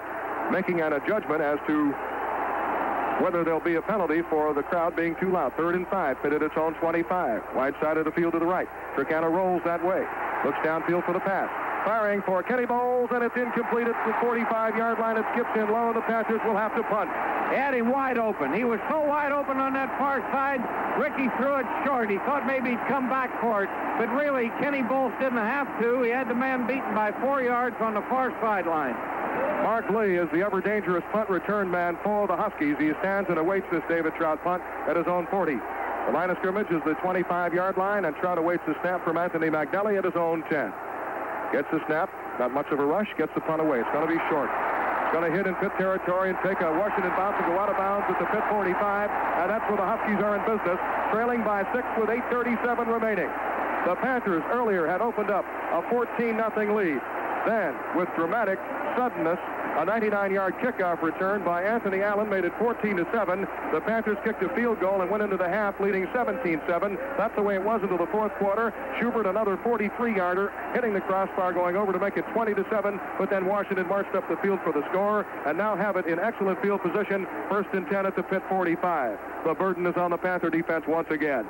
making a judgment as to whether there'll be a penalty for the crowd being too loud. 3rd and 5, Pitt at its own 25. Wide side of the field to the right. Tricano rolls that way. Looks downfield for the pass. Firing for Kenny Bowles, and it's incomplete at the 45-yard line. It skips in low, and the Panthers will have to punt. They had him wide open. He was so wide open on that far side, Ricky threw it short. He thought maybe he'd come back for it, but really, Kenny Bowles didn't have to. He had the man beaten by 4 yards on the far sideline. Mark Lee is the ever-dangerous punt return man for the Huskies. He stands and awaits this David Trout punt at his own 40. The line of scrimmage is the 25-yard line, and Trout awaits the snap from Anthony McNally at his own 10. Gets the snap, not much of a rush, gets the punt away. It's going to be short. It's going to hit in Pitt territory and take a Washington bounce and go out of bounds at the Pitt 45, and that's where the Huskies are in business, trailing by 6 with 8:37 remaining. The Panthers earlier had opened up a 14-0 lead. Then, with dramatic suddenness, a 99-yard kickoff return by Anthony Allen made it 14-7. The Panthers kicked a field goal and went into the half leading 17-7. That's the way it was until the fourth quarter. Schubert, another 43-yarder, hitting the crossbar, going over to make it 20-7. But then Washington marched up the field for the score and now have it in excellent field position. 1st and 10 at the Pitt 45. The burden is on the Panther defense once again.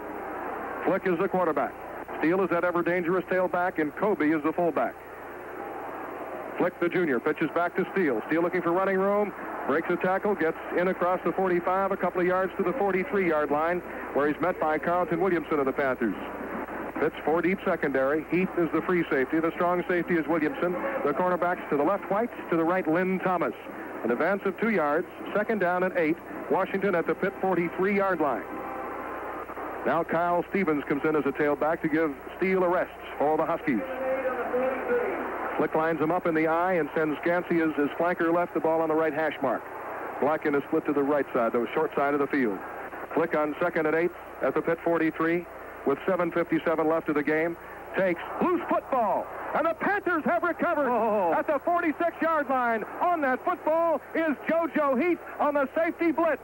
Flick is the quarterback. Steele is that ever-dangerous tailback, and Kobe is the fullback. Flick, the junior, pitches back to Steele. Steele looking for running room, breaks a tackle, gets in across the 45, a couple of yards to the 43-yard line, where he's met by Carlton Williamson of the Panthers. Pitt's 4-deep secondary. Heath is the free safety. The strong safety is Williamson. The cornerbacks to the left, White, to the right, Lynn Thomas. An advance of 2 yards, 2nd down and 8. Washington at the Pitt 43-yard line. Now Kyle Stevens comes in as a tailback to give Steele a rest for the Huskies. Flick lines him up in the eye and sends Gansey as his flanker left, the ball on the right hash mark. Blacken is split to the right side, the short side of the field. Flick on 2nd and 8 at the Pitt 43 with 7:57 left of the game. Takes loose football, and the Panthers have recovered at the 46-yard line. On that football is JoJo Heath on the safety blitz.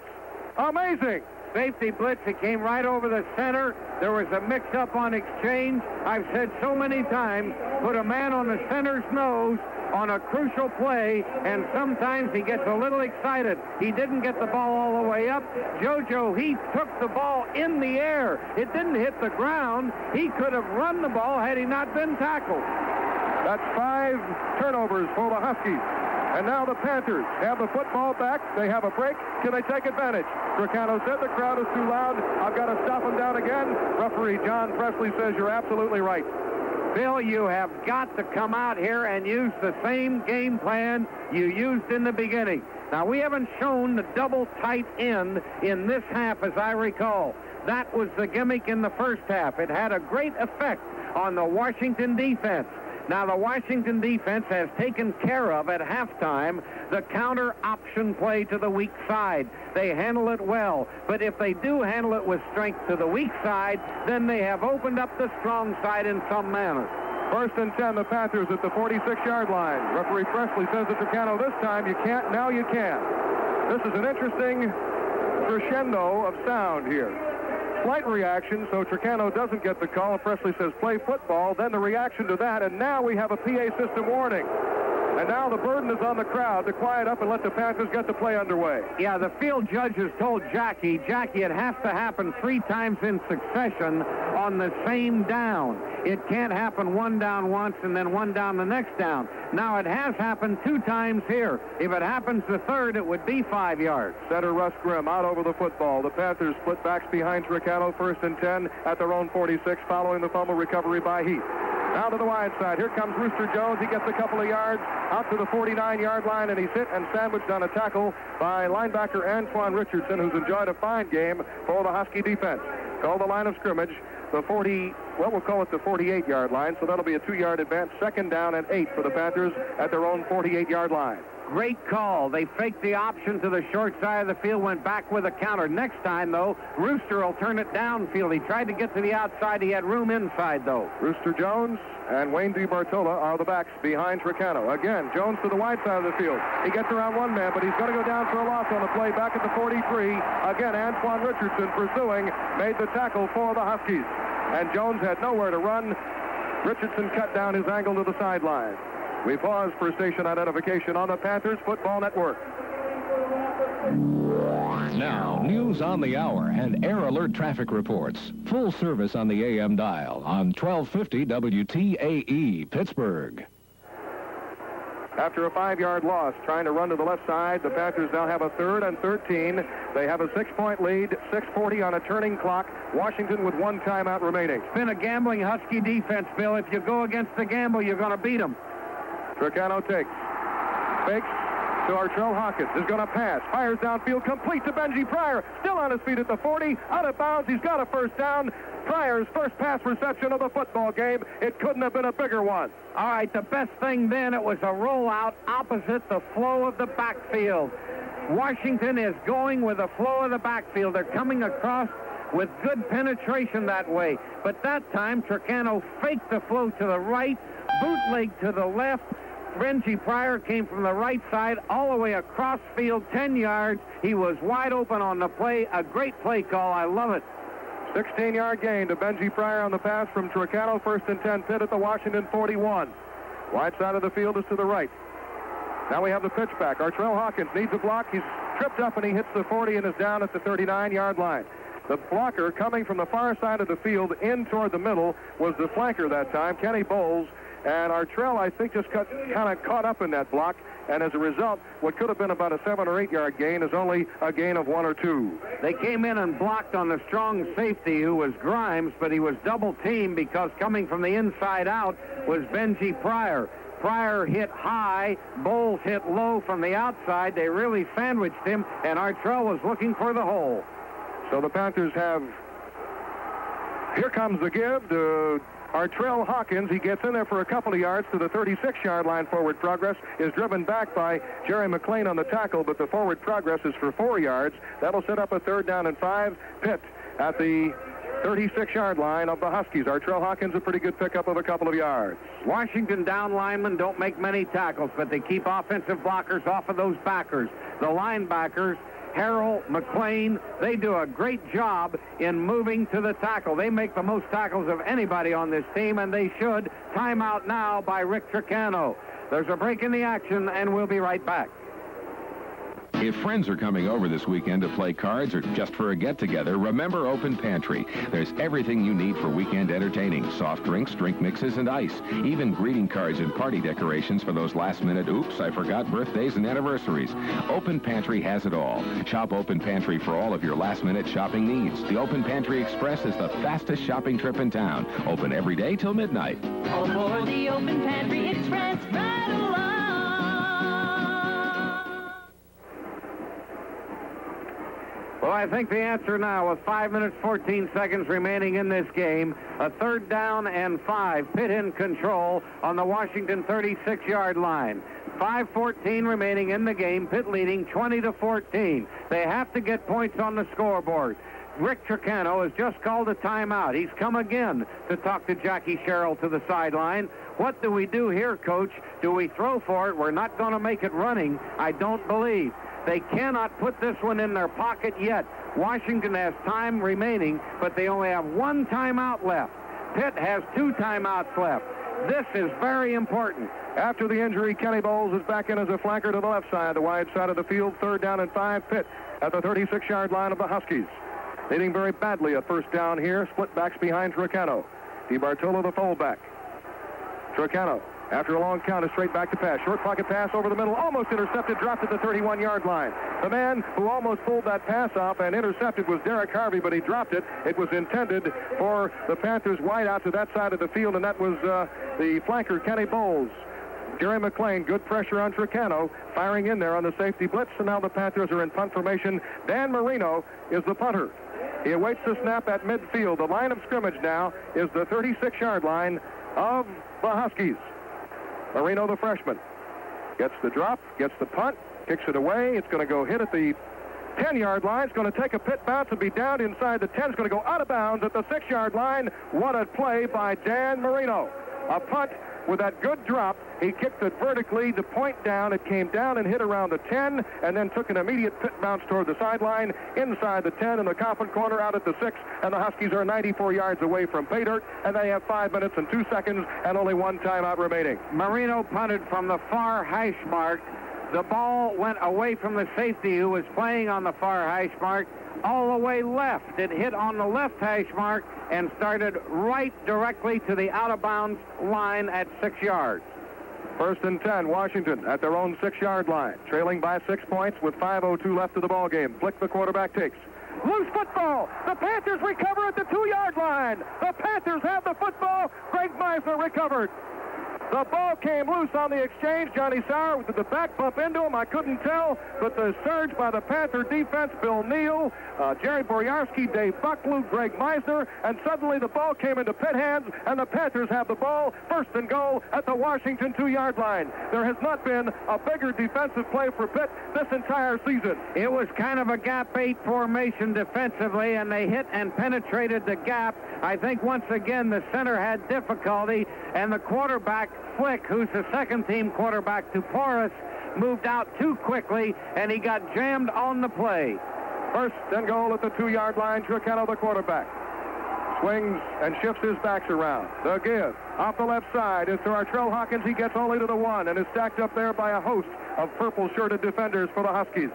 Amazing. Safety blitz, it came right over the center. There was a mix-up on exchange. I've said so many times, put a man on the center's nose on a crucial play, and sometimes he gets a little excited. He didn't get the ball all the way up. JoJo Heath took the ball in the air. It didn't hit the ground. He could have run the ball had he not been tackled. That's 5 turnovers for the Huskies. And now the Panthers have the football back. They have a break. Can they take advantage? Tricano said the crowd is too loud. I've got to stop them down again. Referee John Presley says you're absolutely right. Bill, you have got to come out here and use the same game plan you used in the beginning. Now, we haven't shown the double tight end in this half, as I recall. That was the gimmick in the first half. It had a great effect on the Washington defense. Now, the Washington defense has taken care of at halftime the counter option play to the weak side. They handle it well, but if they do handle it with strength to the weak side, then they have opened up the strong side in some manner. 1st and 10, the Panthers at the 46-yard line. Referee Presley says to Tricano, this time you can't, now you can. This is an interesting crescendo of sound here. Slight reaction, so Tricano doesn't get the call. Presley says play football, then the reaction to that, and now we have a PA system warning. And now the burden is on the crowd to quiet up and let the Panthers get the play underway. Yeah, the field judge has told Jackie, it has to happen 3 times in succession on the same down. It can't happen 1 down once and then 1 down the next down. Now, it has happened 2 times here. If it happens the 3rd, it would be 5 yards. Center Russ Grimm out over the football. The Panthers split backs behind Tricano, 1st and 10 at their own 46, following the fumble recovery by Heath. Now to the wide side. Here comes Rooster Jones. He gets a couple of yards out to the 49-yard line, and he's hit and sandwiched on a tackle by linebacker Antoine Richardson, who's enjoyed a fine game for the Husky defense. Call the line of scrimmage. The we'll call it the 48-yard line, so that'll be a 2-yard advance. 2nd down and 8 for the Panthers at their own 48-yard line. Great call. They faked the option to the short side of the field, went back with a counter. Next time, though, Rooster will turn it downfield. He tried to get to the outside. He had room inside, though. Rooster Jones and Wayne DiBartola are the backs behind Tricano. Again, Jones to the wide side of the field. He gets around one man, but he's going to go down for a loss on the play back at the 43. Again, Antoine Richardson pursuing, made the tackle for the Huskies. And Jones had nowhere to run. Richardson cut down his angle to the sideline. We pause for station identification on the Panthers Football Network. Now, news on the hour and air alert traffic reports. Full service on the AM dial on 1250 WTAE, Pittsburgh. After a 5-yard loss, trying to run to the left side, the Panthers now have a 3rd and 13. They have a 6-point lead, 6:40 on a turning clock. Washington with 1 timeout remaining. It's been a gambling Husky defense, Bill. If you go against the gamble, you're going to beat them. Tricano takes, fakes to Artrell Hawkins, is going to pass, fires downfield, complete to Benji Pryor, still on his feet at the 40, out of bounds, he's got a first down. Pryor's first pass reception of the football game. It couldn't have been a bigger one. All right, the best thing then, it was a rollout opposite the flow of the backfield. Washington is going with the flow of the backfield. They're coming across with good penetration that way. But that time, Tricano faked the flow to the right, bootleg to the left. Benji Pryor came from the right side all the way across field, 10 yards. He was wide open on the play. A great play call. I love it. 16-yard gain to Benji Pryor on the pass from Tricano. 1st and 10 Pitt at the Washington 41. Wide side of the field is to the right. Now we have the pitch back. Artrell Hawkins needs a block. He's tripped up and he hits the 40 and is down at the 39-yard line. The blocker coming from the far side of the field in toward the middle was the flanker that time, Kenny Bowles. And Artrell, I think, just kind of caught up in that block. And as a result, what could have been about a 7 or 8 yard gain is only a gain of 1 or 2. They came in and blocked on the strong safety, who was Grimes, but he was double teamed because coming from the inside out was Benji Pryor. Pryor hit high, Bowles hit low from the outside. They really sandwiched him, and Artrell was looking for the hole. So the Panthers have, here comes the give to Artrell Hawkins. He gets in there for a couple of yards to the 36-yard line. Forward progress is driven back by Jerry McLean on the tackle, but the forward progress is for 4 yards. That'll set up a 3rd down and 5. Pitt at the 36-yard line of the Huskies. Artrell Hawkins, a pretty good pickup of a couple of yards. Washington down linemen don't make many tackles, but they keep offensive blockers off of those backers. The linebackers, Harrell, McLean, they do a great job in moving to the tackle. They make the most tackles of anybody on this team, and they should. Timeout now by Rick Tricano. There's a break in the action, and we'll be right back. If friends are coming over this weekend to play cards or just for a get-together, remember Open Pantry. There's everything you need for weekend entertaining. Soft drinks, drink mixes, and ice. Even greeting cards and party decorations for those last-minute oops, I forgot birthdays and anniversaries. Open Pantry has it all. Shop Open Pantry for all of your last-minute shopping needs. The Open Pantry Express is the fastest shopping trip in town. Open every day till midnight. Aboard the Open Pantry Express, right along. Well, I think the answer now, with 5 minutes, 14 seconds remaining in this game, a 3rd down and 5, Pitt in control on the Washington 36-yard line. 5:14 remaining in the game, Pitt leading 20-14. They have to get points on the scoreboard. Rick Tricano has just called a timeout. He's come again to talk to Jackie Sherrill to the sideline. What do we do here, Coach? Do we throw for it? We're not going to make it running, I don't believe. They cannot put this one in their pocket yet. Washington has time remaining, but they only have 1 timeout left. Pitt has 2 timeouts left. This is very important. After the injury, Kenny Bowles is back in as a flanker to the left side, the wide side of the field. 3rd down and 5, Pitt at the 36-yard line of the Huskies. Leading very badly a 1st down here. Split backs behind Tricano. DiBartola the fullback. Tricano, after a long count, is straight back to pass. Short pocket pass over the middle, almost intercepted, dropped at the 31-yard line. The man who almost pulled that pass off and intercepted was Derek Harvey, but he dropped it. It was intended for the Panthers wide out to that side of the field, and that was the flanker, Kenny Bowles. Jerry McLean, good pressure on Tricano, firing in there on the safety blitz, and now the Panthers are in punt formation. Dan Marino is the punter. He awaits the snap at midfield. The line of scrimmage now is the 36-yard line of the Huskies. Marino, the freshman. gets the drop, gets the punt, kicks it away. It's going to go hit at the 10-yard line. It's going to take a pit bounce and be down inside the 10. It's going to go out of bounds at the 6-yard line. What a play by Dan Marino. A punt with that good drop. He kicked it vertically, the point down. It came down and hit around the 10, and then took an immediate pit bounce toward the sideline, inside the 10 in the coffin corner, out at the 6, and the Huskies are 94 yards away from pay dirt, and they have 5 minutes and 2 seconds and only one timeout remaining. Marino punted from the far hash mark. The ball went away from the safety who was playing on the far hash mark all the way left. It hit on the left hash mark and started right directly to the out-of-bounds line at 6 yards. 1st and 10, Washington at their own 6-yard line, trailing by 6 points with 5:02 left of the ball game. Flick the quarterback takes. Loose football. The Panthers recover at the 2-yard line. The Panthers have the football. Greg Meisner recovered. The ball came loose on the exchange. Johnny Sauer, did the back bump into him? I couldn't tell, but the surge by the Panther defense, Bill Neal, Jerry Boryarski, Dave Bucklew, Greg Meisner, and suddenly the ball came into Pitt hands, and the Panthers have the ball, 1st and goal at the Washington 2-yard line. There has not been a bigger defensive play for Pitt this entire season. It was kind of a gap 8 formation defensively, and they hit and penetrated the gap. I think once again the center had difficulty, and the quarterback, Flick, who's the second-team quarterback to Porras, moved out too quickly, and he got jammed on the play. 1st and goal at the 2-yard line. Tricano, the quarterback, swings and shifts his backs around. The give off the left side is to Artrell Hawkins. He gets only to the 1 and is stacked up there by a host of purple-shirted defenders for the Huskies.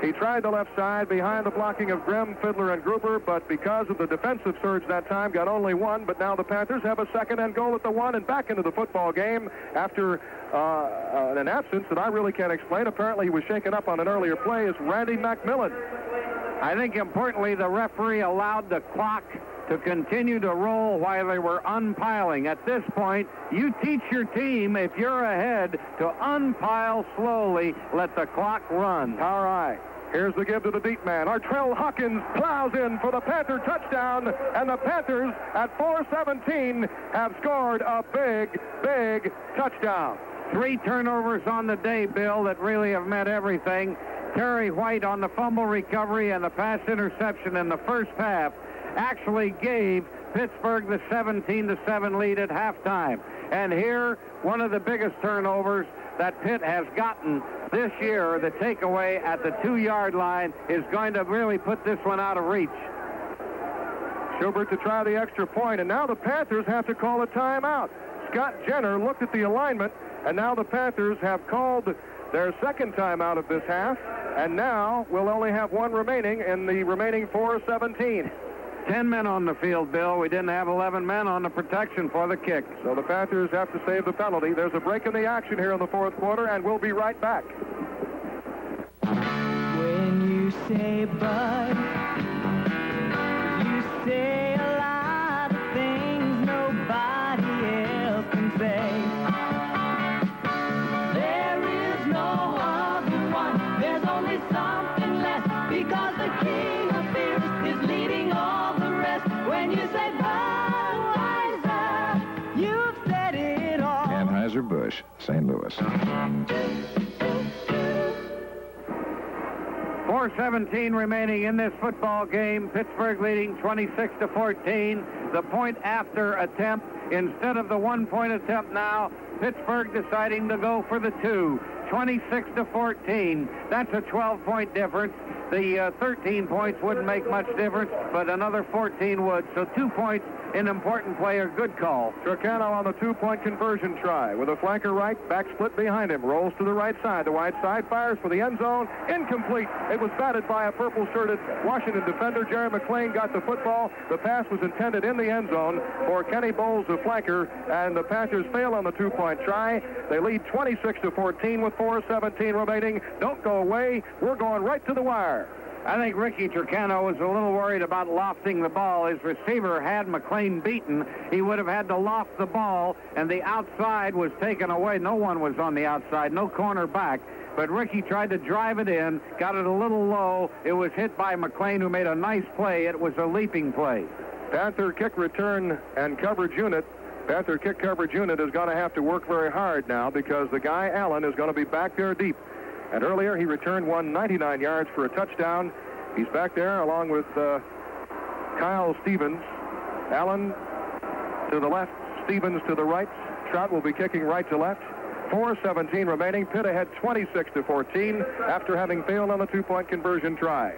He tried the left side behind the blocking of Grimm, Fiddler, and Gruber, but because of the defensive surge that time, got only 1. But now the Panthers have a 2nd and goal at the 1 and back into the football game after an absence that I really can't explain. Apparently he was shaken up on an earlier play is Randy McMillan. I think importantly the referee allowed the clock to continue to roll while they were unpiling. At this point, you teach your team, if you're ahead, to unpile slowly, let the clock run. All right. Here's the give to the deep man. Artrell Hawkins plows in for the Panther touchdown, and the Panthers at 4:17 have scored a big, big touchdown. 3 turnovers on the day, Bill, that really have meant everything. Terry White on the fumble recovery and the pass interception in the first half actually gave Pittsburgh the 17-7 lead at halftime. And here, one of the biggest turnovers that Pitt has gotten this year, the takeaway at the 2-yard line, is going to really put this one out of reach. Schubert to try the extra point, and now the Panthers have to call a timeout. Scott Jenner looked at the alignment, and now the Panthers have called their 2nd timeout of this half, and now we'll only have 1 remaining in the remaining 4:17. 10 men on the field, Bill. We didn't have 11 men on the protection for the kick. So the Panthers have to save the penalty. There's a break in the action here in the 4th quarter, and we'll be right back. When you say bud, you say a lot of things nobody else can say. There is no other one. There's only something less, because the king of fierce is leading all the rest. When you say Budweiser, you've said it all. Anheuser-Busch, St. Louis. 4:17 remaining in this football game. Pittsburgh leading 26-14. The point after attempt instead of the 1-point attempt now. Pittsburgh deciding to go for the 2. 26-14. That's a 12-point difference. The 13 points wouldn't make much difference, but another 14 would. So 2 points in important play are good call. Tricano on the 2-point conversion try with a flanker right, back split behind him, rolls to the right side. The wide side fires for the end zone. Incomplete. It was batted by a purple-shirted Washington defender. Jerry McLean got the football. The pass was intended in the end zone for Kenny Bowles, the flanker, and the Panthers fail on the 2-point try. They lead 26-14 with 4:17 remaining. Don't go away. We're going right to the wire. I think Ricky Tricano was a little worried about lofting the ball. His receiver had McLean beaten. He would have had to loft the ball, and the outside was taken away. No one was on the outside, no corner back. But Ricky tried to drive it in, got it a little low. It was hit by McLean, who made a nice play. It was a leaping play. Panther kick return and coverage unit Panther kick coverage unit is going to have to work very hard now because the guy, Allen, is going to be back there deep. And earlier he returned 199 yards for a touchdown. He's back there along with Kyle Stevens. Allen to the left, Stevens to the right. Trout will be kicking right to left. 4:17 remaining. Pitt ahead 26-14 after having failed on the two-point conversion try.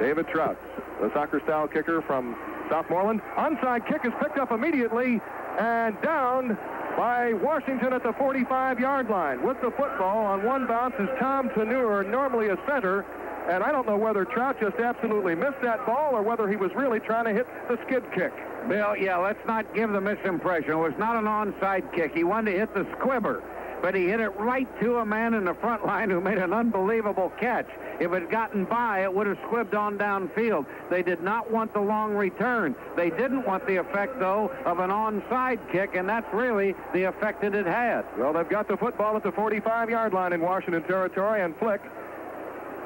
David Trout, the soccer-style kicker from Southmoreland. Onside kick is picked up immediately and down by Washington at the 45-yard line. With the football on one bounce is Tom Tanure, normally a center. And I don't know whether Trout just absolutely missed that ball or whether he was really trying to hit the skid kick. Bill, yeah, let's not give the misimpression. It was not an onside kick. He wanted to hit the squibber, but he hit it right to a man in the front line who made an unbelievable catch. If it had gotten by, it would have squibbed on downfield. They did not want the long return. They didn't want the effect, though, of an onside kick, and that's really the effect that it had. Well, they've got the football at the 45-yard line in Washington territory, and Flick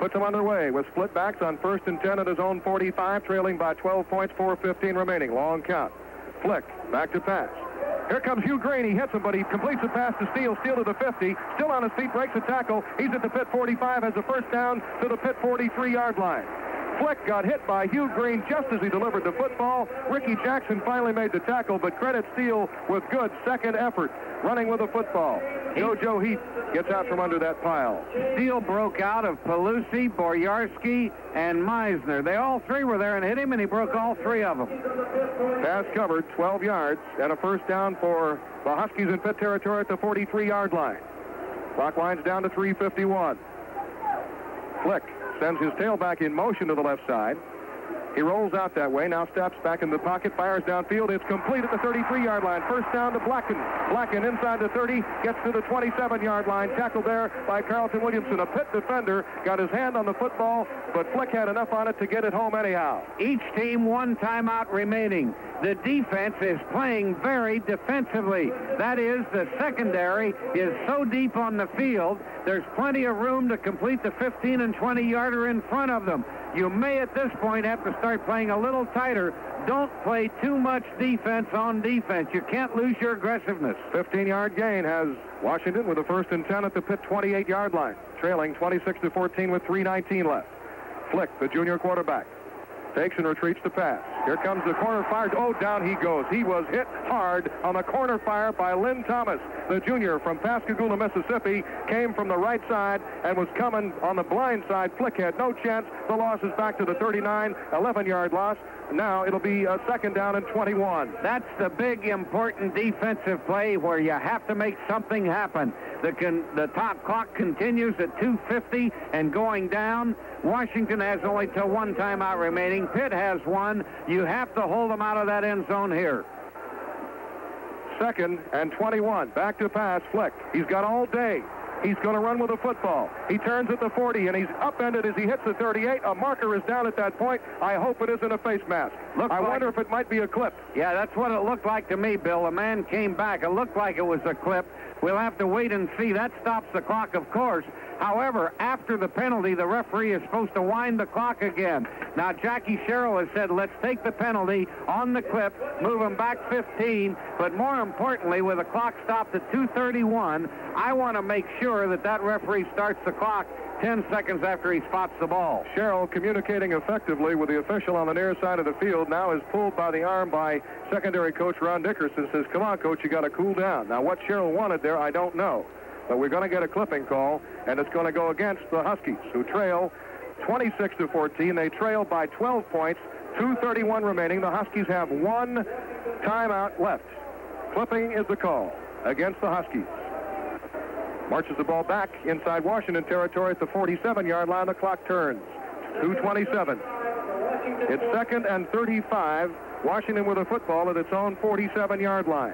puts them underway with split backs on 1st and 10 at his own 45, trailing by 12 points, 4:15 remaining. Long count. Flick back to pass. Here comes Hugh Green. He hits him, but he completes the pass to Steele. Steele to the 50. Still on his feet, breaks a tackle. He's at the Pitt 45, has a first down to the Pitt 43-yard line. Flick got hit by Hugh Green just as he delivered the football. Ricky Jackson finally made the tackle, but credit Steele with good second effort running with the football. JoJo Heath gets out from under that pile. Steele broke out of Pelusi, Boyarsky, and Meisner. They all three were there and hit him, and he broke all three of them. Pass covered, 12 yards, and a first down for the Huskies in Pitt territory at the 43-yard line. Clock winds down to 3:51. Flick sends his tailback in motion to the left side. He rolls out that way, now steps back in the pocket, fires downfield. It's complete at the 33-yard line. First down to Blacken. Blacken inside the 30, gets to the 27-yard line. Tackled there by Carlton Williamson. A Pitt defender got his hand on the football, but Flick had enough on it to get it home anyhow. Each team one timeout remaining. The defense is playing very defensively. That is, the secondary is so deep on the field, there's plenty of room to complete the 15 and 20-yarder in front of them. You may at this point have to start playing a little tighter. Don't play too much defense on defense. You can't lose your aggressiveness. 15-yard gain has Washington with a 1st and 10 at the Pitt 28-yard line, trailing 26-14 with 3:19 left. Flick, the junior quarterback, takes and retreats to pass. Here comes the corner fire. Oh, down he goes. He was hit hard on the corner fire by Lynn Thomas. The junior from Pascagoula, Mississippi, came from the right side and was coming on the blind side. Flick had no chance. The loss is back to the 39, 11-yard loss. Now it'll be a second down and 21. That's the big, important defensive play where you have to make something happen. The top clock continues at 2:50 and going down. Washington has only till one timeout remaining. Pitt has one. You have to hold them out of that end zone here. 2nd and 21. Back to pass, Flick. He's got all day. He's going to run with the football. He turns at the 40, and he's upended as he hits the 38. A marker is down at that point. I hope it isn't a face mask. I wonder if it might be a clip. Yeah, that's what it looked like to me, Bill. A man came back. It looked like it was a clip. We'll have to wait and see. That stops the clock, of course. However, after the penalty, the referee is supposed to wind the clock again. Now, Jackie Sherrill has said, let's take the penalty on the clip, move him back 15, but more importantly, with the clock stopped at 2:31, I want to make sure that that referee starts the clock 10 seconds after he spots the ball. Sherrill, communicating effectively with the official on the near side of the field, now is pulled by the arm by secondary coach Ron Dickerson, says, come on, coach, you got to cool down. Now, what Sherrill wanted there, I don't know. But we're going to get a clipping call, and it's going to go against the Huskies, who trail 26-14. They trail by 12 points, 2:31 remaining. The Huskies have one timeout left. Clipping is the call against the Huskies. Marches the ball back inside Washington territory at the 47-yard line. The clock turns. 2:27. It's 2nd and 35. Washington with a football at its own 47-yard line.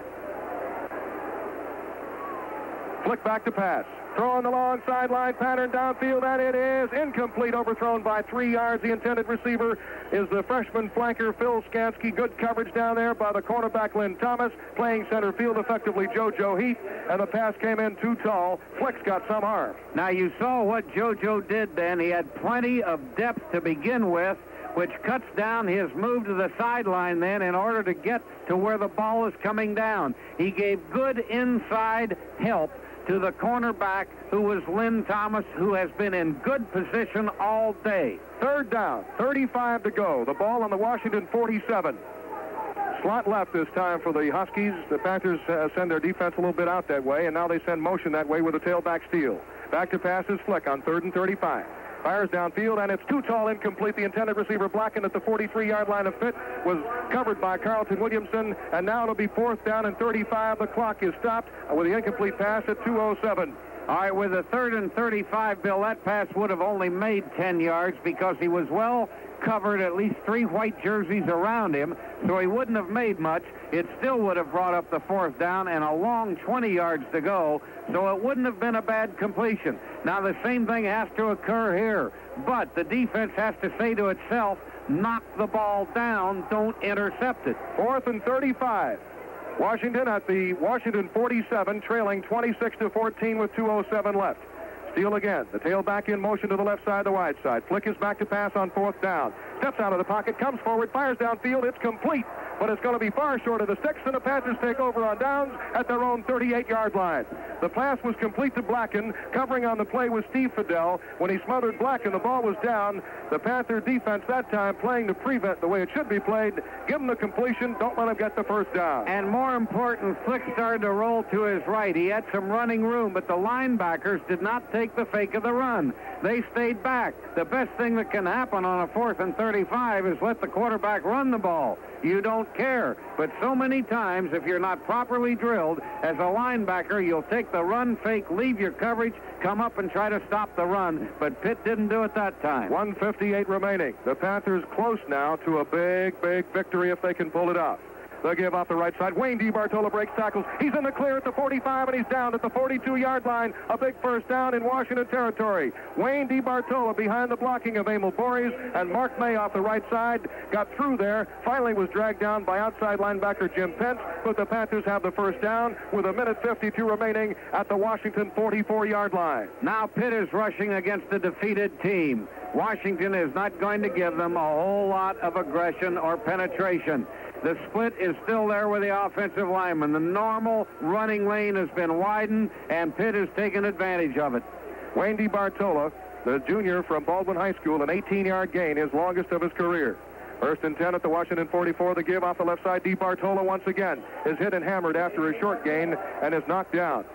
Flick back to pass. Throw on the long sideline, pattern downfield, and it is incomplete, overthrown by 3 yards. The intended receiver is the freshman flanker, Phil Skansky. Good coverage down there by the cornerback, Lynn Thomas. Playing center field effectively, JoJo Heath, and the pass came in too tall. Flick's got some arm. Now, you saw what JoJo did then. He had plenty of depth to begin with. which cuts down his move to the sideline then in order to get to where the ball is coming down. He gave good inside help to the cornerback, who was Lynn Thomas, who has been in good position all day. Third down, 35 to go. The ball on the Washington 47. Slot left this time for the Huskies. The Panthers send their defense a little bit out that way, and now they send motion that way with a tailback steal. Back to pass is Flick on 3rd and 35. Fires downfield, and it's too tall, incomplete. The intended receiver blocking at the 43-yard line of Pitt was covered by Carlton Williamson, and now it'll be 4th down and 35. The clock is stopped with the incomplete pass at 2:07. All right, with a 3rd and 35, Bill, that pass would have only made 10 yards because he was well covered, at least 3 white jerseys around him, so he wouldn't have made much. It still would have brought up the 4th down and a long 20 yards to go, so it wouldn't have been a bad completion. Now, the same thing has to occur here, but the defense has to say to itself, knock the ball down, don't intercept it. 4th and 35. Washington at the Washington 47, trailing 26-14 with 2:07 left. Steele again. The tailback in motion to the left side, the wide side. Flick is back to pass on 4th down. Steps out of the pocket, comes forward, fires downfield. It's complete, but it's going to be far short of the sticks, and the Panthers take over on downs at their own 38-yard line. The pass was complete to Blacken. Covering on the play was Steve Fidel. When he smothered Blacken, the ball was down. The Panther defense that time playing to prevent the way it should be played. Give him the completion. Don't let him get the 1st down. And more important, Flick started to roll to his right. He had some running room, but the linebackers did not take the fake of the run. They stayed back. The best thing that can happen on a 4th and 35 is let the quarterback run the ball. You don't care. But so many times, if you're not properly drilled, as a linebacker, you'll take the run fake, leave your coverage, come up and try to stop the run. But Pitt didn't do it that time. 1:58 remaining. The Panthers close now to a big victory if they can pull it off. They'll give off the right side. Wayne DiBartolo breaks tackles. He's in the clear at the 45, and he's down at the 42-yard line. A big 1st down in Washington territory. Wayne DiBartolo behind the blocking of Emil Boris, and Mark May off the right side got through there. Finally was dragged down by outside linebacker Jim Pence, but the Panthers have the 1st down with 1:52 remaining at the Washington 44-yard line. Now Pitt is rushing against a defeated team. Washington is not going to give them a whole lot of aggression or penetration. The split is still there with the offensive lineman. The normal running lane has been widened, and Pitt has taken advantage of it. Wayne DiBartolo, the junior from Baldwin High School, an 18-yard gain, his longest of his career. 1st and 10 at the Washington 44. The give off the left side. DiBartolo once again is hit and hammered after a short gain and is knocked down.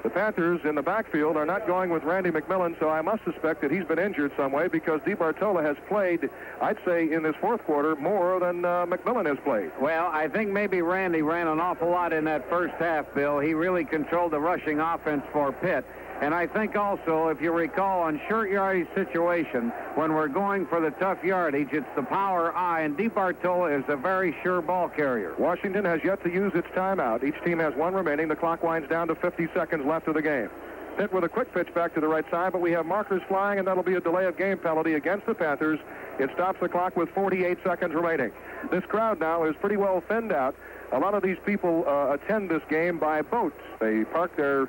The Panthers in the backfield are not going with Randy McMillan, so I must suspect that he's been injured some way because DiBartolo has played, I'd say, in this 4th quarter more than McMillan has played. Well, I think maybe Randy ran an awful lot in that 1st half, Bill. He really controlled the rushing offense for Pitt. And I think also, if you recall, on short yardage situation, when we're going for the tough yardage, it's the power eye, and DiBartolo is a very sure ball carrier. Washington has yet to use its timeout. Each team has 1 remaining. The clock winds down to 50 seconds left of the game. Pitt with a quick pitch back to the right side, but we have markers flying, and that'll be a delay of game penalty against the Panthers. It stops the clock with 48 seconds remaining. This crowd now is pretty well thinned out. A lot of these people attend this game by boats. They park their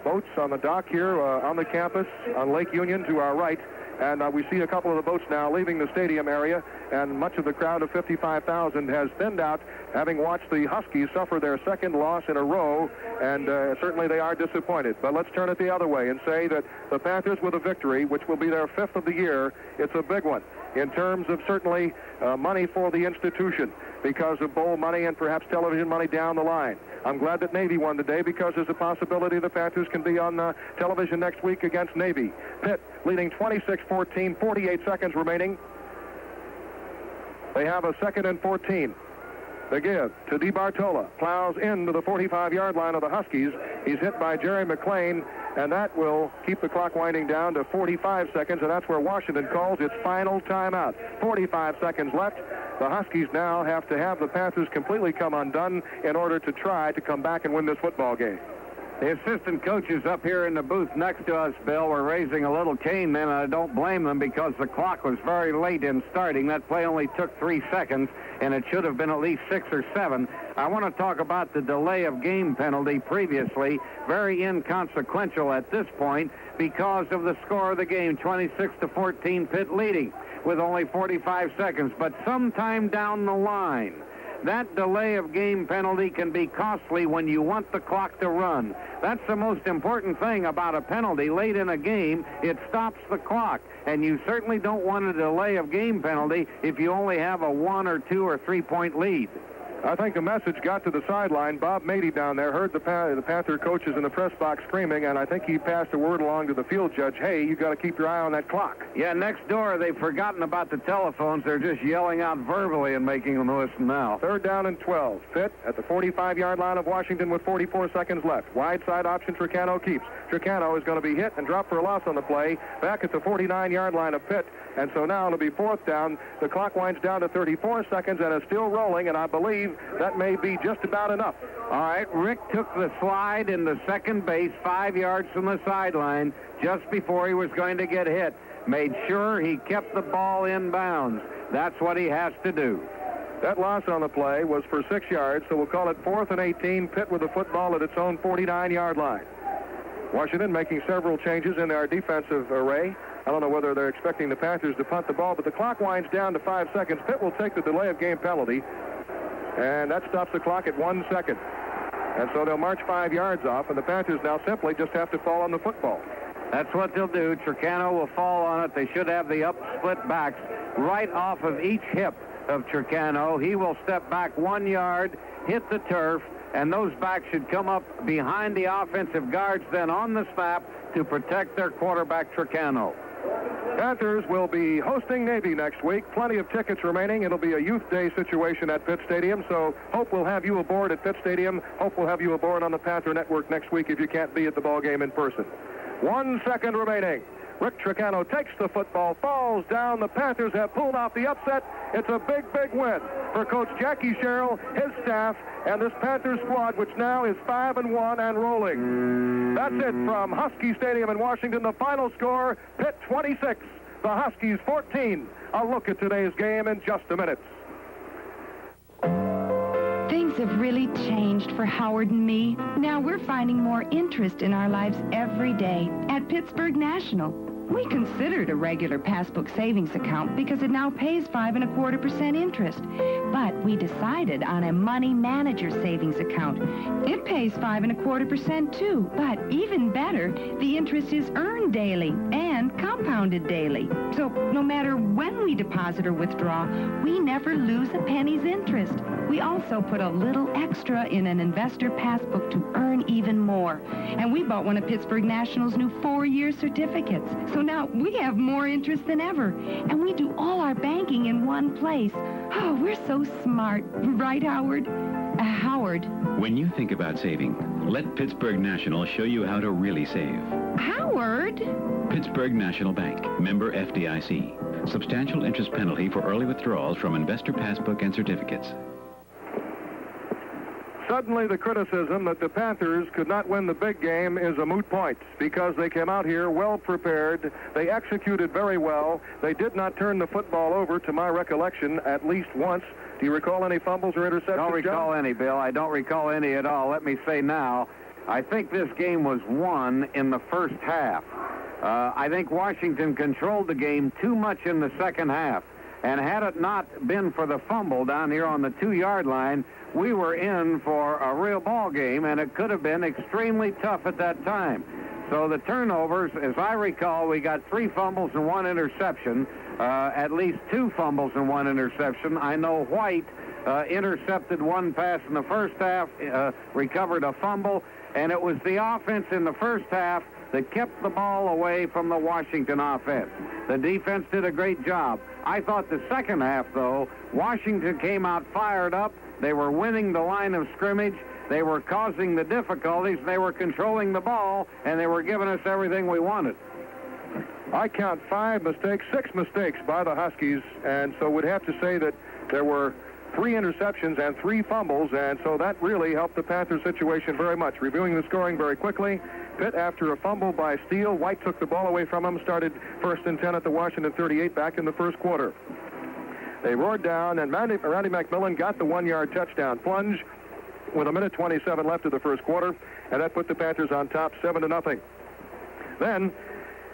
boats on the dock here on the campus on Lake Union to our right. And we see a couple of the boats now leaving the stadium area, and much of the crowd of 55,000 has thinned out, having watched the Huskies suffer their 2nd loss in a row, and certainly they are disappointed. But let's turn it the other way and say that the Panthers with a victory, which will be their 5th of the year, it's a big one in terms of certainly money for the institution because of bowl money and perhaps television money down the line. I'm glad that Navy won today because there's a possibility the Panthers can be on television next week against Navy. Pitt leading 26-14, 48 seconds remaining. They have a 2nd and 14. The give to DiBartolo. Plows into the 45-yard line of the Huskies. He's hit by Jerry McLean, and that will keep the clock winding down to 45 seconds, and that's where Washington calls its final timeout. 45 seconds left. The Huskies now have to have the Panthers completely come undone in order to try to come back and win this football game. The assistant coaches up here in the booth next to us, Bill, were raising a little cane then, and I don't blame them because the clock was very late in starting. That play only took 3 seconds, and it should have been at least 6 or 7. I want to talk about the delay of game penalty previously. Very inconsequential at this point because of the score of the game, 26-14, Pitt leading with only 45 seconds. But sometime down the line, that delay of game penalty can be costly when you want the clock to run. That's the most important thing about a penalty late in a game. It stops the clock, and you certainly don't want a delay of game penalty if you only have a 1 or 2 or 3 point lead. I think the message got to the sideline. Bob Mady down there heard the Panther coaches in the press box screaming, and I think he passed a word along to the field judge, hey, you got to keep your eye on that clock. Yeah, next door, they've forgotten about the telephones. They're just yelling out verbally and making them listen now. 3rd down and 12. Pitt at the 45-yard line of Washington with 44 seconds left. Wide side option, Tricano keeps. Tricano is going to be hit and dropped for a loss on the play back at the 49-yard line of Pitt. And so now it'll be 4th down. The clock winds down to 34 seconds and is still rolling, and I believe that may be just about enough. All right, Rick took the slide in the second base 5 yards from the sideline just before he was going to get hit. Made sure he kept the ball in bounds. That's what he has to do. That loss on the play was for 6 yards, so we'll call it 4th and 18. Pitt with the football at its own 49-yard line. Washington making several changes in their defensive array. I don't know whether they're expecting the Panthers to punt the ball, but the clock winds down to 5 seconds. Pitt will take the delay of game penalty, and that stops the clock at 1 second. And so they'll march 5 yards off, and the Panthers now simply just have to fall on the football. That's what they'll do. Tricano will fall on it. They should have the up-split backs right off of each hip of Tricano. He will step back 1 yard, hit the turf, and those backs should come up behind the offensive guards then on the snap to protect their quarterback, Tricano. Panthers will be hosting Navy next week. Plenty of tickets remaining. It'll be a youth day situation at Pitt Stadium, so hope we'll have you aboard at Pitt Stadium. Hope we'll have you aboard on the Panther Network next week if you can't be at the ball game in person. 1 second remaining. Rick Tricano takes the football, falls down. The Panthers have pulled off the upset. It's a big, big win for Coach Jackie Sherrill, his staff, and this Panthers squad, which now is 5-1 and rolling. That's it from Husky Stadium in Washington. The final score, Pitt 26, the Huskies 14. A look at today's game in just a minute. Things have really changed for Howard and me. Now we're finding more interest in our lives every day at Pittsburgh National. We considered a regular passbook savings account because it now pays 5.25% interest. But we decided on a money manager savings account. It pays 5.25% too, but even better, the interest is earned daily and compounded daily. So no matter when we deposit or withdraw, we never lose a penny's interest. We also put a little extra in an investor passbook to earn even more. And we bought one of Pittsburgh National's new 4-year certificates. So now we have more interest than ever. And we do all our banking in one place. Oh, we're so smart. Right, Howard? Howard. When you think about saving, let Pittsburgh National show you how to really save. Howard? Pittsburgh National Bank, member FDIC. Substantial interest penalty for early withdrawals from investor passbook and certificates. Suddenly, the criticism that the Panthers could not win the big game is a moot point because they came out here well prepared. They executed very well. They did not turn the football over, to my recollection, at least once. Do you recall any fumbles or interceptions? Don't recall any, Bill. I don't recall any at all. Let me say now, I think this game was won in the first half. I think Washington controlled the game too much in the second half. And had it not been for the fumble down here on the 2-yard line, we were in for a real ball game, and it could have been extremely tough at that time. So the turnovers, as I recall, we got 3 fumbles and 1 interception, at least 2 fumbles and 1 interception. I know White intercepted 1 pass in the first half, recovered a fumble, and it was the offense in the first half that kept the ball away from the Washington offense. The defense did a great job. I thought the second half, though, Washington came out fired up. They were winning the line of scrimmage. They were causing the difficulties. They were controlling the ball, and they were giving us everything we wanted. I count 5 mistakes, 6 mistakes by the Huskies, and so would have to say that there were 3 interceptions and 3 fumbles, and so that really helped the Panthers situation very much. Reviewing the scoring very quickly, Pitt, after a fumble by Steele, White took the ball away from him, started 1st and 10 at the Washington 38 back in the first quarter. They roared down, and Randy McMillan got the 1-yard touchdown plunge with 1:27 left of the first quarter, and that put the Panthers on top 7-0. Then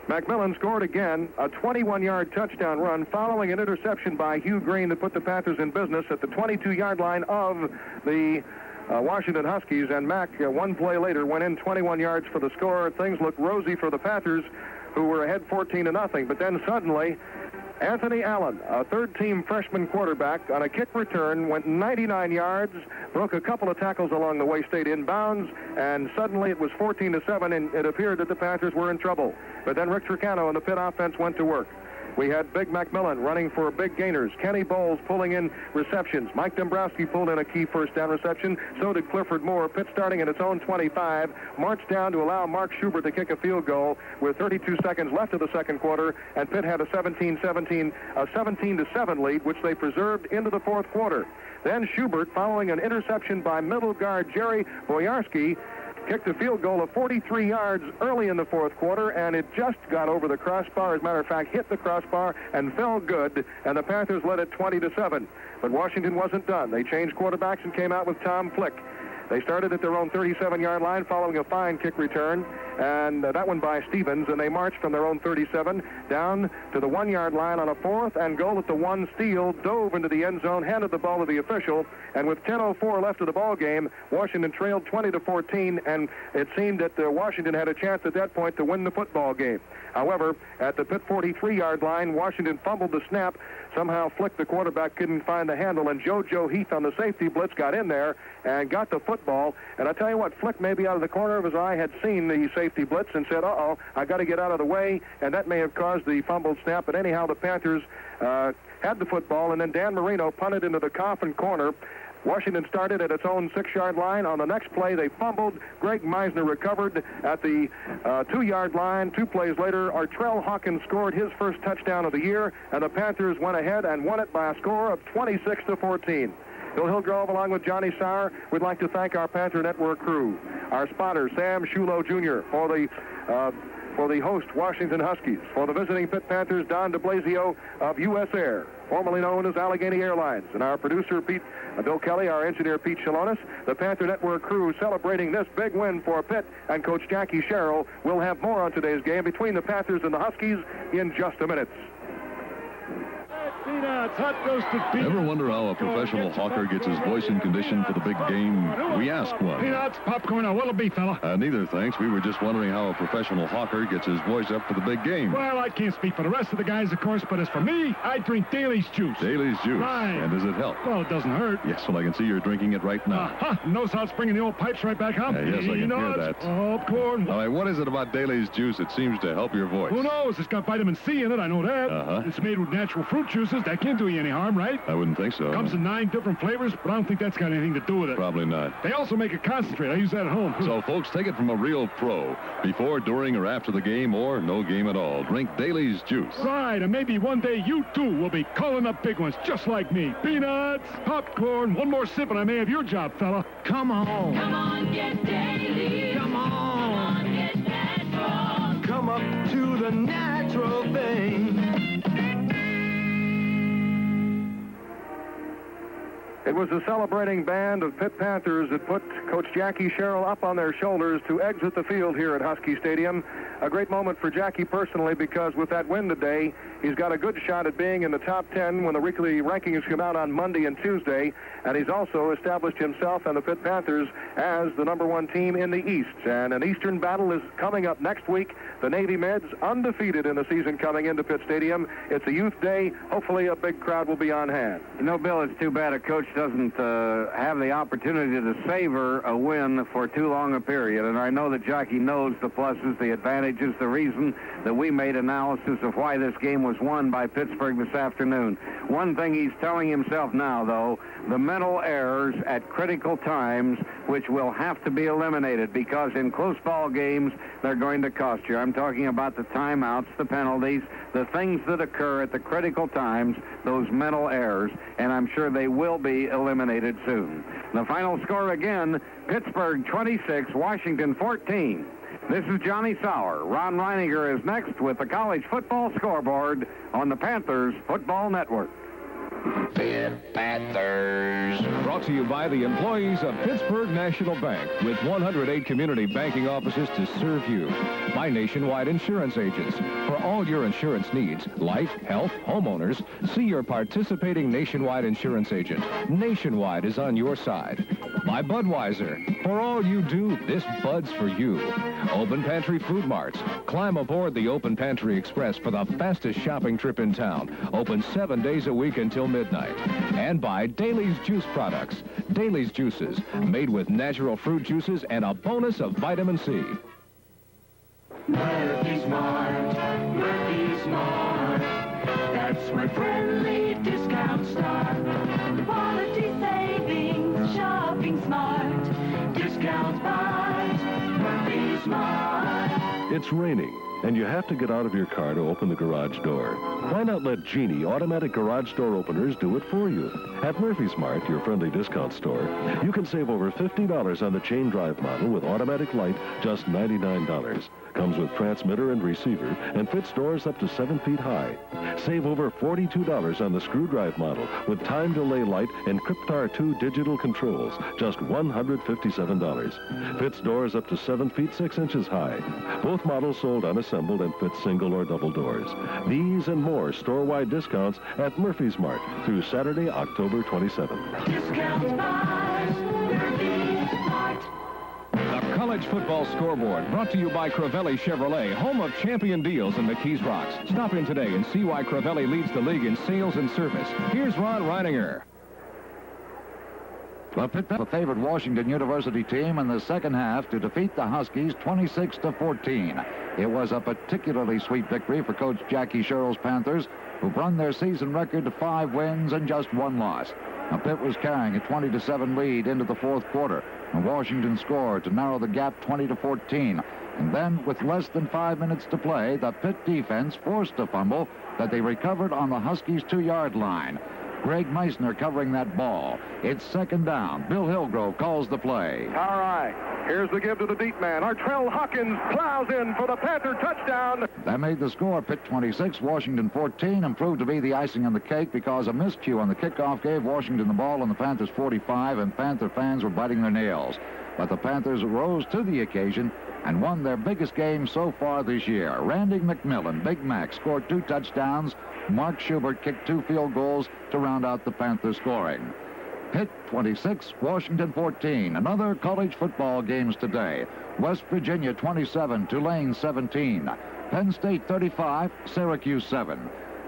McMillan scored again, a 21-yard touchdown run following an interception by Hugh Green that put the Panthers in business at the 22-yard line of the Washington Huskies, and Mac, one play later, went in 21 yards for the score. Things looked rosy for the Panthers, who were ahead 14-0. But then suddenly, Anthony Allen, a third-team freshman quarterback, on a kick return, went 99 yards, broke a couple of tackles along the way, stayed inbounds, and suddenly it was 14-7, and it appeared that the Panthers were in trouble. But then Rick Tricano and the Pitt offense went to work. We had Big McMillan running for big gainers. Kenny Bowles pulling in receptions. Mike Dombrowski pulled in a key first down reception. So did Clifford Moore. Pitt, starting at its own 25, marched down to allow Mark Schubert to kick a field goal with 32 seconds left of the second quarter, and Pitt had a 17-7 lead, which they preserved into the fourth quarter. Then Schubert, following an interception by middle guard Jerry Boyarski, kicked a field goal of 43 yards early in the fourth quarter, and it just got over the crossbar. As a matter of fact, hit the crossbar and fell good, and the Panthers led it 20-7. But Washington wasn't done. They changed quarterbacks and came out with Tom Flick. They started at their own 37-yard line following a fine kick return, and that one by Stevens, and they marched from their own 37 down to the 1-yard line on a 4th and goal at the 1. Steele dove into the end zone, handed the ball to the official, and with 10:04 left of the ball game, Washington trailed 20-14, and it seemed that Washington had a chance at that point to win the football game. However, at the Pitt 43-yard line, Washington fumbled the snap. Somehow Flick, the quarterback, couldn't find the handle, and Joe Heath on the safety blitz got in there and got the football. And I tell you what, Flick, maybe out of the corner of his eye, had seen the safety blitz and said, uh-oh, I got to get out of the way, and that may have caused the fumbled snap. But anyhow, the Panthers had the football, and then Dan Marino punted into the coffin corner. Washington started at its own 6-yard line. On the next play, they fumbled. Greg Meisner recovered at the 2-yard line. 2 plays later, Artrell Hawkins scored his first touchdown of the year, and the Panthers went ahead and won it by a score of 26-14. Bill Hillgrove, along with Johnny Sauer, would like to thank our Panther Network crew. Our spotter, Sam Shulo Jr., for the host, Washington Huskies. For the visiting Pitt Panthers, Don DeBlasio of U.S. Air, formerly known as Allegheny Airlines. And our producer, Bill Kelly, our engineer, Pete Shalonis. The Panther Network crew celebrating this big win for Pitt, and Coach Jackie Sherrill will have more on today's game between the Panthers and the Huskies in just a minute. Ever wonder how a professional hawker gets his voice in condition for the big game? We asked one. Peanuts, popcorn, what'll it be, fella? Neither, thanks. We were just wondering how a professional hawker gets his voice up for the big game. Well, I can't speak for the rest of the guys, of course, but as for me, I drink Daly's juice. Daly's juice? Right. And does it help? Well, it doesn't hurt. Yes, well, I can see you're drinking it right now. Knows how it's bringing the old pipes right back up. Yes, I can hear that. Popcorn. All right, what is it about Daly's juice that seems to help your voice? Who knows? It's got vitamin C in it, I know that. It's made with natural fruit juices. That can't do you any harm, right? I wouldn't think so. Comes in 9 different flavors, but I don't think that's got anything to do with it. Probably not. They also make a concentrate. I use that at home. So, folks, take it from a real pro. Before, during, or after the game, or no game at all, drink Daly's juice. Right, and maybe one day you, too, will be calling up big ones just like me. Peanuts, popcorn, one more sip, and I may have your job, fella. Come on. Come on, get Daily. Come on. Come on, get natural. Come up to the natural thing. It was a celebrating band of Pitt Panthers that put Coach Jackie Sherrill up on their shoulders to exit the field here at Husky Stadium. A great moment for Jackie personally, because with that win today, he's got a good shot at being in the top 10 when the weekly rankings come out on Monday and Tuesday, and he's also established himself and the Pitt Panthers as the #1 team in the East. And an Eastern battle is coming up next week. The Navy Meds, undefeated in the season, coming into Pitt Stadium. It's a youth day. Hopefully a big crowd will be on hand. You know, Bill, it's too bad a coach doesn't have the opportunity to savor a win for too long a period. And I know that Jackie knows the pluses, the advantages, the reason that we made analysis of why this game was won by Pittsburgh this afternoon. One thing he's telling himself now, though, the mental errors at critical times, which will have to be eliminated, because in close ball games, they're going to cost you. I'm talking about the timeouts, the penalties, the things that occur at the critical times, those mental errors, and I'm sure they will be be eliminated soon. The final score again, Pittsburgh 26, Washington 14. This is Johnny Sauer. Ron Reininger is next with the college football scoreboard on the Panthers Football Network. Panthers. Brought to you by the employees of Pittsburgh National Bank, with 108 community banking offices to serve you. By Nationwide Insurance Agents. For all your insurance needs, life, health, homeowners, see your participating Nationwide Insurance Agent. Nationwide is on your side. By Budweiser. For all you do, this Bud's for you. Open Pantry Food Marts. Climb aboard the Open Pantry Express for the fastest shopping trip in town. Open 7 days a week until midnight. And by Daly's Juice Products. Daly's Juices, made with natural fruit juices and a bonus of vitamin C. Murphy Smart, Murphy Smart. That's where friendly discounts start. Quality savings, shopping smart. Discounts buys, Murphy Smart. It's raining, and you have to get out of your car to open the garage door. Why not let Genie automatic garage door openers do it for you? At Murphy Smart, your friendly discount store, you can save over $50 on the chain drive model with automatic light, just $99. Comes with transmitter and receiver and fits doors up to 7 feet high. Save over $42 on the screw drive model with time delay light and Cryptar 2 digital controls, just $157. Fits doors up to 7 feet 6 inches high. Both models sold unassembled and fit single or double doors. These and more store-wide discounts at Murphy's Mart through Saturday, October 27th. Discounts buys, Murphy Smart. The College Football Scoreboard, brought to you by Crivelli Chevrolet, home of champion deals in the Keys Rocks. Stop in today and see why Crivelli leads the league in sales and service. Here's Ron Reininger. The Pittsburgh favored Washington University team in the second half to defeat the Huskies 26-14. It was a particularly sweet victory for Coach Jackie Sherrill's Panthers, who run their season record to 5 wins and just 1 loss. Now, Pitt was carrying a 20-7 lead into the fourth quarter, and Washington scored to narrow the gap 20-14. And then, with less than 5 minutes to play, the Pitt defense forced a fumble that they recovered on the Huskies' 2-yard line. Greg Meissner covering that ball. It's second down. Bill Hillgrove calls the play. All right. Here's the give to the deep man. Artrell Hawkins plows in for the Panther touchdown. That made the score Pitt 26, Washington 14, and proved to be the icing on the cake because a miscue on the kickoff gave Washington the ball on the Panthers 45, and Panther fans were biting their nails. But the Panthers rose to the occasion and won their biggest game so far this year. Randy McMillan, Big Mac, scored 2 touchdowns. Mark Schubert kicked 2 field goals to round out the Panthers scoring. Pitt 26, Washington 14. Another college football games today. West Virginia 27, Tulane 17. Penn State 35, Syracuse 7.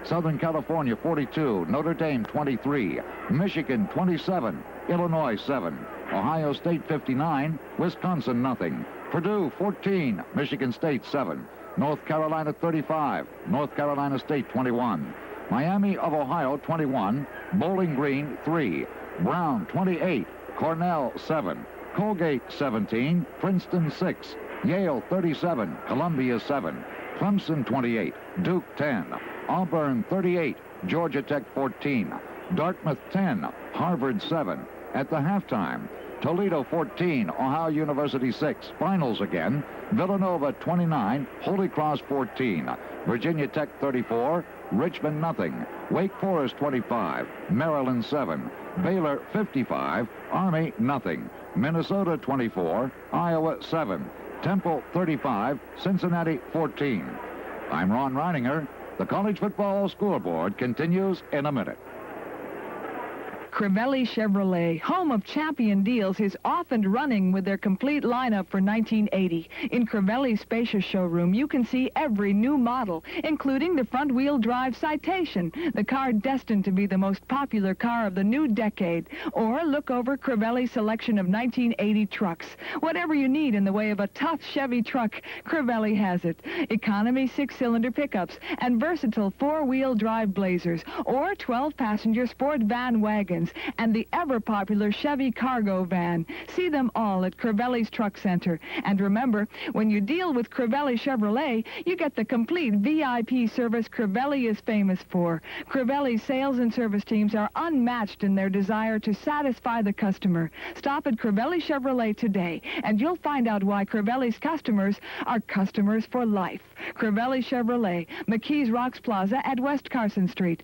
Southern California 42, Notre Dame 23. Michigan 27, Illinois 7. Ohio State 59, Wisconsin nothing. Purdue 14, Michigan State 7. North Carolina 35, North Carolina State 21. Miami of Ohio 21, Bowling Green 3. Brown 28, Cornell 7. Colgate 17, Princeton 6. Yale 37, Columbia 7. Clemson 28, Duke 10. Auburn 38, Georgia Tech 14. Dartmouth 10, Harvard 7. At the halftime, Toledo 14, Ohio University 6. Finals again. Villanova 29, Holy Cross 14. Virginia Tech 34, Richmond nothing. Wake Forest 25, Maryland 7. Baylor 55, Army nothing. Minnesota 24, Iowa 7. Temple 35, Cincinnati 14. I'm Ron Reininger. The college football scoreboard continues in a minute. Crivelli Chevrolet, home of champion deals, is off and running with their complete lineup for 1980. In Crivelli's spacious showroom, you can see every new model, including the front-wheel drive Citation, the car destined to be the most popular car of the new decade. Or look over Crivelli's selection of 1980 trucks. Whatever you need in the way of a tough Chevy truck, Crivelli has it. Economy 6-cylinder pickups and versatile 4-wheel drive Blazers or 12-passenger sport van wagons. vans, and the ever-popular Chevy cargo van. See them all at Crivelli's Truck Center. And remember, when you deal with Crivelli Chevrolet, you get the complete VIP service Crivelli is famous for. Crivelli's sales and service teams are unmatched in their desire to satisfy the customer. Stop at Crivelli Chevrolet today, and you'll find out why Crivelli's customers are customers for life. Crivelli Chevrolet, McKees Rocks Plaza at West Carson Street.